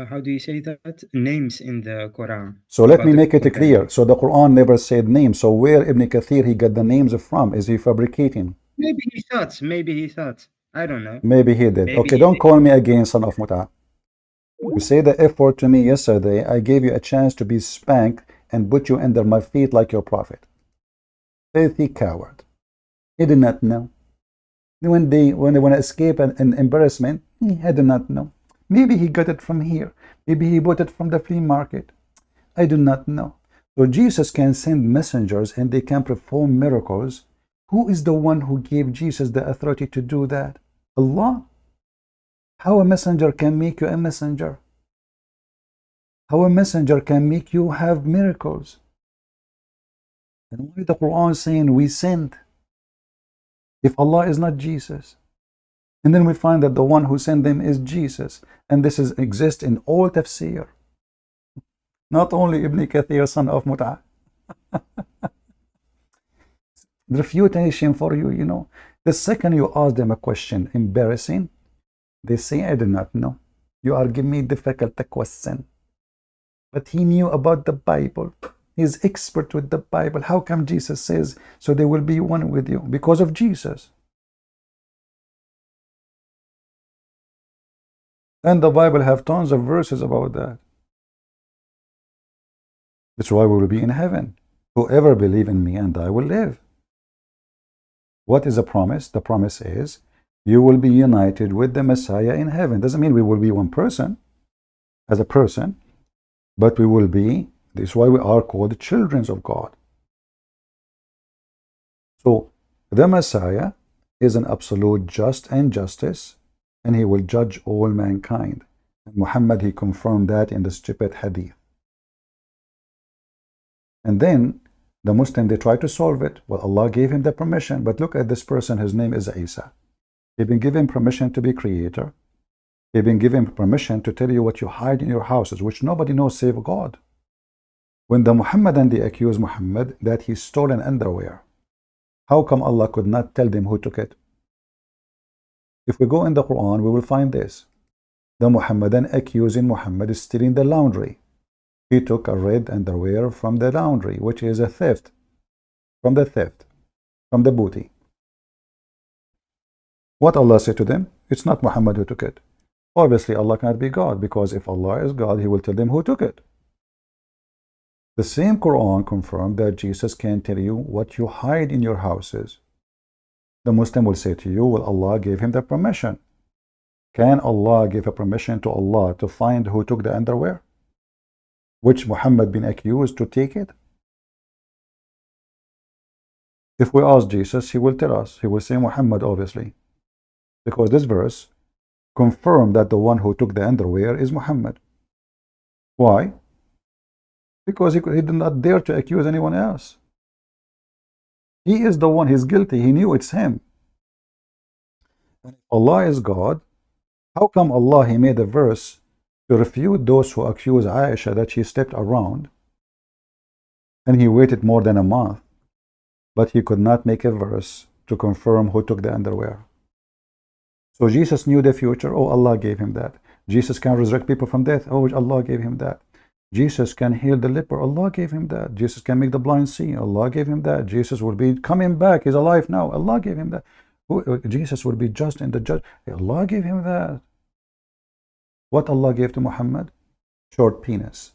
how do you say that, names in the Quran. So let me make it clear. So the Quran never said names. So where Ibn Kathir he got the names from? Is he fabricating? Maybe he thought. I don't know. Maybe he did. Maybe Okay, he don't did. call me again, son of Muta. You say the F word to me yesterday. I gave you a chance to be spanked and put you under my feet like your prophet. Filthy coward. He did not know. When they want to escape an embarrassment, he did not know. Maybe he got it from here. Maybe he bought it from the flea market. I do not know. So Jesus can send messengers and they can perform miracles. Who is the one who gave Jesus the authority to do that? Allah. How a messenger can make you a messenger? How a messenger can make you have miracles? And why the Quran saying we sent? If Allah is not Jesus. And then we find that the one who sent them is Jesus. And this exists in all tafsir. Not only Ibn Kathir, son of Mut'ah. Refutation for you, you know. The second you ask them a question, embarrassing, they say, I do not know. You are giving me difficult question. But he knew about the Bible. He's expert with the Bible. How come Jesus says, so they will be one with you? Because of Jesus. And the Bible have tons of verses about that. That's why we will be in heaven. Whoever believe in me and I will live. What is the promise? The promise is you will be united with the Messiah in heaven. Doesn't mean we will be one person as a person, but we will be, this is why we are called children of God. So the Messiah is an absolute just and justice, and he will judge all mankind. And Muhammad, he confirmed that in the stupid hadith. And then the Muslim, they try to solve it. Well, Allah gave him the permission, but look at this person, his name is Isa. He's been given permission to be creator. He's been given permission to tell you what you hide in your houses, which nobody knows save God. When the Muhammadan, they accuse Muhammad that he stole an underwear, how come Allah could not tell them who took it? If we go in the Quran, we will find this. The Muhammadan accusing Muhammad is stealing the laundry. He took a red underwear from the laundry, which is a theft. From the booty. What Allah said to them? It's not Muhammad who took it. Obviously, Allah cannot be God, because if Allah is God, He will tell them who took it. The same Quran confirmed that Jesus can tell you what you hide in your houses. The Muslim will say to you, well, Allah gave him the permission. Can Allah give a permission to Allah to find who took the underwear, which Muhammad been accused to take it? If we ask Jesus, He will tell us. He will say Muhammad, obviously, because this verse confirmed that the one who took the underwear is Muhammad. Why? Because he did not dare to accuse anyone else. He is the one, he's guilty. He knew it's him. Allah is God. How come Allah, He made a verse to refute those who accuse Aisha that she stepped around, and He waited more than a month, but He could not make a verse to confirm who took the underwear? So Jesus knew the future. Oh, Allah gave him that. Jesus can resurrect people from death. Oh, Allah gave him that. Jesus can heal the leper. Allah gave him that. Jesus can make the blind see. Allah gave him that. Jesus will be coming back. He's alive now. Allah gave him that. Jesus will be just in the judge. Allah gave him that. What Allah gave to Muhammad? Short penis.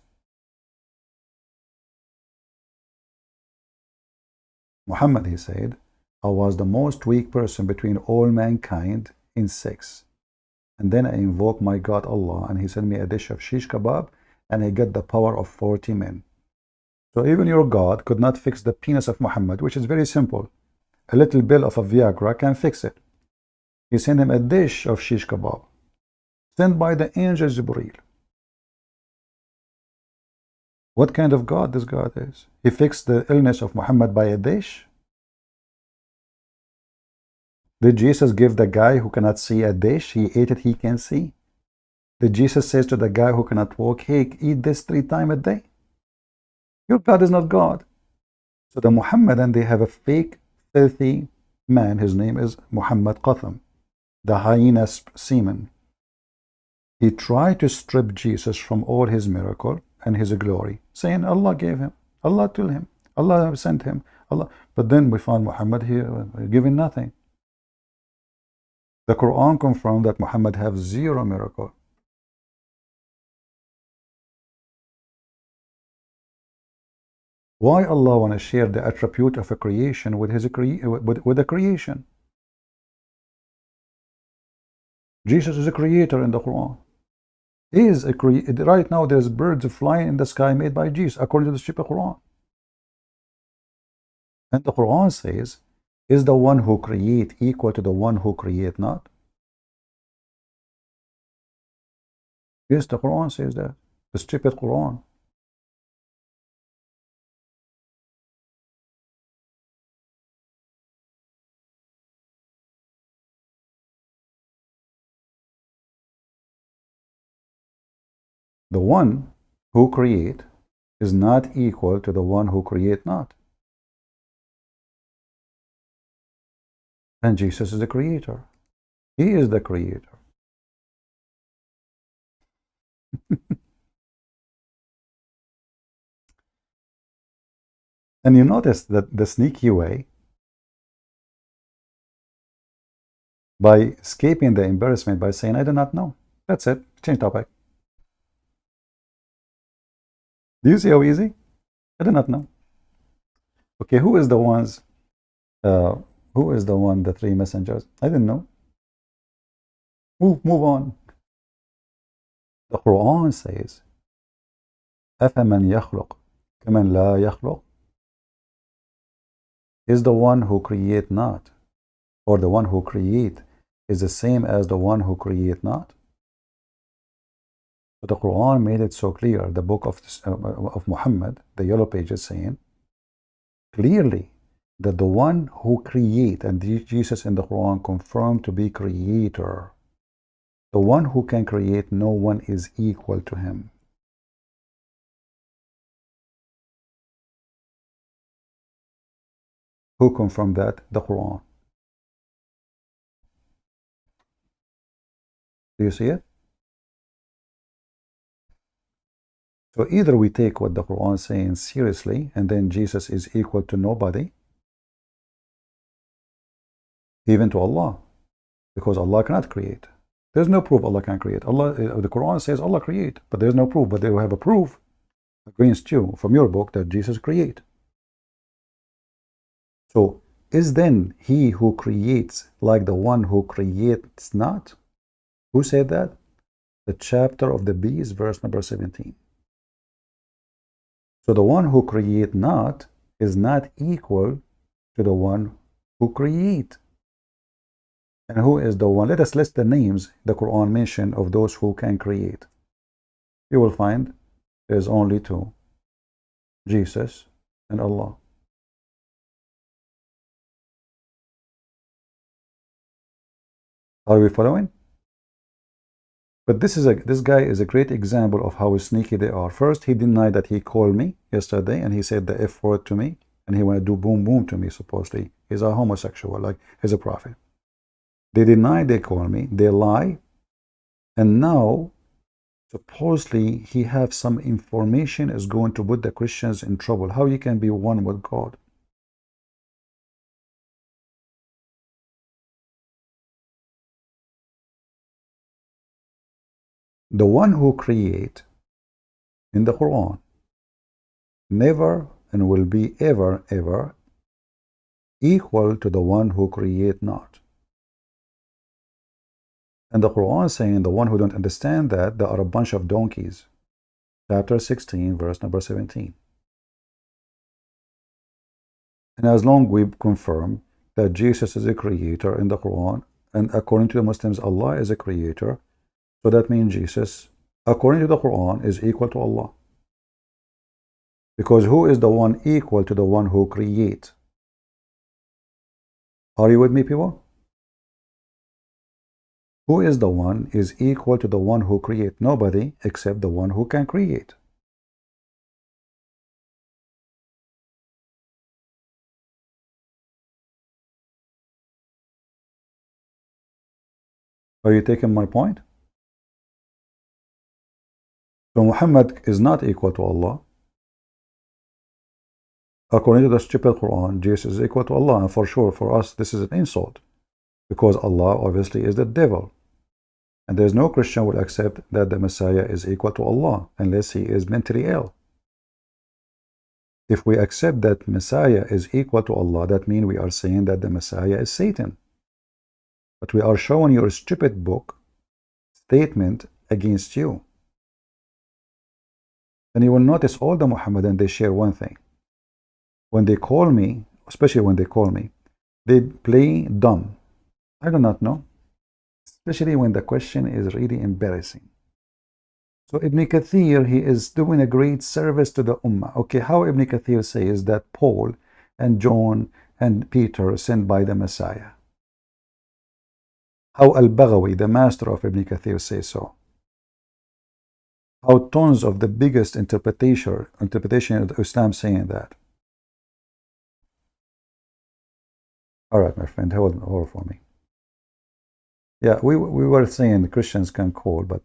Muhammad, he said, I was the most weak person between all mankind in sex. And then I invoked my God Allah, and He sent me a dish of shish kebab, and I got the power of 40 men. So even your God could not fix the penis of Muhammad, which is very simple. A little bill of a Viagra can fix it. He sent him a dish of shish kebab, sent by the angel Jibreel. What kind of God this God is? He fixed the illness of Muhammad by a dish? Did Jesus give the guy who cannot see a dish? He ate it, he can see. Did Jesus say to the guy who cannot walk, hey, eat this 3 times a day? Your God is not God. So the Muhammadan, they have a fake, filthy man. His name is Muhammad Qatham, the hyena semen. He tried to strip Jesus from all his miracle and his glory, saying Allah gave him, Allah told him, Allah sent him, Allah. But then we found Muhammad here giving nothing. The Quran confirmed that Muhammad have 0 miracle. Why Allah want to share the attribute of a creation with the creation? Jesus is a creator in the Quran. He is a creator. Right now there's birds flying in the sky made by Jesus, according to the Shibha Quran. And the Quran says, is the one who create equal to the one who create not? Yes, the Quran says that. The stupid Quran. The one who create is not equal to the one who create not. And Jesus is the creator. He is the creator. And you notice that the sneaky way, by escaping the embarrassment by saying, I do not know. That's it. Change topic. Do you see how easy? I do not know. Okay, who is the ones? Who is the one, the 3 messengers? I didn't know. Move on. The Quran says, أَفَمَنْ يَخْلُقْ كَمَنْ لَا يَخْلُقْ? Is the one who create not, or the one who create is the same as the one who create not? But the Quran made it so clear, the book of Muhammad, the yellow pages, saying clearly that the one who create, and Jesus in the Quran confirmed to be creator, The one who can create, no one is equal to him. Who confirmed that? The Quran. Do you see it? So either we take what the Quran is saying seriously, and then Jesus is equal to nobody, even to Allah, because Allah cannot create. There's no proof Allah can create. The Quran says Allah create, but there's no proof. But they will have a proof against you from your book that Jesus create. So is then he who creates like the one who creates not? Who said that? The chapter of the bees, verse number 17. So the one who create not is not equal to the one who create. And who is the one? Let us list the names the Quran mentioned of those who can create. You will find there's only two: Jesus and Allah. Are we following? But this guy is a great example of how sneaky they are. First, he denied that he called me yesterday, and he said the F word to me, and he want to do boom boom to me, supposedly. He's a homosexual, like he's a prophet. They deny they call me, they lie, and now supposedly he have some information is going to put the Christians in trouble. How you can be one with God? The one who create in the Quran never and will be ever equal to the one who create not. And the Quran is saying the one who don't understand that, there are a bunch of donkeys. Chapter 16, verse number 17. And as long we confirm that Jesus is a creator in the Quran, and according to the Muslims, Allah is a creator, so that means Jesus, according to the Quran, is equal to Allah. Because who is the one equal to the one who create? Are you with me, people? Who is the one is equal to the one who create? Nobody except the one who can create. Are you taking my point? So Muhammad is not equal to Allah. According to the stupid Quran, Jesus is equal to Allah. And for sure, for us, this is an insult. Because Allah obviously is the devil. And there's no Christian will accept that the Messiah is equal to Allah unless he is mentally ill. If we accept that Messiah is equal to Allah, that means we are saying that the Messiah is Satan. But we are showing your stupid book statement against you. Then you will notice all the Muhammadans, they share one thing. When they call me, especially when they call me, they play dumb. I do not know. Especially when the question is really embarrassing. So Ibn Kathir, he is doing a great service to the Ummah. Okay, how Ibn Kathir says that Paul and John and Peter sent by the Messiah? How Al-Baghawi, the master of Ibn Kathir, says so? How tons of the biggest interpretation of Islam saying that? All right, my friend, hold for me. Yeah, we were saying the Christians can call, but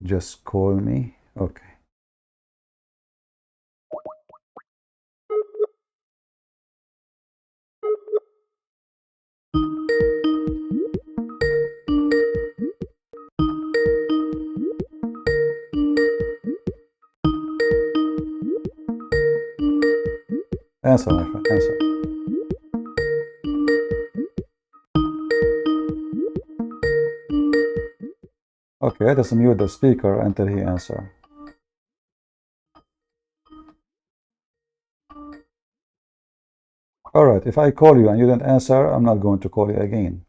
just call me. Okay. Answer, my friend, answer. Okay, let us mute the speaker until he answers. All right, if I call you and you didn't answer, I'm not going to call you again.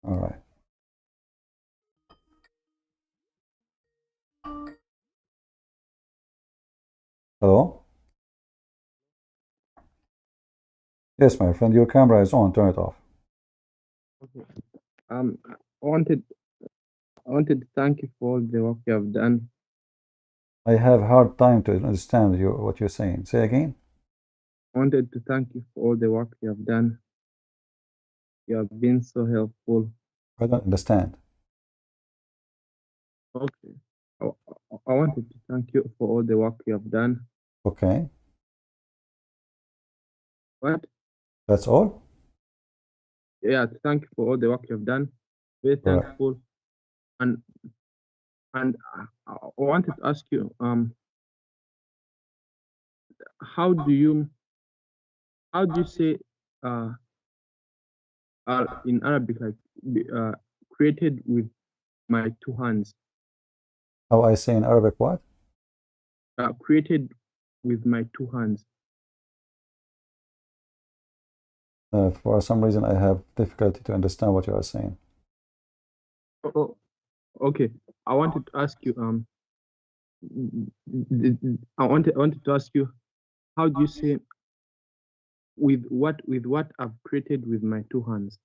All right. Hello? Yes, my friend, your camera is on. Turn it off. Okay. I wanted to thank you for all the work you have done. I have hard time to understand what you're saying. Say again. I wanted to thank you for all the work you have done. You have been so helpful. I don't understand. Okay. I, I wanted to thank you for all the work you have done. Okay, What? that's all? Yeah, to thank you for all the work you have done. Very All right. thankful. And I wanted to ask you, how do you say in Arabic, like created with my two hands? How I say in Arabic what? Created with my two hands. For some reason, I have difficulty to understand what you are saying. Oh, okay. I wanted to ask you, I wanted to ask you, how do you say with what I've created with my two hands?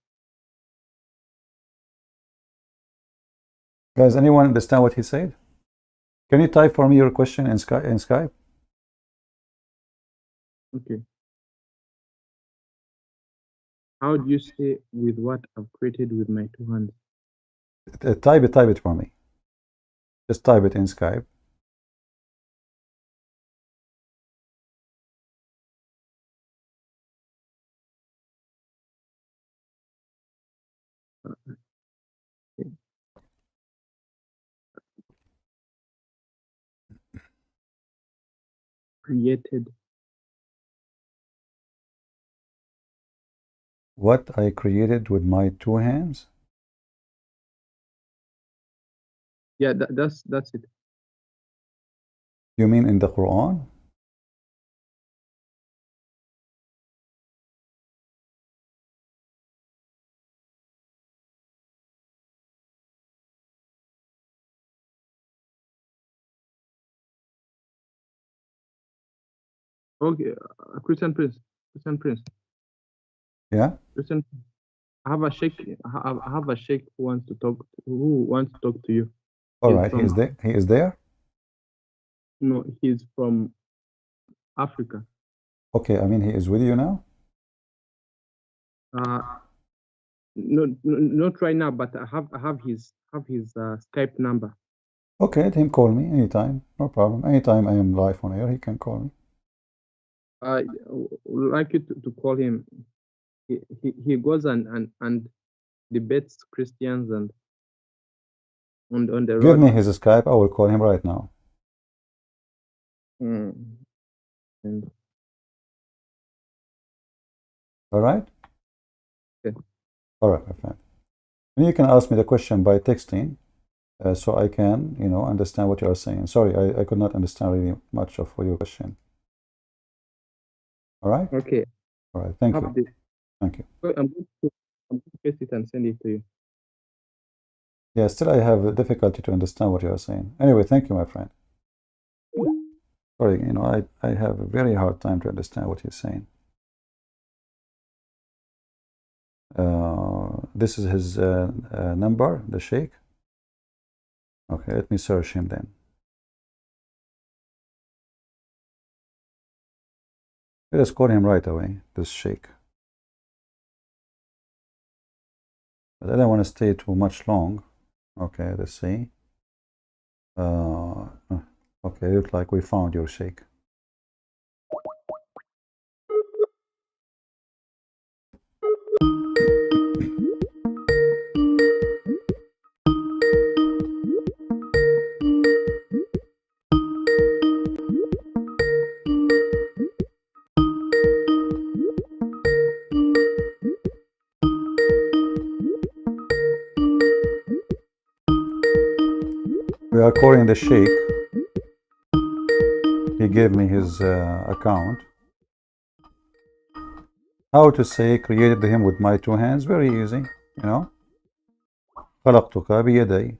Guys, anyone understand what he said? Can you type for me your question in Skype? Okay. How do you say with what I've created with my two hands? Type it for me. Just type it in Skype. Okay. Created. What I created with my two hands? Yeah, that's it. You mean in the Quran? Okay, Christian Prince. Yeah? Christian, I have a sheikh. I have a sheikh who wants to talk. Who wants to talk to you? All He's right, he from is there. He is there? no, he's from Africa. Okay, I mean he is with you now? No, not right now, but I have his Skype number. Okay, let him call me anytime. No problem. Anytime I am live on air, he can call me. I would like you to call him. He goes and debates Christians and on the Give road. me his Skype. I will call him right now. And All right? okay. All right, my friend. And you can ask me the question by texting, so I can, understand what you are saying. Sorry, I could not understand really much of your question. All right? Okay. All right. Thank you. Thank you. I'm going to paste it and send it to you. Yeah, still I have difficulty to understand what you are saying. Anyway, thank you, my friend. Sorry, I have a very hard time to understand what you're saying. This is his number, the sheikh. Okay, let me search him then. Let us call him right away, this sheikh. But I don't want to stay too much long. Okay, let's see. Okay, looks like we found your sheikh. We are calling the sheikh. gave me his account. How to say created him with my two hands? Very easy, you know. خلقتك بيدي.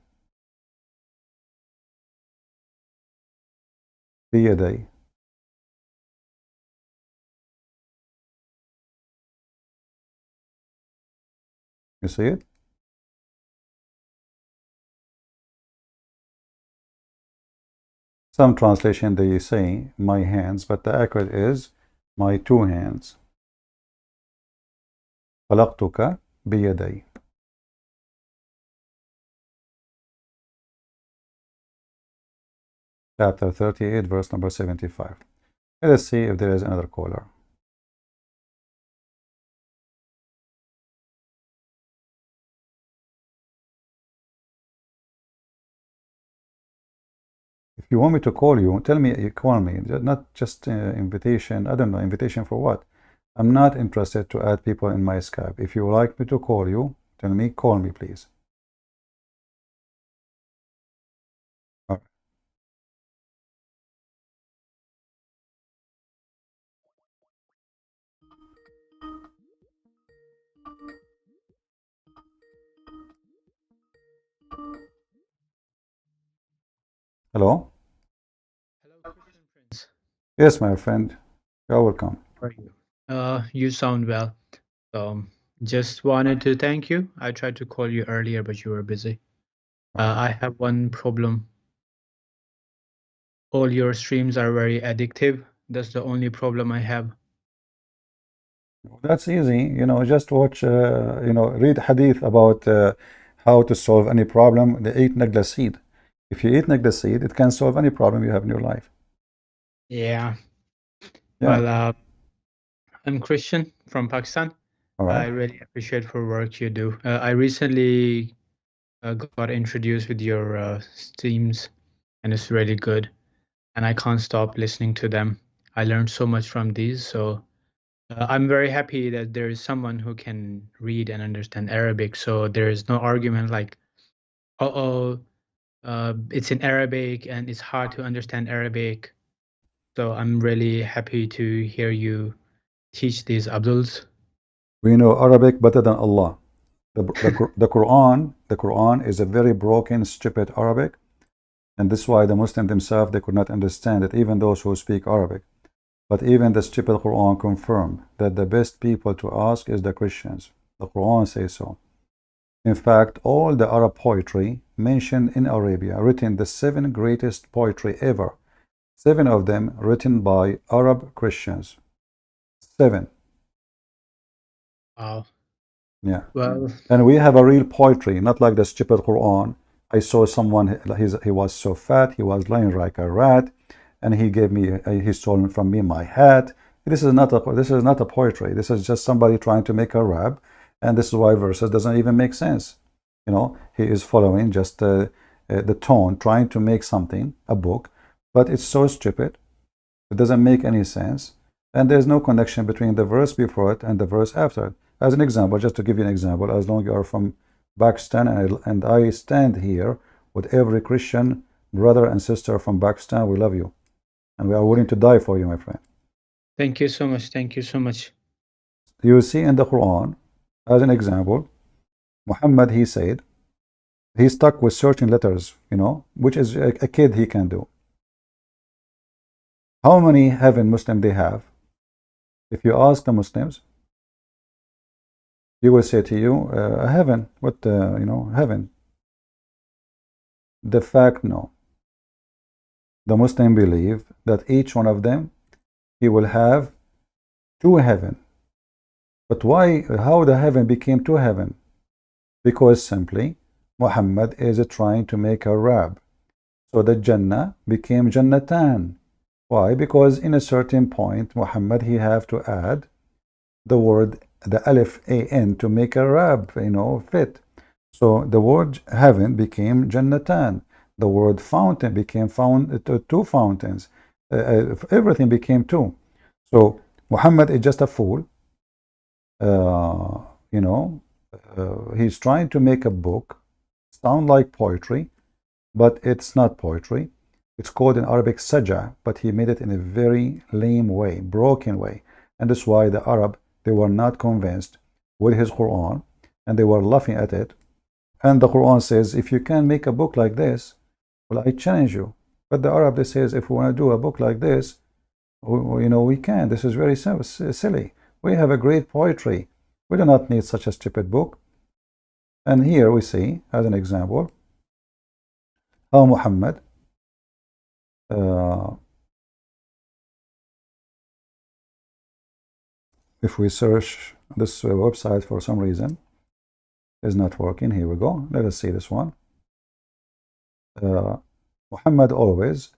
بيدي. You see it? Some translation they say my hands, but the accurate is my two hands. خلقتك بيدي. Chapter 38, verse number 75. Let us see if there is another caller. If you want me to call you, tell me, you call me, not just invitation. I don't know, invitation for what? I'm not interested to add people in my Skype. If you would like me to call you, tell me, call me, please. All right. Hello? Hello, Christian Prince. Yes, my friend. You're welcome. How are you? You sound well. Just wanted to thank you. I tried to call you earlier, but you were busy. I have one problem. All your streams are very addictive. That's the only problem I have. That's easy. You know, just watch, read hadith about how to solve any problem. They eat nagla seed. If you eat nagla seed, it can solve any problem you have in your life. Yeah. Yeah. Well, I'm Christian from Pakistan. All I right. really appreciate for work you do. I recently got introduced with your streams, and it's really good. And I can't stop listening to them. I learned so much from these, so I'm very happy that there is someone who can read and understand Arabic. So there is no argument like, it's in Arabic and it's hard to understand Arabic. So I'm really happy to hear you teach these Abduls. We know Arabic better than Allah. The Quran is a very broken, stupid Arabic, and this is why the Muslims themselves, they could not understand it, even those who speak Arabic. But even the stupid Quran confirmed that the best people to ask is the Christians. The Quran says so. In fact, all the Arab poetry mentioned in Arabia, written the 7 greatest poetry ever, 7 of them written by Arab Christians. 7. Wow. Yeah. Well, And we have a real poetry, not like the stupid Quran. I saw someone, he was so fat, he was lying like a rat, and he gave me, he stole from me my hat. This is not a poetry. This is just somebody trying to make a rap, and this is why verses doesn't even make sense. You know, he is following just the tone, trying to make something, a book, but it's so stupid. It doesn't make any sense, and there's no connection between the verse before it and the verse after it. As an example, just to give you an example, as long as you are from Pakistan, and I stand here with every Christian brother and sister from Pakistan, we love you. And we are willing to die for you, my friend. thank you so much. Thank you so much. You see in the Quran, as an example, Muhammad, he said, he stuck with certain letters, you know, which is a kid he can do. How many heaven Muslim they have? If you ask the Muslims, he will say to you, heaven, what, heaven. The fact, no. The Muslim believe that each one of them, he will have 2 heaven. But why, how the heaven became 2 heaven? Because simply, Muhammad is trying to make a rap. So the Jannah became Jannatan. Why? Because in a certain point, Muhammad, he have to add the word, the alif an, to make a rap, fit. So the word heaven became Jannatan. The word fountain became 2 fountains. Everything became 2. So Muhammad is just a fool. He's trying to make a book sound like poetry, but it's not poetry. It's called in Arabic saja, but he made it in a very lame way, broken way. And that's why the Arab, they were not convinced with his Quran, and they were laughing at it. And the Quran says, if you can make a book like this, well, I challenge you. But the Arab, they says, if we want to do a book like this, we can. This is very silly. We have a great poetry. We do not need such a stupid book. And here we see, as an example, how Muhammad if we search this website for some reason, is not working. Here we go. Let us see this one. Muhammad always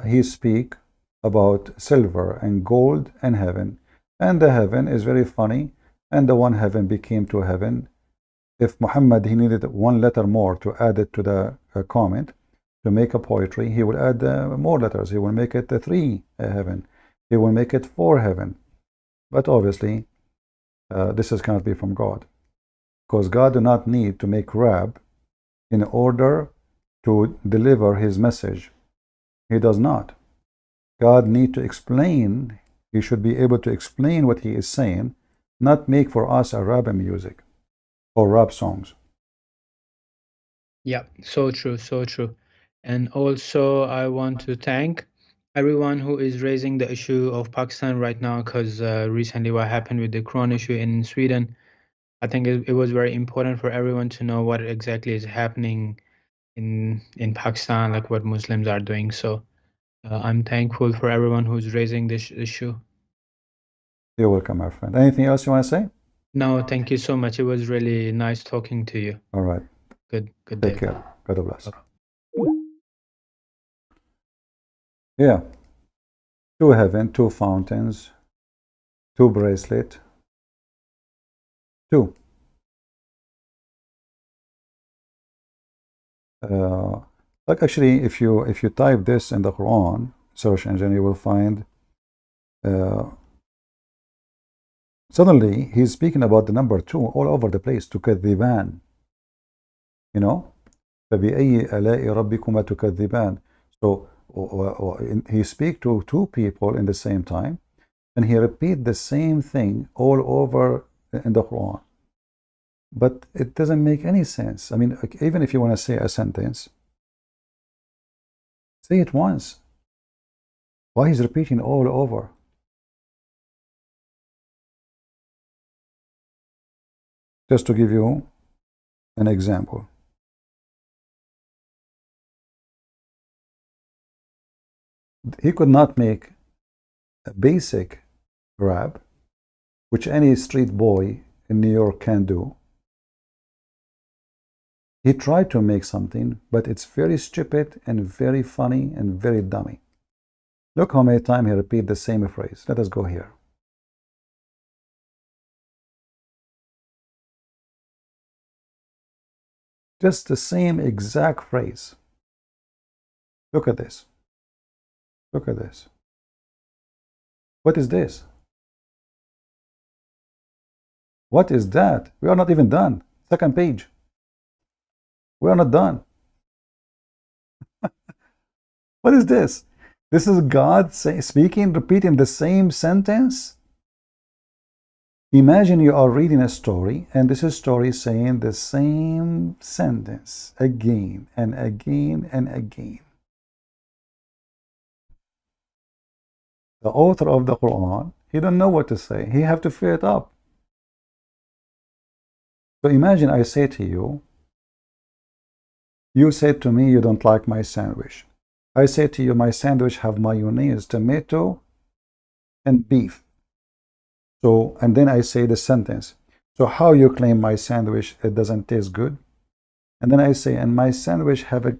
he speak about silver and gold and heaven, and the heaven is very funny, and the one heaven became two heaven. If Muhammad, he needed one letter more to add it to the comment to make a poetry, he will add more letters. He will make it 3 heaven. He will make it 4 heaven. But obviously, this cannot be from God, because God do not need to make rap in order to deliver his message. He does not. God need to explain. He should be able to explain what he is saying, not make for us a rap music or rap songs. Yeah, so true, so true. And also, I want to thank everyone who is raising the issue of Pakistan right now, because recently what happened with the Quran issue in Sweden, I think it was very important for everyone to know what exactly is happening in Pakistan, like what Muslims are doing. So I'm thankful for everyone who's raising this issue. You're welcome, my friend. Anything else you want to say? No, thank you so much. It was really nice talking to you. All right. Good day. Take care. God bless. Yeah. 2 heaven, 2 fountains, 2 bracelet, 2. Like actually, if you type this in the Quran search engine, you will find suddenly he's speaking about the number 2 all over the place. تكذبان. فبأي آلاء ربكما تكذبان. So he speak to 2 people in the same time, and he repeat the same thing all over in the Quran. But it doesn't make any sense. I mean, even if you want to say a sentence, say it once. Why he's repeating all over? Just to give you an example. He could not make a basic rap, which any street boy in New York can do. He tried to make something, but it's very stupid and very funny and very dummy. Look how many times he repeats the same phrase. Let us go here. Just the same exact phrase. Look at this. Look at this. What is this? What is that? We are not even done. Second page. We are not done. What is this? This is God speaking, repeating the same sentence. Imagine you are reading a story, and this is story saying the same sentence again and again and again. The author of the Quran, he don't know what to say. He have to fill it up. So imagine I say to you, you said to me you don't like my sandwich. I say to you, my sandwich have mayonnaise, tomato, and beef. So, and then I say the sentence. So how you claim my sandwich, it doesn't taste good? And then I say, and my sandwich have a,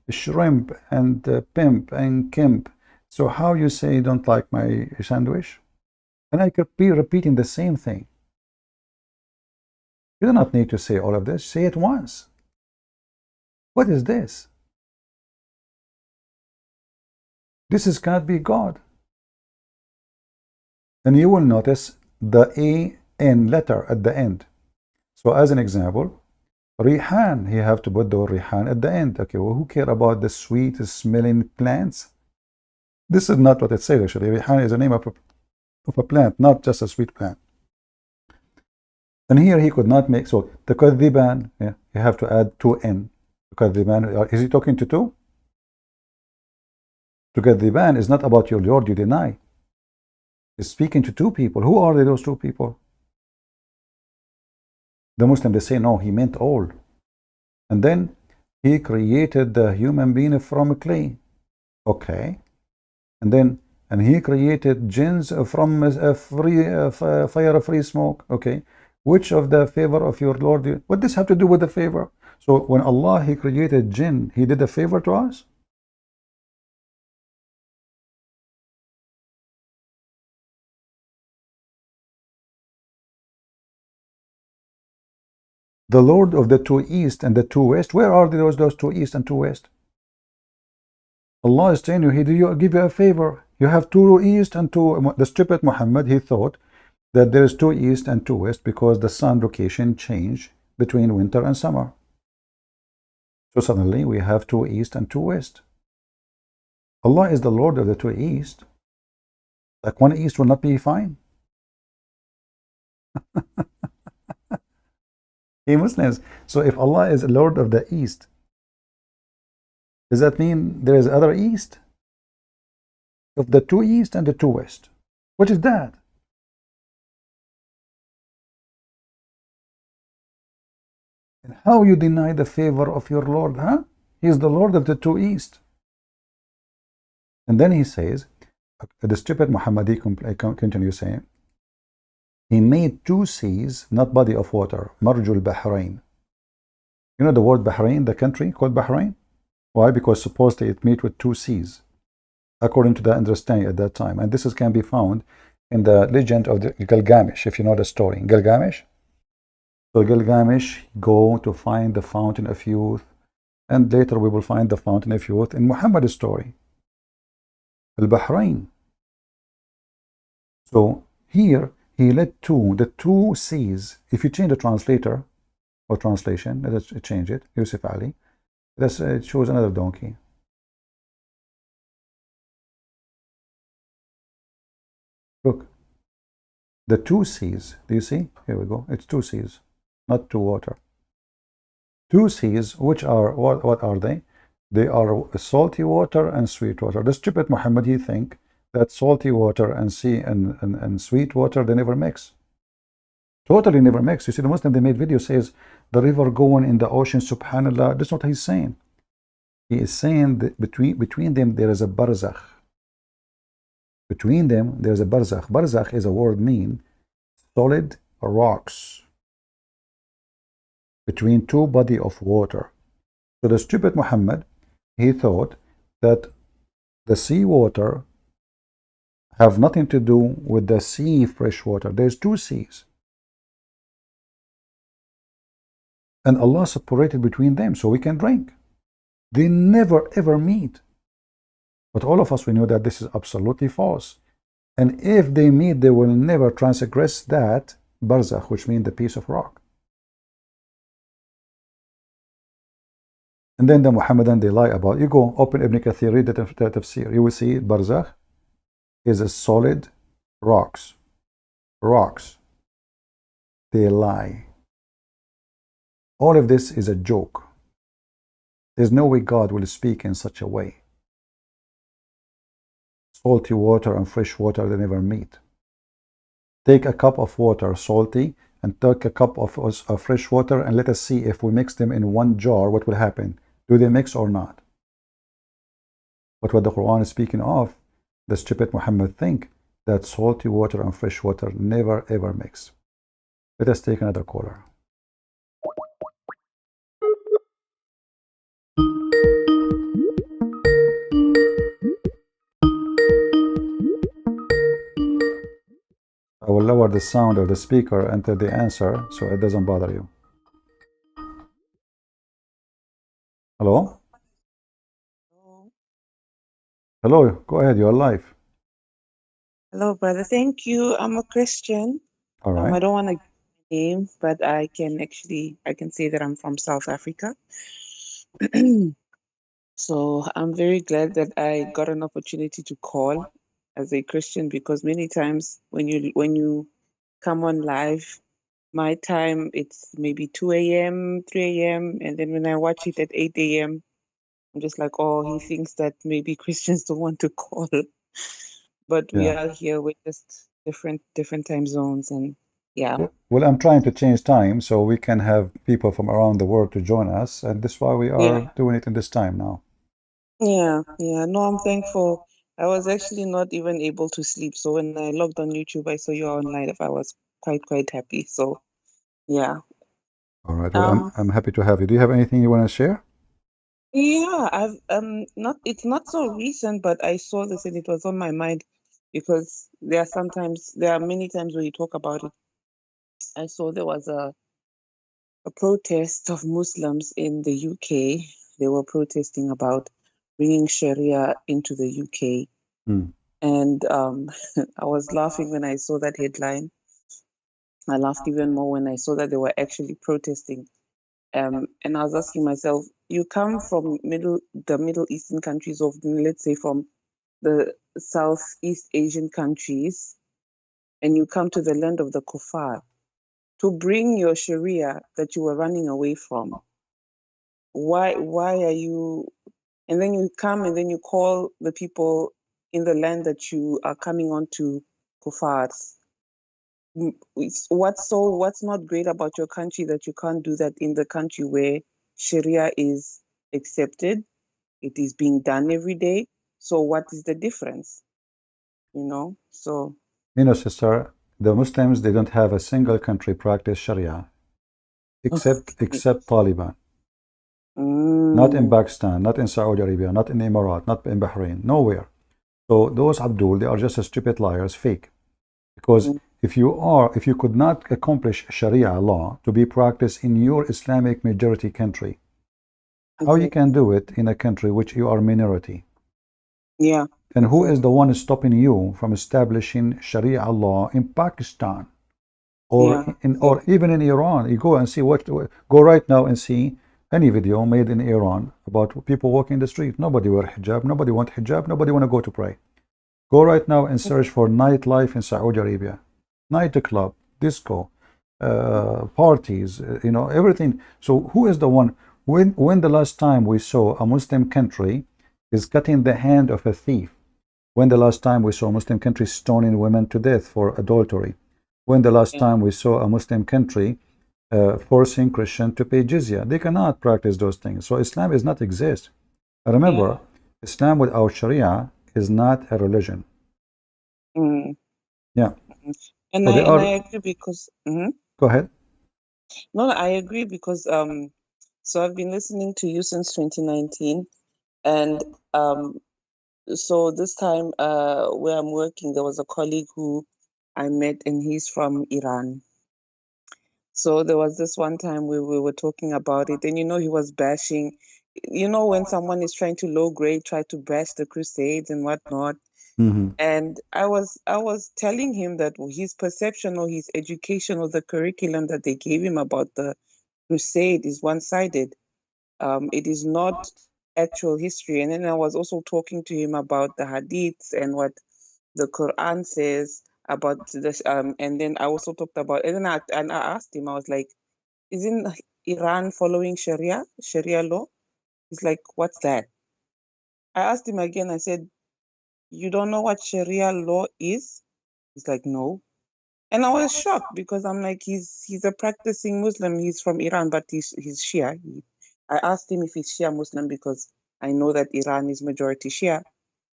shrimp and pimp and kimp. So how you say you don't like my sandwich? And I could be repeating the same thing. You do not need to say all of this. Say it once. What is this? This cannot be God. And you will notice the A-N letter at the end. So as an example, Rihan, he have to put the rihan at the end. Okay, well, who care about the sweet smelling plants? This is not what it says actually. Rihan is the name of a plant, not just a sweet plant. And here he could not make, so the kadhiban, yeah, you have to add 2n. Kadhiban, is he talking to two? To kadhiban is not about your Lord you deny. He's speaking to two people. Who are those two people? The Muslim, they say, no, he meant all. And then he created the human being from clay. Okay. And he created jinns from a fire, free smoke. Okay. Which of the favor of your Lord? What does this have to do with the favor? So when Allah, he created jinn, he did a favor to us? The Lord of the two east and the two west, where are those two east and two west? Allah is telling you, he did give you a favor. You have two east and two. The stupid Muhammad, he thought that there is two east and two west because the sun location changed between winter and summer. So suddenly we have two east and two west. Allah is the Lord of the two east. Like one east will not be fine. Hey Muslims, so if Allah is the Lord of the east, does that mean there is other east? Of the two east and the two west. What is that? And how you deny the favor of your Lord, huh? He is the Lord of the two east. And then he says, the stupid Muhammadi continues saying, he made two seas, not body of water, Marjul Bahrain. You know the word Bahrain, the country called Bahrain? Why? Because supposedly it meets with two seas, according to the understanding at that time. And this can be found in the legend of the Gilgamesh, if you know the story. Gilgamesh. So Gilgamesh go to find the fountain of youth, and later we will find the fountain of youth in Muhammad's story. Al-Bahrain. So here he led the two seas. If you change the translator or translation, let us change it. Yusuf Ali. It shows another donkey. Look, the two seas. Do you see? Here we go. It's two seas, not two water. Two seas, which are what are they? They are salty water and sweet water. The stupid Muhammad, he think that salty water and sweet water, they never mix. Totally never mix. You see, the Muslim, they made video says the river going in the ocean, subhanallah. That's not what he's saying. He is saying that between them there is a barzakh. Between them there is a barzakh. Barzakh is a word mean solid rocks between two body of water. So the stupid Muhammad, he thought that the sea water have nothing to do with the sea fresh water. There's two seas. And Allah separated between them so we can drink. They never ever meet. But all of us, we know that this is absolutely false. And if they meet, they will never transgress that barzakh, which means the piece of rock. And then the Muhammadan, they lie about. You go open Ibn Kathir, read the tafsir. You will see barzakh is a solid rocks. Rocks. They lie. All of this is a joke. There's no way God will speak in such a way. Salty water and fresh water, they never meet. Take a cup of water, salty, and take a cup of fresh water, and let us see if we mix them in one jar, what will happen. Do they mix or not? But what the Quran is speaking of, the stupid Muhammad think that salty water and fresh water never ever mix. Let us take another caller. I will lower the sound of the speaker until the answer so it doesn't bother you. Hello? Hello, go ahead, you're live. Hello, brother. Thank you. I'm a Christian. All right. I don't want to name, but I can say that I'm from South Africa. So I'm very glad that I got an opportunity to call as a Christian, because many times when you come on live, my time it's maybe 2 a.m., 3 a.m., and then when I watch it at 8 a.m., I'm just like, oh, he thinks that maybe Christians don't want to call. But we Yeah. are here with just different time zones, and yeah. Well, I'm trying to change time so we can have people from around the world to join us, and that's why we are Yeah. doing it in this time now. Yeah. No, I'm thankful. I was actually not even able to sleep. So when I logged on YouTube, I saw you online. I was quite happy. So yeah. All right. Well, I'm happy to have you. Do you have anything you want to share? Yeah, I've not it's not so recent, but I saw this and it was on my mind because there are many times when you talk about it. I saw there was a protest of Muslims in the UK. They were protesting about bringing Sharia into the UK. Hmm. And I was laughing when I saw that headline. I laughed even more when I saw that they were actually protesting. And I was asking myself, you come from the Middle Eastern countries, of let's say from the Southeast Asian countries, and you come to the land of the kuffar to bring your Sharia that you were running away from. Why are you? And then you come and then you call the people in the land that you are coming on to kuffars. What's not great about your country that you can't do that in the country where Sharia is accepted, it is being done every day. So what is the difference? So Sister, the Muslims, they don't have a single country practice Sharia except Taliban. Not in Pakistan, not in Saudi Arabia, not in Emirat, not in Bahrain, nowhere. So those Abdul, they are just stupid liars, fake. Because if you could not accomplish Sharia law to be practiced in your Islamic majority country, how you can do it in a country which you are minority? Yeah. And who is the one stopping you from establishing Sharia law in Pakistan or even in Iran? You go and see go right now and see any video made in Iran about people walking the street. Nobody wear hijab, nobody want hijab, nobody want to go to pray. Go right now and search for nightlife in Saudi Arabia. Nightclub, disco, parties, everything. So who is the one? When the last time we saw a Muslim country is cutting the hand of a thief? When the last time we saw a Muslim country stoning women to death for adultery? When the last time we saw a Muslim country forcing Christians to pay jizya? They cannot practice those things. So Islam does not exist. Remember, Islam without Sharia is not a religion. Yeah. And I agree because Go ahead. No, I agree because so I've been listening to you since 2019, and so this time where I'm working, there was a colleague who I met, and he's from Iran. So there was this one time we were talking about it, and he was bashing, when someone is trying to low grade, try to bash the Crusades and whatnot. And I was telling him that his perception or his education or the curriculum that they gave him about the Crusade is one-sided. It is not actual history. And then I was also talking to him about the hadiths and what the Quran says about this. And then I also talked about, and then I asked him, I was like, isn't Iran following Sharia law? He's like, what's that? I asked him again, I said, you don't know what Sharia law is? He's like, no. And I was shocked because I'm like, he's a practicing Muslim. He's from Iran, but he's Shia. I asked him if he's Shia Muslim because I know that Iran is majority Shia.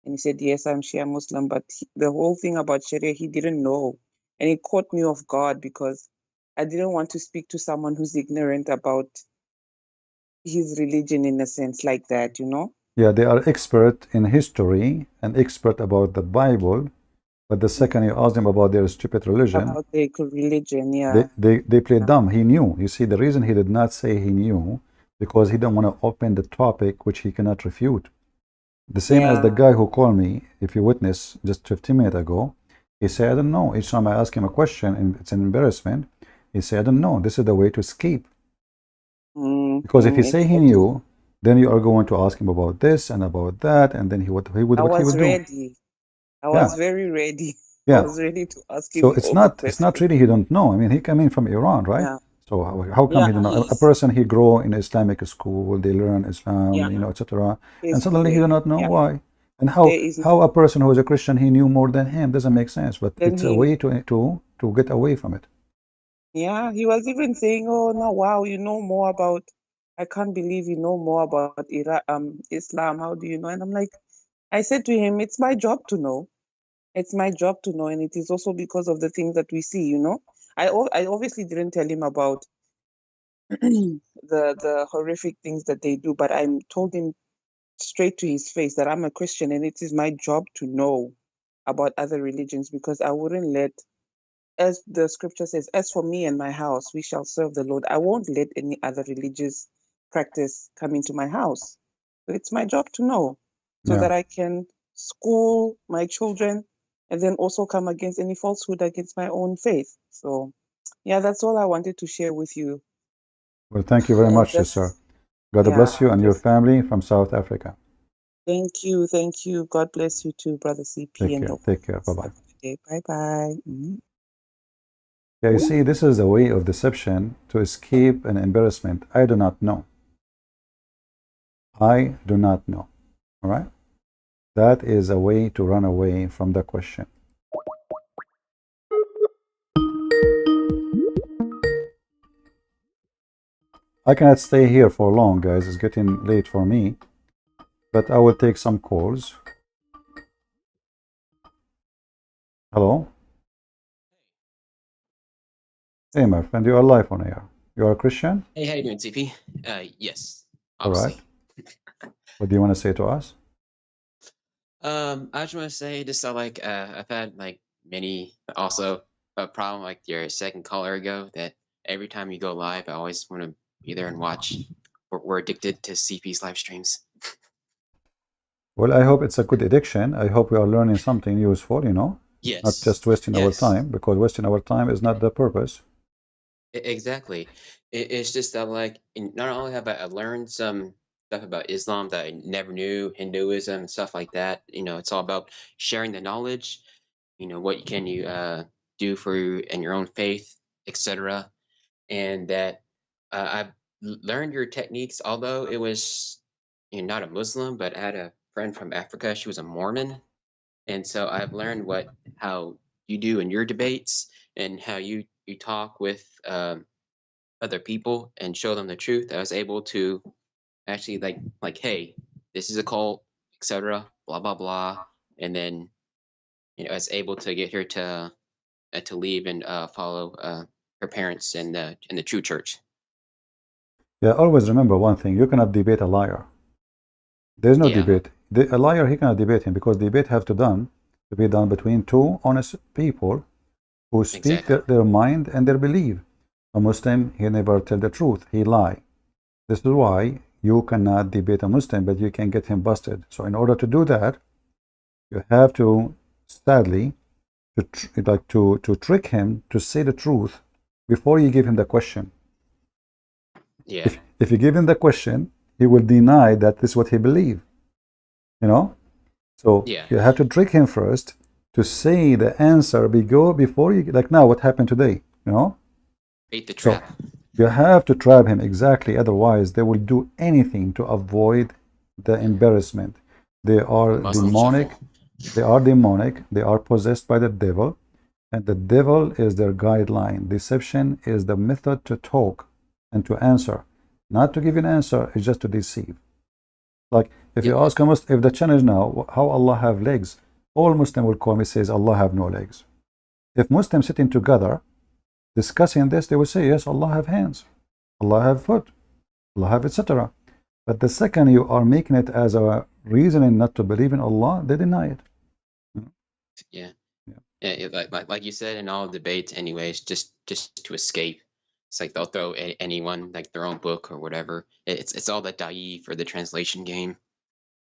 And he said, yes, I'm Shia Muslim. But the whole thing about Sharia, he didn't know. And it caught me off guard because I didn't want to speak to someone who's ignorant about his religion in a sense like that, Yeah, they are expert in history and expert about the Bible. But the second you ask them about their stupid religion, about their religion, yeah, they play dumb. He knew. You see, the reason he did not say he knew, because he didn't want to open the topic which he cannot refute. The same as the guy who called me, if you witness, just 15 minutes ago, he said, I don't know. Each time I ask him a question, and it's an embarrassment, He said, I don't know. This is the way to escape. Mm, Because if he say he exactly. knew, then you are going to ask him about this and about that, and then he would I what he was would do. ready. I Yeah, was very ready. I yeah. was ready to ask So him it's all the not questions. really he don't know. I mean, he came in from Iran, right? Yeah. So how come Yeah, he don't know? A yes. person he grow in Islamic school, they learn Islam, Yeah. you know, etc. There's And no suddenly he do way. not know Yeah. why. And There is how no a person who is a Christian he knew more than him doesn't make sense. But then it's a he way to get away from it. yeah, he was even saying, "Oh no, wow, you know more about I can't believe you know more about Islam. How do you know?" And I'm like, I said to him, "It's my job to know. It's my job to know, and it is also because of the things that we see, you know." I obviously didn't tell him about the horrific things that they do, but I told him straight to his face that I'm a Christian and it is my job to know about other religions because I wouldn't let, as the scripture says, as for me and my house, we shall serve the Lord. I won't let any other religious practice come into my house. So it's my job to know so Yeah. that I can school my children and then also come against any falsehood against my own faith. So, yeah, that's all I wanted to share with you. Well, thank you very And much, just, sister. God yeah, bless you and your just family from South Africa. thank you. Thank you. God bless you too, Brother CP, Take and care. the Take care. Bye bye. Bye bye. Yeah, you see, this is a way of deception to escape an embarrassment. I do not know. I do not know. All right? That is a way to run away from the question. I cannot stay here for long, guys. It's getting late for me. But I will take some calls. Hello? Hey, my friend, you are live on air. You are a Christian? Hey, how you doing, CP? Yes, All right. obviously. What do you want to say to us? I just want to say, just like I've had like many also a problem like your second caller ago that every time you go live, I always want to be there and watch. We're addicted to CP's live streams. Well, I hope it's a good addiction. I hope we are learning something useful, you know, not Yes, just wasting our yes, time, because wasting our time is not the purpose. exactly. It's just that like not only have I learned some stuff about Islam that I never knew, Hinduism and stuff like that. You know, it's all about sharing the knowledge. You know, what can you do for you and your own faith, etc. And that I've learned your techniques, although it was not a Muslim, but I had a friend from Africa. She was a Mormon, and so I've learned how you do in your debates and how you talk with other people and show them the truth. I was able to actually like hey, this is a cult, etc. Blah blah blah, and then I was able to get her to leave and follow her parents in the true church. Yeah, always remember one thing. You cannot debate a liar. There's no Yeah, debate. A liar, he cannot debate him because debate have to be done between two honest people who speak exactly. their mind and their belief. A Muslim, he never tell the truth. He lie. This is why you cannot debate a Muslim, but you can get him busted. So in order to do that, you have to, sadly, to trick him to say the truth before you give him the question. Yeah, If you give him the question, he will deny that this is what he believes. You know? So yeah, you have to trick him first to say the answer before you, like now what happened today, you know? bait the So trap. you have to trap him exactly, otherwise they will do anything to avoid the embarrassment. They are Muslim demonic, shuffle. they are possessed by the devil, and the devil is their guideline. Deception is the method to talk and to answer. Not to give an answer, it's just to deceive. Like if you Yeah, ask a Muslim, if the challenge now, how Allah have legs, all Muslim will come and says Allah have no legs. If Muslims sitting together discussing this, they will say yes, Allah have hands, Allah have foot, Allah have etc. But the second you are making it as a reasoning not to believe in Allah, they deny it. yeah. Yeah. Like you said in all debates, anyways, just to escape. It's like they'll throw anyone like their own book or whatever. It's all the da'if or the translation game.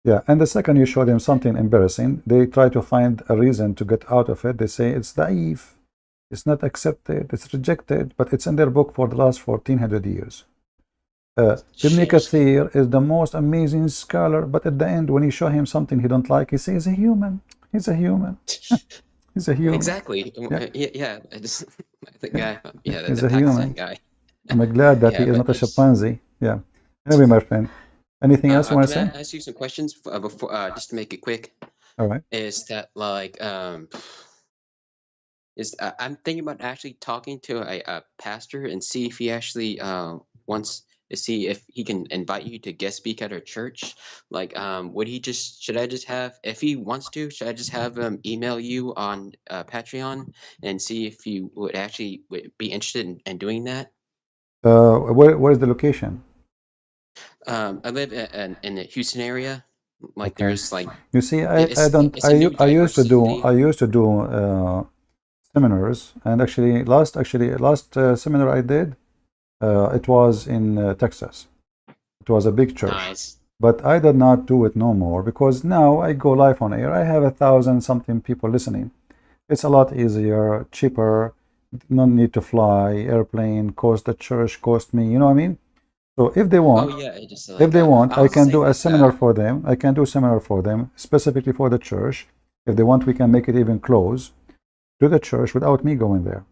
Yeah, and the second you show them something embarrassing, they try to find a reason to get out of it. They say it's da'if. It's not accepted, it's rejected, but it's in their book for the last 1400 years. Ibn Shit. Kathir is the most amazing scholar, but at the end, when you show him something he don't like, he says he's a human. He's a human. He's a human. Exactly. Yeah. Yeah. The Yeah. guy. Yeah, He's the a Pakistan human. guy. I'm glad that Yeah, he is but not a it's- chimpanzee. Yeah. Anyway, my friend, anything else you want to Can say? I ask you some questions before, just to make it quick? All right. Is that like I'm thinking about actually talking to a pastor and see if he actually wants to see if he can invite you to guest speak at our church. Like, should I just have, if he wants to, should I just have him email you on Patreon and see if you would actually be interested in doing that? Where's the location? I live in the Houston area. Like, Okay. there's like, You see, I it's don't a new I used to do diversity. seminars, and last seminar I did, it was in Texas. It was a big church, Nice. but I did not do it no more because now I go live on air. I have 1,000 something people listening. It's a lot easier, cheaper. No need to fly, airplane, cost the church, cost me. You know what I mean? So if they want, Oh yeah, it just if they want, I was can saying do a that, seminar for them. I can do a seminar for them specifically for the church. If they want, we can make it even close to the church without me going there.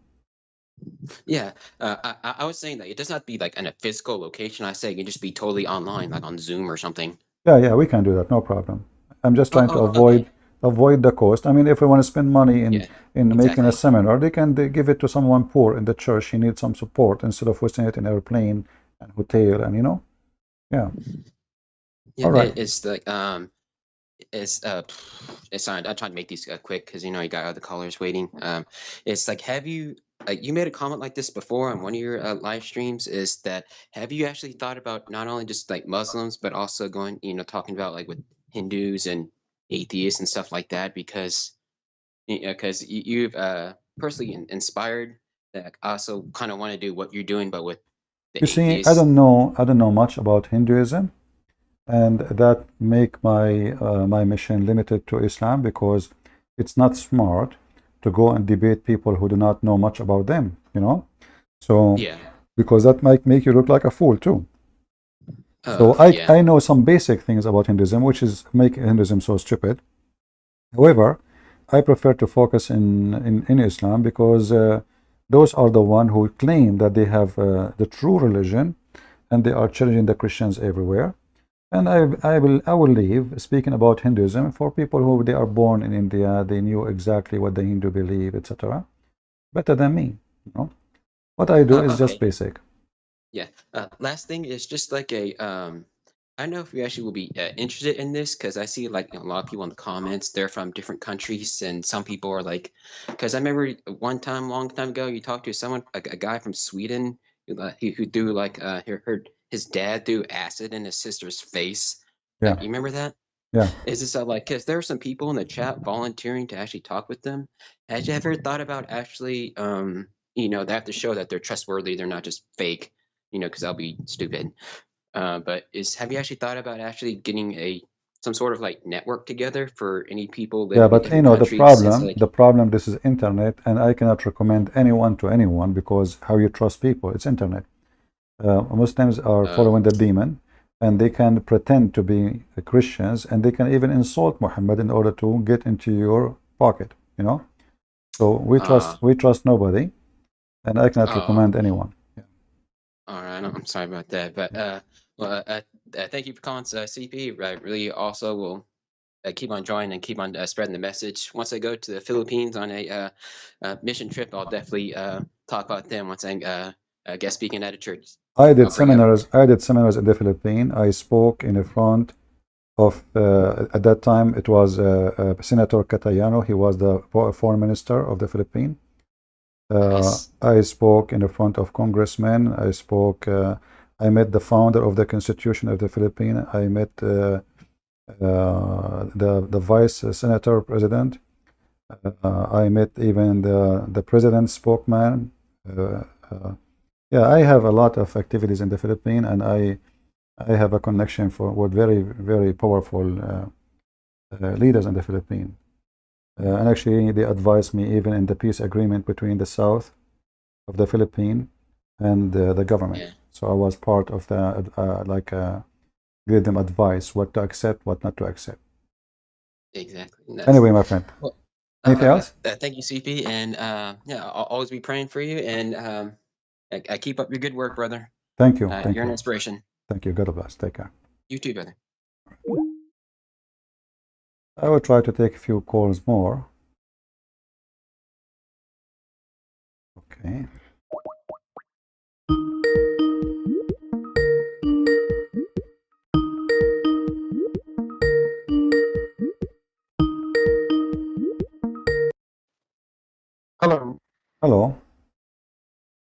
Yeah, I was saying that it doesn't have to be like in a physical location. I say it can just be totally online, like on Zoom or something. Yeah, we can do that, no problem. I'm just trying to Okay. avoid the cost. I mean, if we want to spend money in Yeah, making a exactly. seminar, they give it to someone poor in the church. He needs some support instead of wasting it in airplane and hotel and yeah. Yeah, All right. it's like it's sorry, I'm trying to make these quick because you got other callers waiting. It's like, have you you made a comment like this before on one of your live streams? Is that, have you actually thought about not only just like Muslims but also going, talking about like with Hindus and atheists and stuff like that? Because you've personally inspired that I also kind of want to do what you're doing, but with the You see, I atheists. don't know much about Hinduism, and that make my mission limited to Islam because it's not smart to go and debate people who do not know much about them. So Yeah. because that might make you look like a fool too. So Yeah. I know some basic things about Hinduism, which is make Hinduism so stupid. However, I prefer to focus in Islam because those are the one who claim that they have the true religion, and they are challenging the Christians everywhere. And I will leave speaking about Hinduism for people who they are born in India. They knew exactly what the Hindu believe, etc. Better than me. What I do is just Okay. basic. Yeah. Last thing is just like a I don't know if you actually will be interested in this because I see like a lot of people in the comments. They're from different countries, and some people are like, because I remember one time, long time ago, you talked to someone, a guy from Sweden, who threw like heard his dad threw acid in his sister's face. Yeah. You remember that? Yeah. Is this like, because there are some people in the chat volunteering to actually talk with them. Had you ever thought about actually, they have to show that they're trustworthy, they're not just fake, because that'll be stupid. But have you actually thought about actually getting some sort of like network together for any people living Yeah, in but different the countries? It's like, problem, this is internet, and I cannot recommend anyone to anyone because how you trust people? It's internet. Muslims are following the demon, and they can pretend to be Christians, and they can even insult Muhammad in order to get into your pocket. So we trust nobody, and I cannot recommend anyone. Yeah. All right, I'm sorry about that, but thank you for calling, CP. I really also will keep on joining and keep on spreading the message. Once I go to the Philippines on a mission trip, I'll definitely talk about them once I guest speaking at a church. I did seminars in the Philippines. I spoke in front of at that time it was Senator Catayano. He was the foreign minister of the Philippines. Nice. I spoke in front of congressmen. I met the founder of the Constitution of the Philippines. I met the vice senator president. I met even the president's spokesman. Yeah, I have a lot of activities in the Philippines, and I have a connection with very, very powerful leaders in the Philippines. And actually, they advised me even in the peace agreement between the South of the Philippines and the government. Yeah, So I was part of the give them advice what to accept, what not to accept. exactly. Nice. Anyway, my friend, Well, anything else? thank you, CP, and yeah, I'll always be praying for you, and I keep up your good work, brother. Thank you. Thank You're an you. inspiration. Thank you. God bless. Take care. You too, brother. I will try to take a few calls more. Okay. Hello. Hello.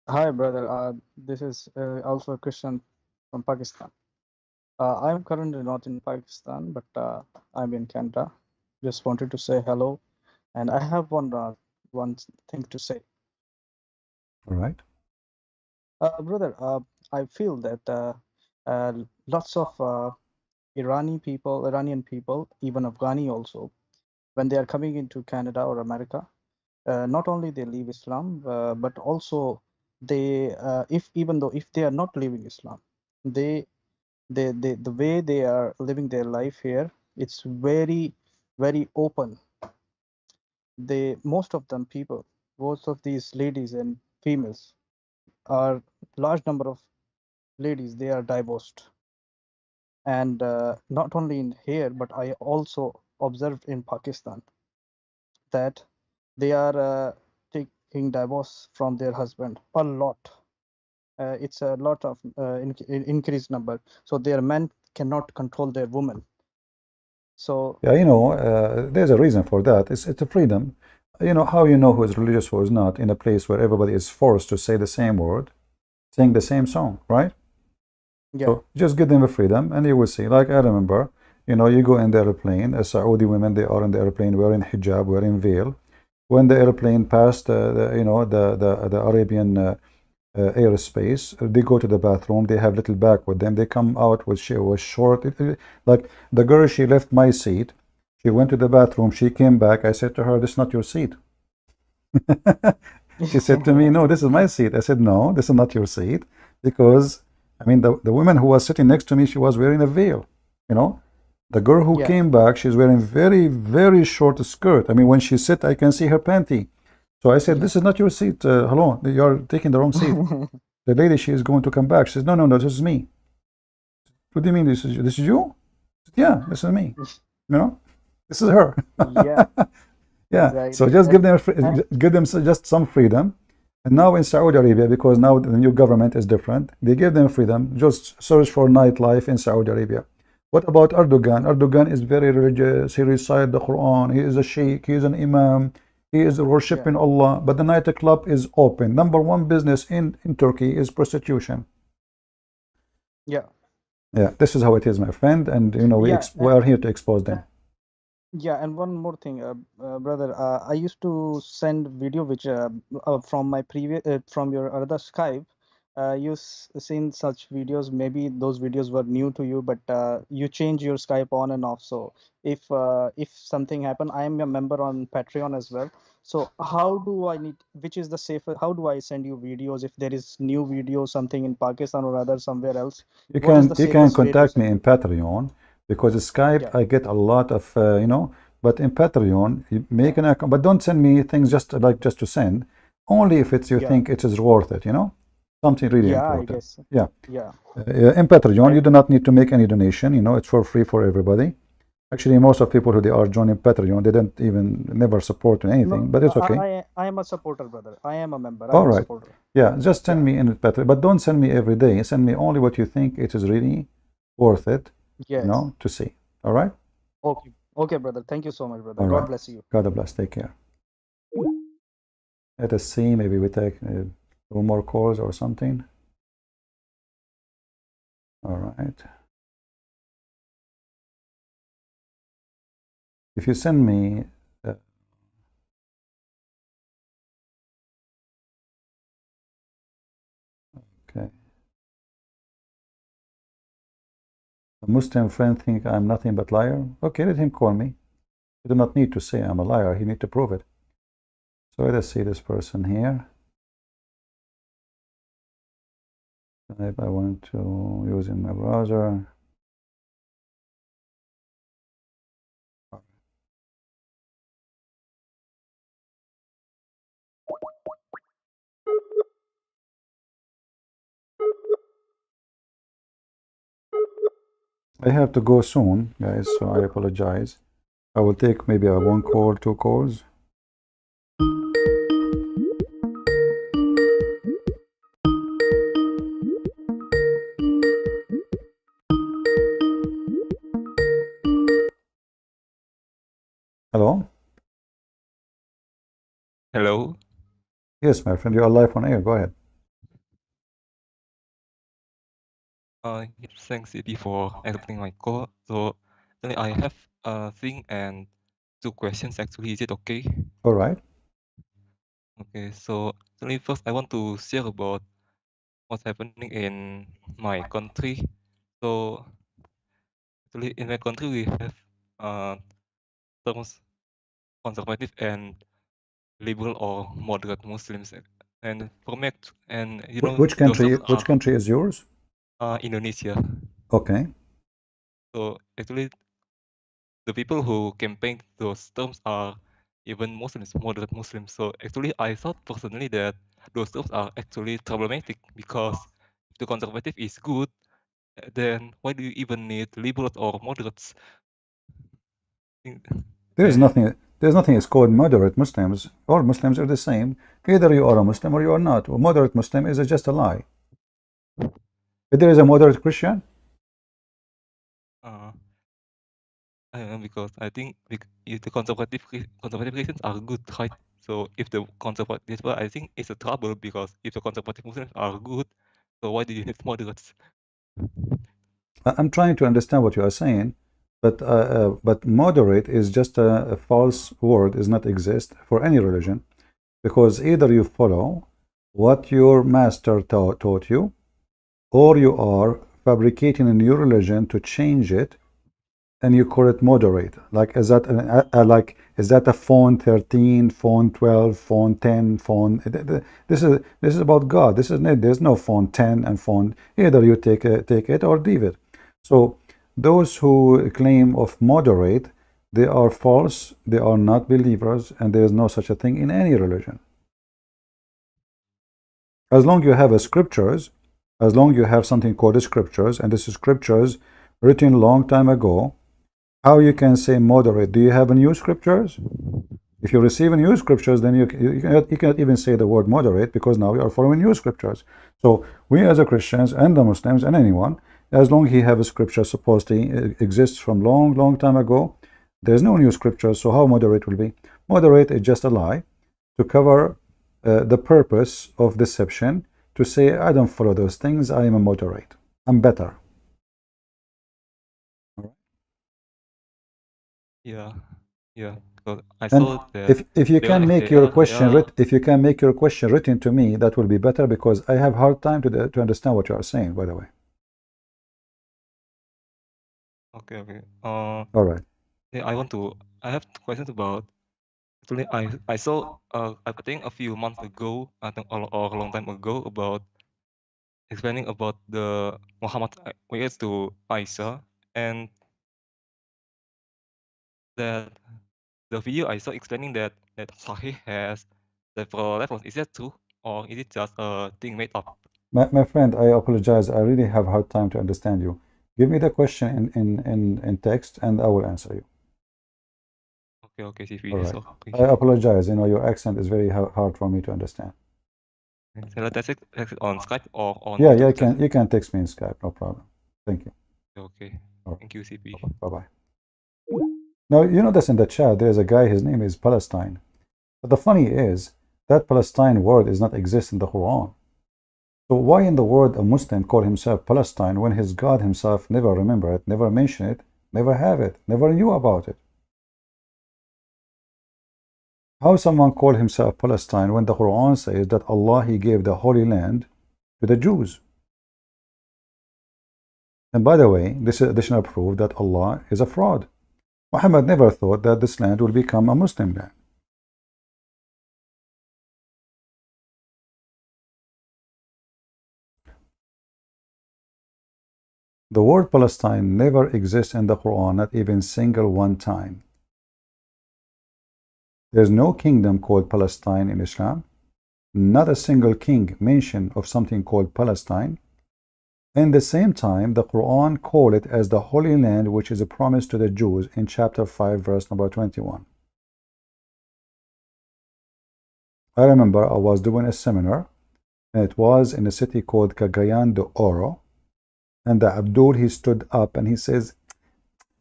Hi, brother. This is also a Christian from Pakistan. I'm currently not in Pakistan, but I'm in Canada. Just wanted to say hello, and I have one thing to say. All right. Brother, I feel that lots of Iranian people, even Afghani also, when they are coming into Canada or America, not only they leave Islam, but also they, if they are not leaving Islam, they the way they are living their life here, it's very, very open. Most of them people, most of these ladies and females are large number of ladies, they are divorced. And not only in here, but I also observed in Pakistan that they are taking divorce from their husband a lot. It's a lot of increased number. So their men cannot control their women. So Yeah, there's a reason for that. It's a freedom. How you know who is religious, who is not, in a place where everybody is forced to say the same word, sing the same song, right? yeah, So just give them the freedom, and you will see. Like I remember, you go in the airplane. Saudi women, they are in the airplane wearing hijab, wearing veil. When the airplane passed, the Arabian airspace, they go to the bathroom. They have little bag with them. They come out with short. Like the girl, she left my seat. She went to the bathroom. She came back. I said to her, "This is not your seat." She said to me, "No, this is my seat." I said, "No, this is not your seat," because I mean, the woman who was sitting next to me, she was wearing a veil. You know, the girl who yeah, came back, she's wearing very, very short skirt. I mean, when she sit, I can see her panty. So I said, yeah. "This is not your seat. Hello, you're taking the wrong seat." The lady, she is going to come back. She says, "No, no, no, this is me." "What do you mean this is you?" I said, "Yeah, this is me. This is her." Yeah, Yeah. So exactly. just And give them just some freedom. And now in Saudi Arabia, because now the new government is different, they give them freedom. Just search for nightlife in Saudi Arabia. What about Erdogan? Erdogan is very religious. He recites the Quran. He is a sheikh. He is an imam. He is yeah, worshiping Allah. But the nightclub is open. Number one business in Turkey is prostitution. yeah, Yeah, this is how it is, my friend. And yeah, we are here to expose them. yeah. And one more thing, brother. I used to send video which from my previous from your other Skype. Seen such videos. Maybe those videos were new to you, but you change your Skype on and off. So if something happen, I am a member on Patreon as well. So how do I need? Which is the safer? How do I send you videos if there is new video something in Pakistan or other somewhere else? You What is can the you can safest way to contact me send in you? Patreon because Skype Yeah, I get a lot of but in Patreon you make an account, but don't send me things just to send. Only if you yeah, think it is worth it, something really yeah. I important. guess. Yeah, Yeah. in Patreon I you do not need to make any donation. It's for free for everybody. Actually, most of people who they are joining Patreon, they don't even never support anything, No, but it's okay. I am a supporter, brother. I am a member. I All am a right. supporter. Yeah, just send Yeah. me in Patreon, but don't send me every day. Send me only what you think it is really worth it, Yes. to see. All right? Okay. Okay, brother. Thank you so much, brother. All God right. bless you. God bless. Take care. Let us see. Maybe we take two more calls or something. All right. If you send me okay. A Muslim friend think I'm nothing but liar. Okay, let him call me. You do not need to say I'm a liar. You need to prove it. So let us see this person here. Type I want to use in my browser. I have to go soon, guys, so I apologize. I will take maybe a 1 call, 2 calls. Hello? Hello. Yes, my friend, you are live on air. Go ahead. Yes, thanks CP for accepting my call. So actually I have a thing and 2 questions actually. Is it okay? All right. Okay, so actually first I want to share about what's happening in my country. So actually in my country we have terms conservative and liberal or moderate Muslims. And for me, and you know Which those country? terms Which country is yours? Indonesia. Okay. So actually the people who campaign those terms are even Muslims, moderate Muslims. So actually, I thought personally that those terms are actually problematic because if the conservative is good, then why do you even need liberals or moderates? There's And nothing. There's nothing. It's called moderate Muslims. All Muslims are the same. Either you are a Muslim or you are not. A moderate Muslim is just a lie. If there is a moderate Christian, I don't know, because I think if the conservative Christians are good, right? So if the conservative, well, I think it's a trouble because if the conservative Muslims are good, so why do you need moderates? I'm trying to understand what you are saying, but moderate is just a false word. Does not exist for any religion, because either you follow what your master taught you, or you are fabricating a new religion to change it, and you call it moderate. Like is that like is that a phone 13, phone 12, phone 10, phone? This is about God. This is not, there's no phone 10 and phone. Either you take it or leave it. So those who claim of moderate, they are false. They are not believers, and there is no such a thing in any religion. As long you have a scriptures, as long you have something called the scriptures, and this is scriptures written long time ago, how you can say moderate? Do you have a new scriptures? If you receive a new scriptures, then you cannot even say the word moderate, because now you are following new scriptures. So we as a Christians and the Muslims and anyone, as long he have a scripture supposedly exists from long time ago, there's no new scriptures. So how moderate will be? Moderate is just a lie to cover the purpose of deception, to say I don't follow those things, I am a moderate, I'm better. Yeah, because I And saw that if you can make your question written to me, that will be better, because I have hard time to understand what you are saying, by the way. Okay. All right. Yeah, I have questions about, actually I saw I think a few months ago, I think or a long time ago, about explaining about the Muhammad regards to Aisha, and that the video I saw explaining that Sahih has several levels. Is that true, or is it just a thing made up? My friend, I apologize. I really have hard time to understand you. Give me the question in text, and I will answer you. Okay, CP. All right. So I apologize. You know, your accent is very hard for me to understand. shall I text it on Skype or on Yeah, WhatsApp? you can text me in Skype, no problem. Thank you. Okay. All right. Thank you, CP. Bye-bye. Now, you notice in the chat, there's a guy, his name is Palestine. But the funny is, that Palestine word does not exist in the Quran. So why in the world a Muslim call himself Palestine when his God himself never remember it, never mention it, never have it, never knew about it? How someone call himself Palestine when the Quran says that Allah, he gave the Holy Land to the Jews? And by the way, this is additional proof that Allah is a fraud. Muhammad never thought that this land will become a Muslim land. The word Palestine never exists in the Quran, not even single one time. There's no kingdom called Palestine in Islam. Not a single king mention of something called Palestine. In the same time, the Quran called it as the Holy Land, which is a promise to the Jews in chapter 5, verse number 21. I remember I was doing a seminar, and it was in a city called Cagayan de Oro. And the Abdul, he stood up and he says,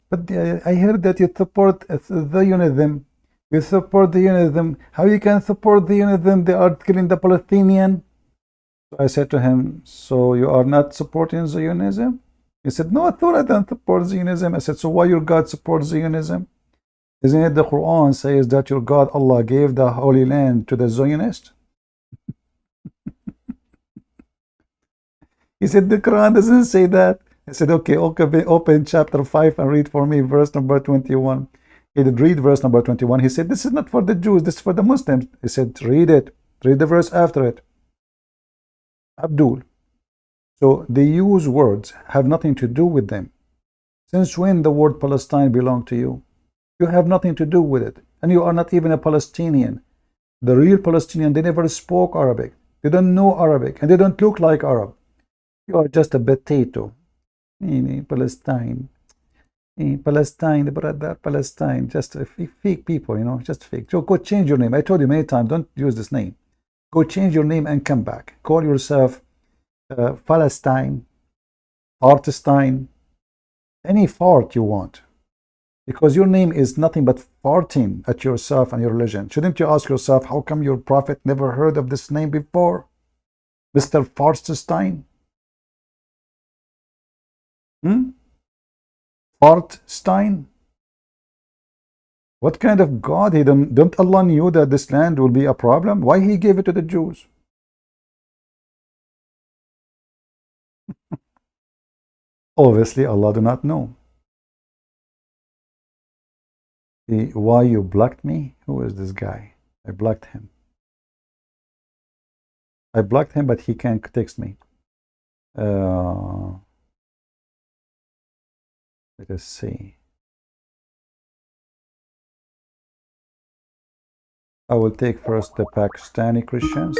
but I heard that you support Zionism. You support the Zionism. How you can support the Zionism? They are killing the Palestinian. So I said to him, so you are not supporting Zionism? He said, no, I thought I don't support Zionism. I said, so why your God supports Zionism? Isn't it the Quran says that your God, Allah, gave the Holy Land to the Zionists? He said, the Quran doesn't say that. I said, okay, open chapter 5 and read for me verse number 21. He did read verse number 21. He said, this is not for the Jews, this is for the Muslims. He said, read it. Read the verse after it. Abdul. So they use words, have nothing to do with them. Since when the word Palestine belong to you? You have nothing to do with it. And you are not even a Palestinian. The real Palestinian, they never spoke Arabic. They don't know Arabic. And they don't look like Arab. You are just a potato. Palestine. Palestine, brother, Palestine. Just fake people, you know, just fake. So go change your name. I told you many times, don't use this name. Go change your name and come back. Call yourself Palestine, Fartestein, any fart you want. Because your name is nothing but farting at yourself and your religion. Shouldn't you ask yourself, how come your prophet never heard of this name before? Mr. Fartestein? Fartestein? What kind of God? Don't Allah knew that this land will be a problem? Why he gave it to the Jews? Obviously, Allah do not know. Why you blocked me? Who is this guy? I blocked him. I blocked him, but he can't text me. Let us see. I will take first the Pakistani Christians.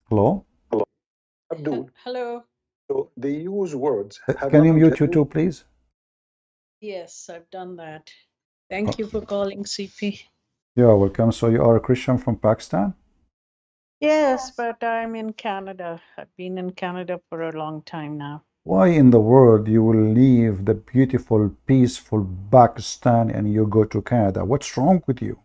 Hello? Hello. Abdul. Hello. So they use words. Can you mute you too, please? Yes, I've done that. Thank you for calling, CP. You are welcome. So you are a Christian from Pakistan? Yes, but I'm in Canada. I've been in Canada for a long time now. Why in the world you will leave the beautiful, peaceful Pakistan and you go to Canada? What's wrong with you?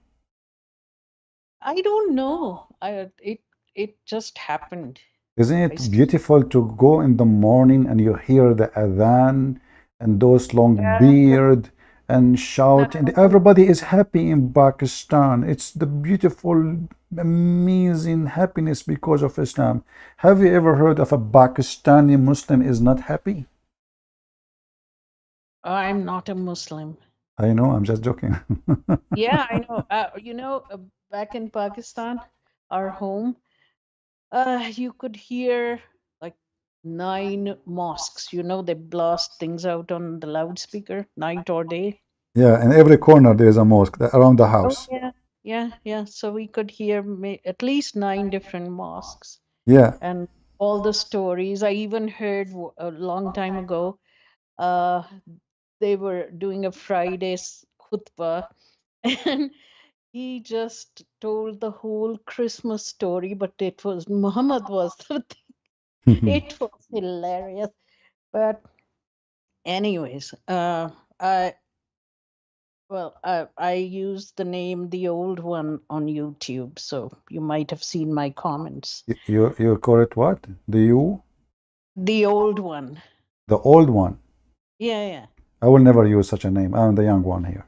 I don't know. It just happened. Isn't it beautiful to go in the morning and you hear the adhan and those long beard and shout, and everybody is happy in Pakistan. It's the beautiful, amazing happiness because of Islam. Have you ever heard of a Pakistani Muslim is not happy? I'm not a Muslim. I know, I'm just joking. Yeah, I know. Back in Pakistan, our home, you could hear like 9 mosques. They blast things out on the loudspeaker night or day. Yeah, in every corner there is a mosque around the house. Oh, yeah. So we could hear at least 9 different mosques. Yeah. And all the stories. I even heard a long time ago, they were doing a Friday's khutbah, and he just told the whole Christmas story, but it was Muhammad was the thing. It was hilarious. But anyways, I used the name The Old One on YouTube, so you might have seen my comments. You call it what? The Old One. The Old One. Yeah. I will never use such a name. I'm the young one here.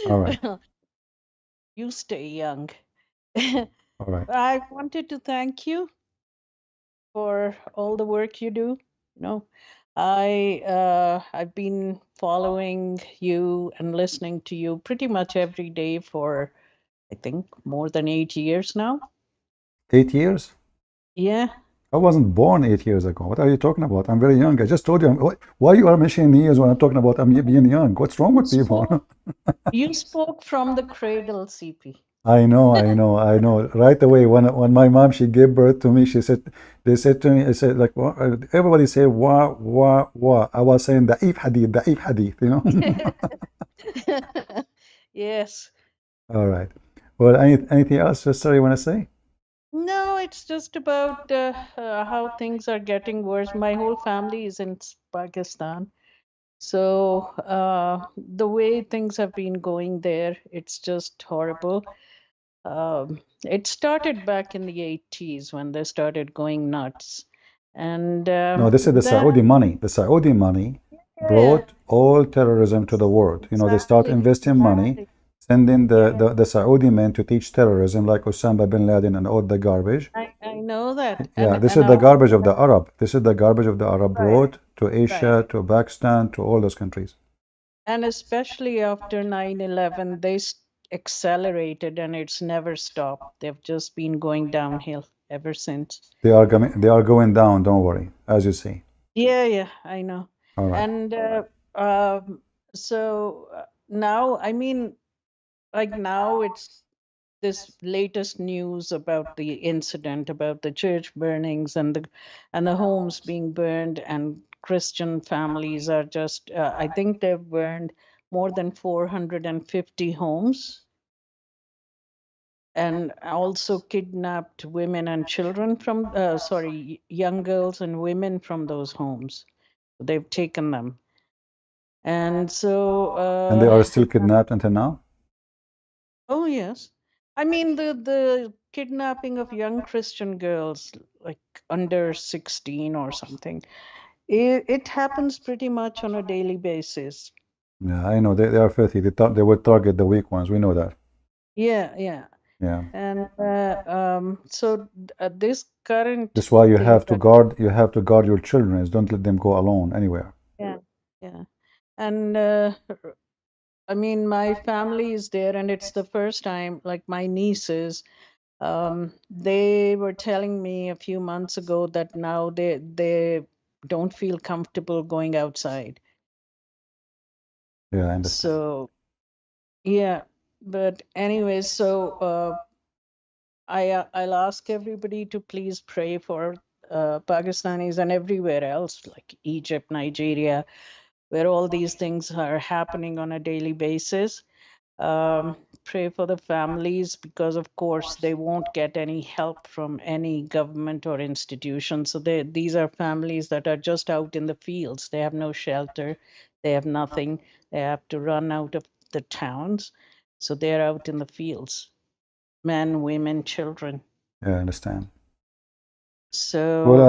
All right. Well, you stay young. All right. I wanted to thank you for all the work you do. I've been following you and listening to you pretty much every day for, I think, more than 8 years now. 8 years? Yeah. I wasn't born 8 years ago. What are you talking about? I'm very young. I just told you. Why you are mentioning years when I'm talking about I'm being young? What's wrong with people? You spoke from the cradle, CP. I know. Right away, when my mom, she gave birth to me, they said to me, I said, like, what? Everybody say, wa. I was saying, da'if hadith, you know? Yes. All right. Well, anything else, sister, you want to say? No, it's just about how things are getting worse. My whole family is in Pakistan. So the way things have been going there, it's just horrible. It started back in the 80s when they started going nuts. And No, this is the then, Saudi money. The Saudi money yeah, brought all terrorism to the world. You know, they start exactly, investing money, exactly. sending Yeah, the Saudi men to teach terrorism like Osama bin Laden and all the garbage. I know that. Yeah, this And is the all garbage of the Arab. This is the garbage of the Arab right, brought to right. Asia, to Pakistan, to all those countries. And especially after 9/11, they accelerated and it's never stopped. They've just been going downhill ever since. They are going down, don't worry, as you see. Yeah, I know. All right. And so now, I mean, like now it's this latest news about the incident, about the church burnings and the homes being burned, and Christian families are just, I think they've burned more than 450 homes, and also kidnapped women and children from, young girls and women from those homes. They've taken them. And so, And they are still kidnapped until now? oh yes. I mean the kidnapping of young Christian girls, like under 16 or something. It happens pretty much on a daily basis. Yeah, I know. They are filthy. They will target the weak ones. We know that. Yeah. Yeah. And so this current That's why you thing have to that, guard your children. Don't let them go alone anywhere. yeah. And I mean, my family is there, and it's the first time, like my nieces, they were telling me a few months ago that now they don't feel comfortable going outside. Yeah, I understand. So yeah, but anyways, so I'll ask everybody to please pray for Pakistanis and everywhere else, like Egypt, Nigeria, where all these things are happening on a daily basis. Pray for the families, because of course they won't get any help from any government or institution. So these are families that are just out in the fields. They have no shelter, they have nothing. They have to run out of the towns, so they're out in the fields, men, women, children. Yeah, I understand. So Well,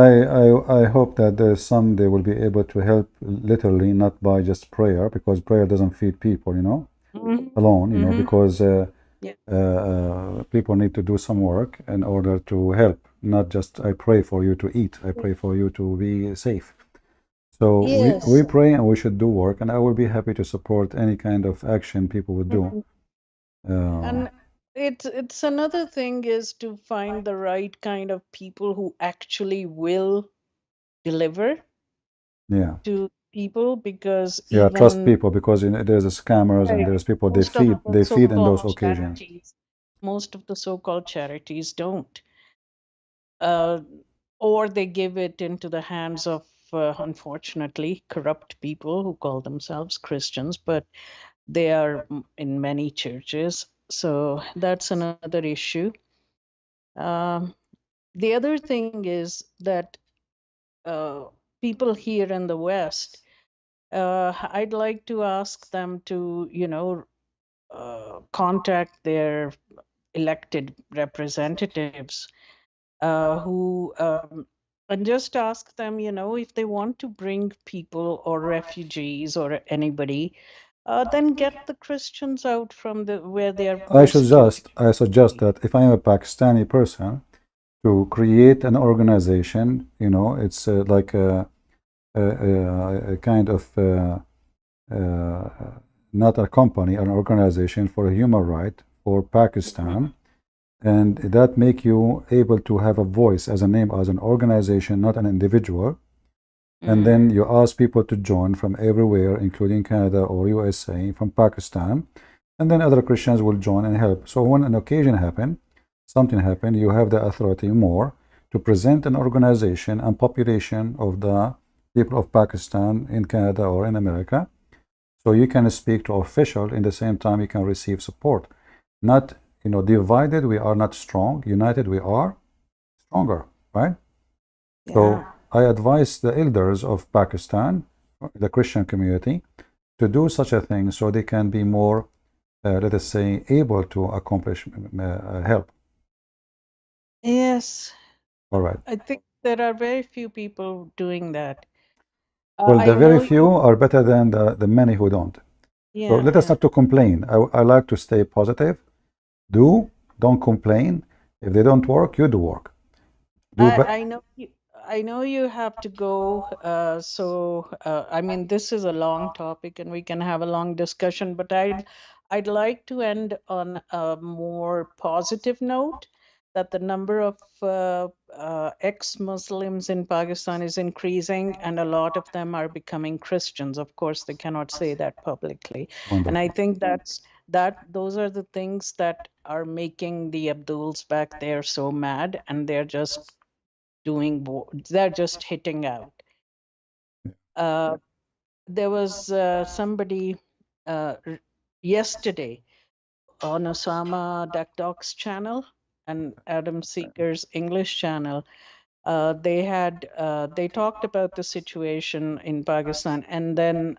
I hope that someday we'll be able to help literally, not by just prayer, because prayer doesn't feed people, alone, because people need to do some work in order to help. Not just I pray for you to eat. I pray for you to be safe. So we pray and we should do work, and I will be happy to support any kind of action people would do. And it's another thing is to find the right kind of people who actually will deliver to people, because trust even people, because there's scammers and there's people they feed in those occasions. Most of the so-called charities don't, or they give it into the hands of unfortunately corrupt people who call themselves Christians, but they are in many churches. So that's another issue. The other thing is that people here in the West, I'd like to ask them to, contact their elected representatives who, and just ask them, if they want to bring people or refugees or anybody, then get the Christians out from where they are persecuted. I suggest that if I am a Pakistani person, to create an organization, it's like a kind of not a company, an organization for human right for Pakistan, and that make you able to have a voice as a name, as an organization, not an individual. And then you ask people to join from everywhere, including Canada or USA, from Pakistan, and then other Christians will join and help. So when an occasion happen, something happen, you have the authority more to present an organization and population of the people of Pakistan in Canada or in America. So you can speak to official, in the same time you can receive support. Not, divided we are not strong, united we are stronger, right? Yeah. So I advise the elders of Pakistan, the Christian community, to do such a thing so they can be more, let us say, able to accomplish help. Yes, All right. I think there are very few people doing that. Well, I the very know few you. are better than the many who don't. So Yeah, let us yeah. not to complain. I like to stay positive. Don't complain. If they don't work, you do work. I know you. I know you have to go. I mean, this is a long topic, and we can have a long discussion. But I'd like to end on a more positive note, that the number of ex-Muslims in Pakistan is increasing, and a lot of them are becoming Christians. Of course, they cannot say that publicly, and Wonderful. I think those are the things that are making the Abduls back there so mad, and they're just they're just hitting out. There was somebody yesterday on Osama Dakdok's channel and Adam Seeker's English channel. They talked about the situation in Pakistan, and then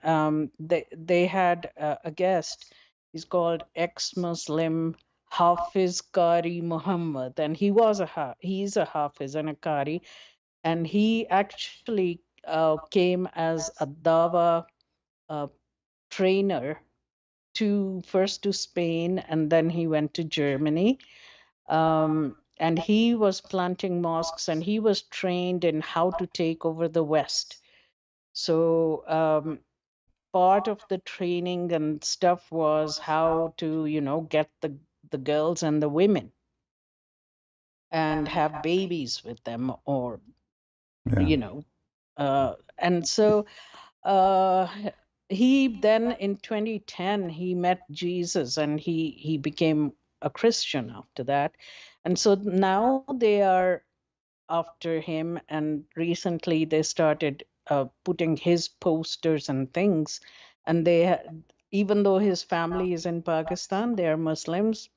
they had a guest. He's called ex-Muslim Hafiz Qari Muhammad, and he's a Hafiz and a Qari, and he actually came as a Dawa trainer first to Spain, and then he went to Germany. And he was planting mosques, and he was trained in how to take over the West. So part of the training and stuff was how to, get the girls and the women and have babies with them, or Yeah. and so he then in 2010 he met Jesus, and he became a Christian after that. And so now they are after him, and recently they started putting his posters and things, and even though his family is in Pakistan, they are Muslims.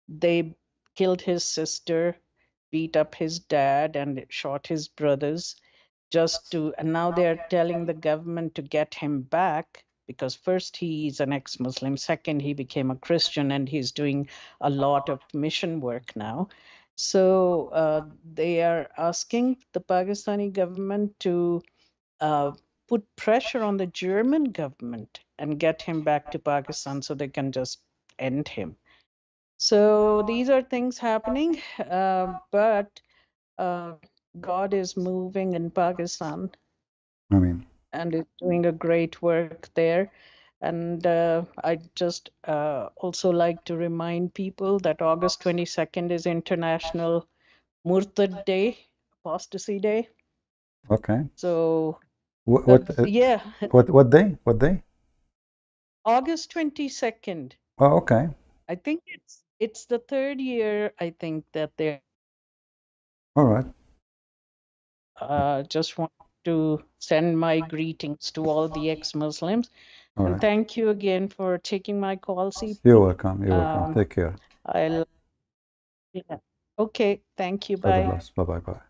They killed his sister, beat up his dad, and shot his brothers, and now they're telling the government to get him back, because first he's an ex-Muslim, second he became a Christian, and he's doing a lot of mission work now. So they are asking the Pakistani government to put pressure on the German government and get him back to Pakistan so they can just end him. So these are things happening, but God is moving in Pakistan. I mean, and is doing a great work there. And I'd just also like to remind people that August 22nd is International Murtad Day, Apostasy Day. okay. So What yeah, what day? What day? August 22nd. Oh, okay. I think it's the third year, I think, that they're All right. just want to send my greetings to all the ex-Muslims. All And right. thank you again for taking my call, CP. You're welcome. You're welcome. Take care. Yeah. Okay, thank you. God Bye. bless. Bye bye bye.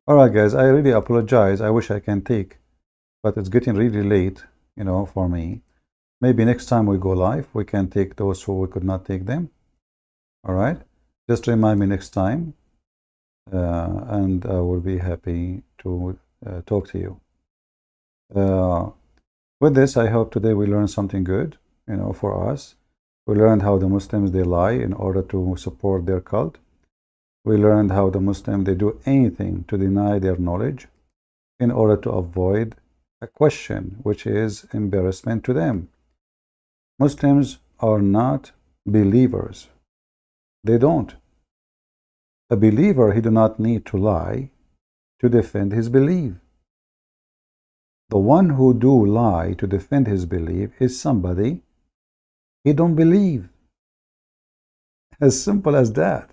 All right, guys. I really apologize. I wish I can take, but it's getting really late, for me. Maybe next time we go live, we can take those who we could not take them. All right. Just remind me next time, and I will be happy to talk to you. With this, I hope today we learned something good, for us. We learned how the Muslims, they lie in order to support their cult. We learned how the Muslims, they do anything to deny their knowledge. in order to avoid a question which is embarrassment to them. Muslims are not believers. They don't. A believer, he do not need to lie to defend his belief. The one who do lie to defend his belief is somebody he don't believe. As simple as that.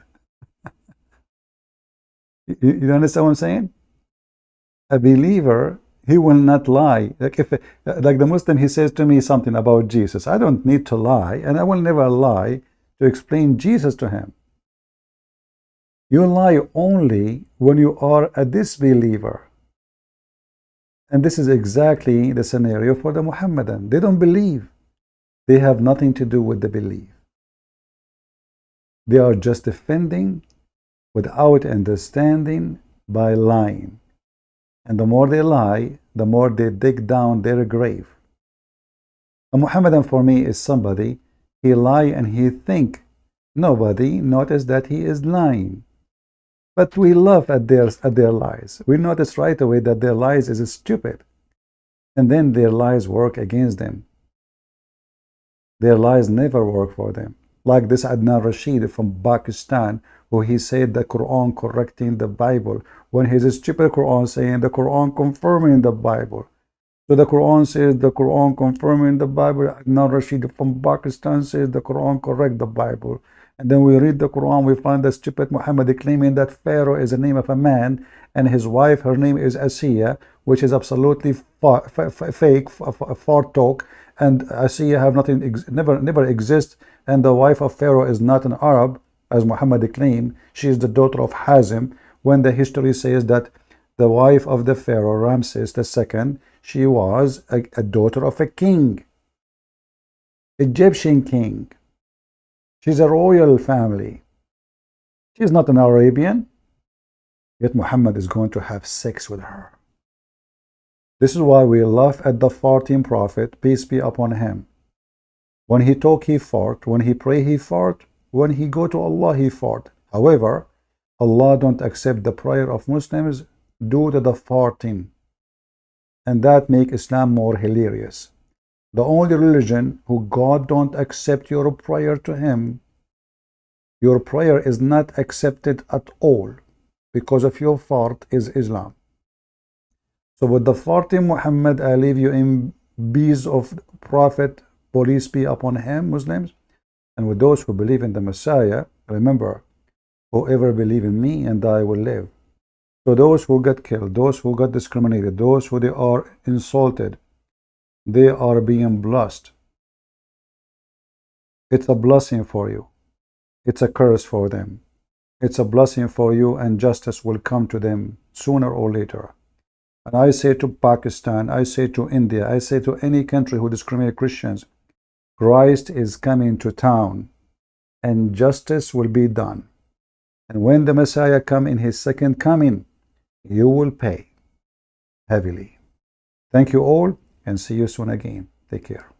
You understand what I'm saying? A believer, he will not lie. Like the Muslim, he says to me something about Jesus. I don't need to lie, and I will never lie to explain Jesus to him. You lie only when you are a disbeliever. And this is exactly the scenario for the Muhammadan. They don't believe. They have nothing to do with the belief. They are just defending without understanding by lying. And the more they lie, the more they dig down their grave. A Muhammadan for me is somebody, he lie and he think nobody notice that he is lying. But we laugh at their lies. We notice right away that their lies is stupid. And then their lies work against them. Their lies never work for them. Like this Adnan Rashid from Pakistan, who he said the Quran correcting the Bible, when his stupid Quran saying the Quran confirming the Bible. So the Quran says the Quran confirming the Bible. Adnan Rashid from Pakistan says the Quran correct the Bible. And then we read the Quran, we find the stupid Muhammad claiming that Pharaoh is the name of a man, and his wife, her name is Asiya, which is absolutely fake, far talk, and Asiya have nothing, never exist, and the wife of Pharaoh is not an Arab, as Muhammad claimed. She is the daughter of Hazim, when the history says that the wife of the Pharaoh, Ramses II, she was a daughter of a king, Egyptian king. She's a royal family. She's not an Arabian. Yet Muhammad is going to have sex with her. This is why we laugh at the farting prophet, peace be upon him. When he talk, he fart. When he pray, he fart. When he go to Allah, he fart. However, Allah don't accept the prayer of Muslims due to the farting. And that make Islam more hilarious. The only religion who God don't accept your prayer to him, your prayer is not accepted at all because of your fart, is Islam. So with the farting Muhammad, I leave you in peace of Prophet, peace be upon him, Muslims. And with those who believe in the Messiah, remember, whoever believe in me and I will live. So those who got killed, those who got discriminated, those who they are insulted, they are being blessed. It's a blessing for you. It's a curse for them. It's a blessing for you, and justice will come to them sooner or later. And I say to Pakistan, I say to India, I say to any country who discriminates Christians, Christ is coming to town, and justice will be done. And when the Messiah come in his second coming, you will pay heavily. Thank you all, and see you soon again. Take care.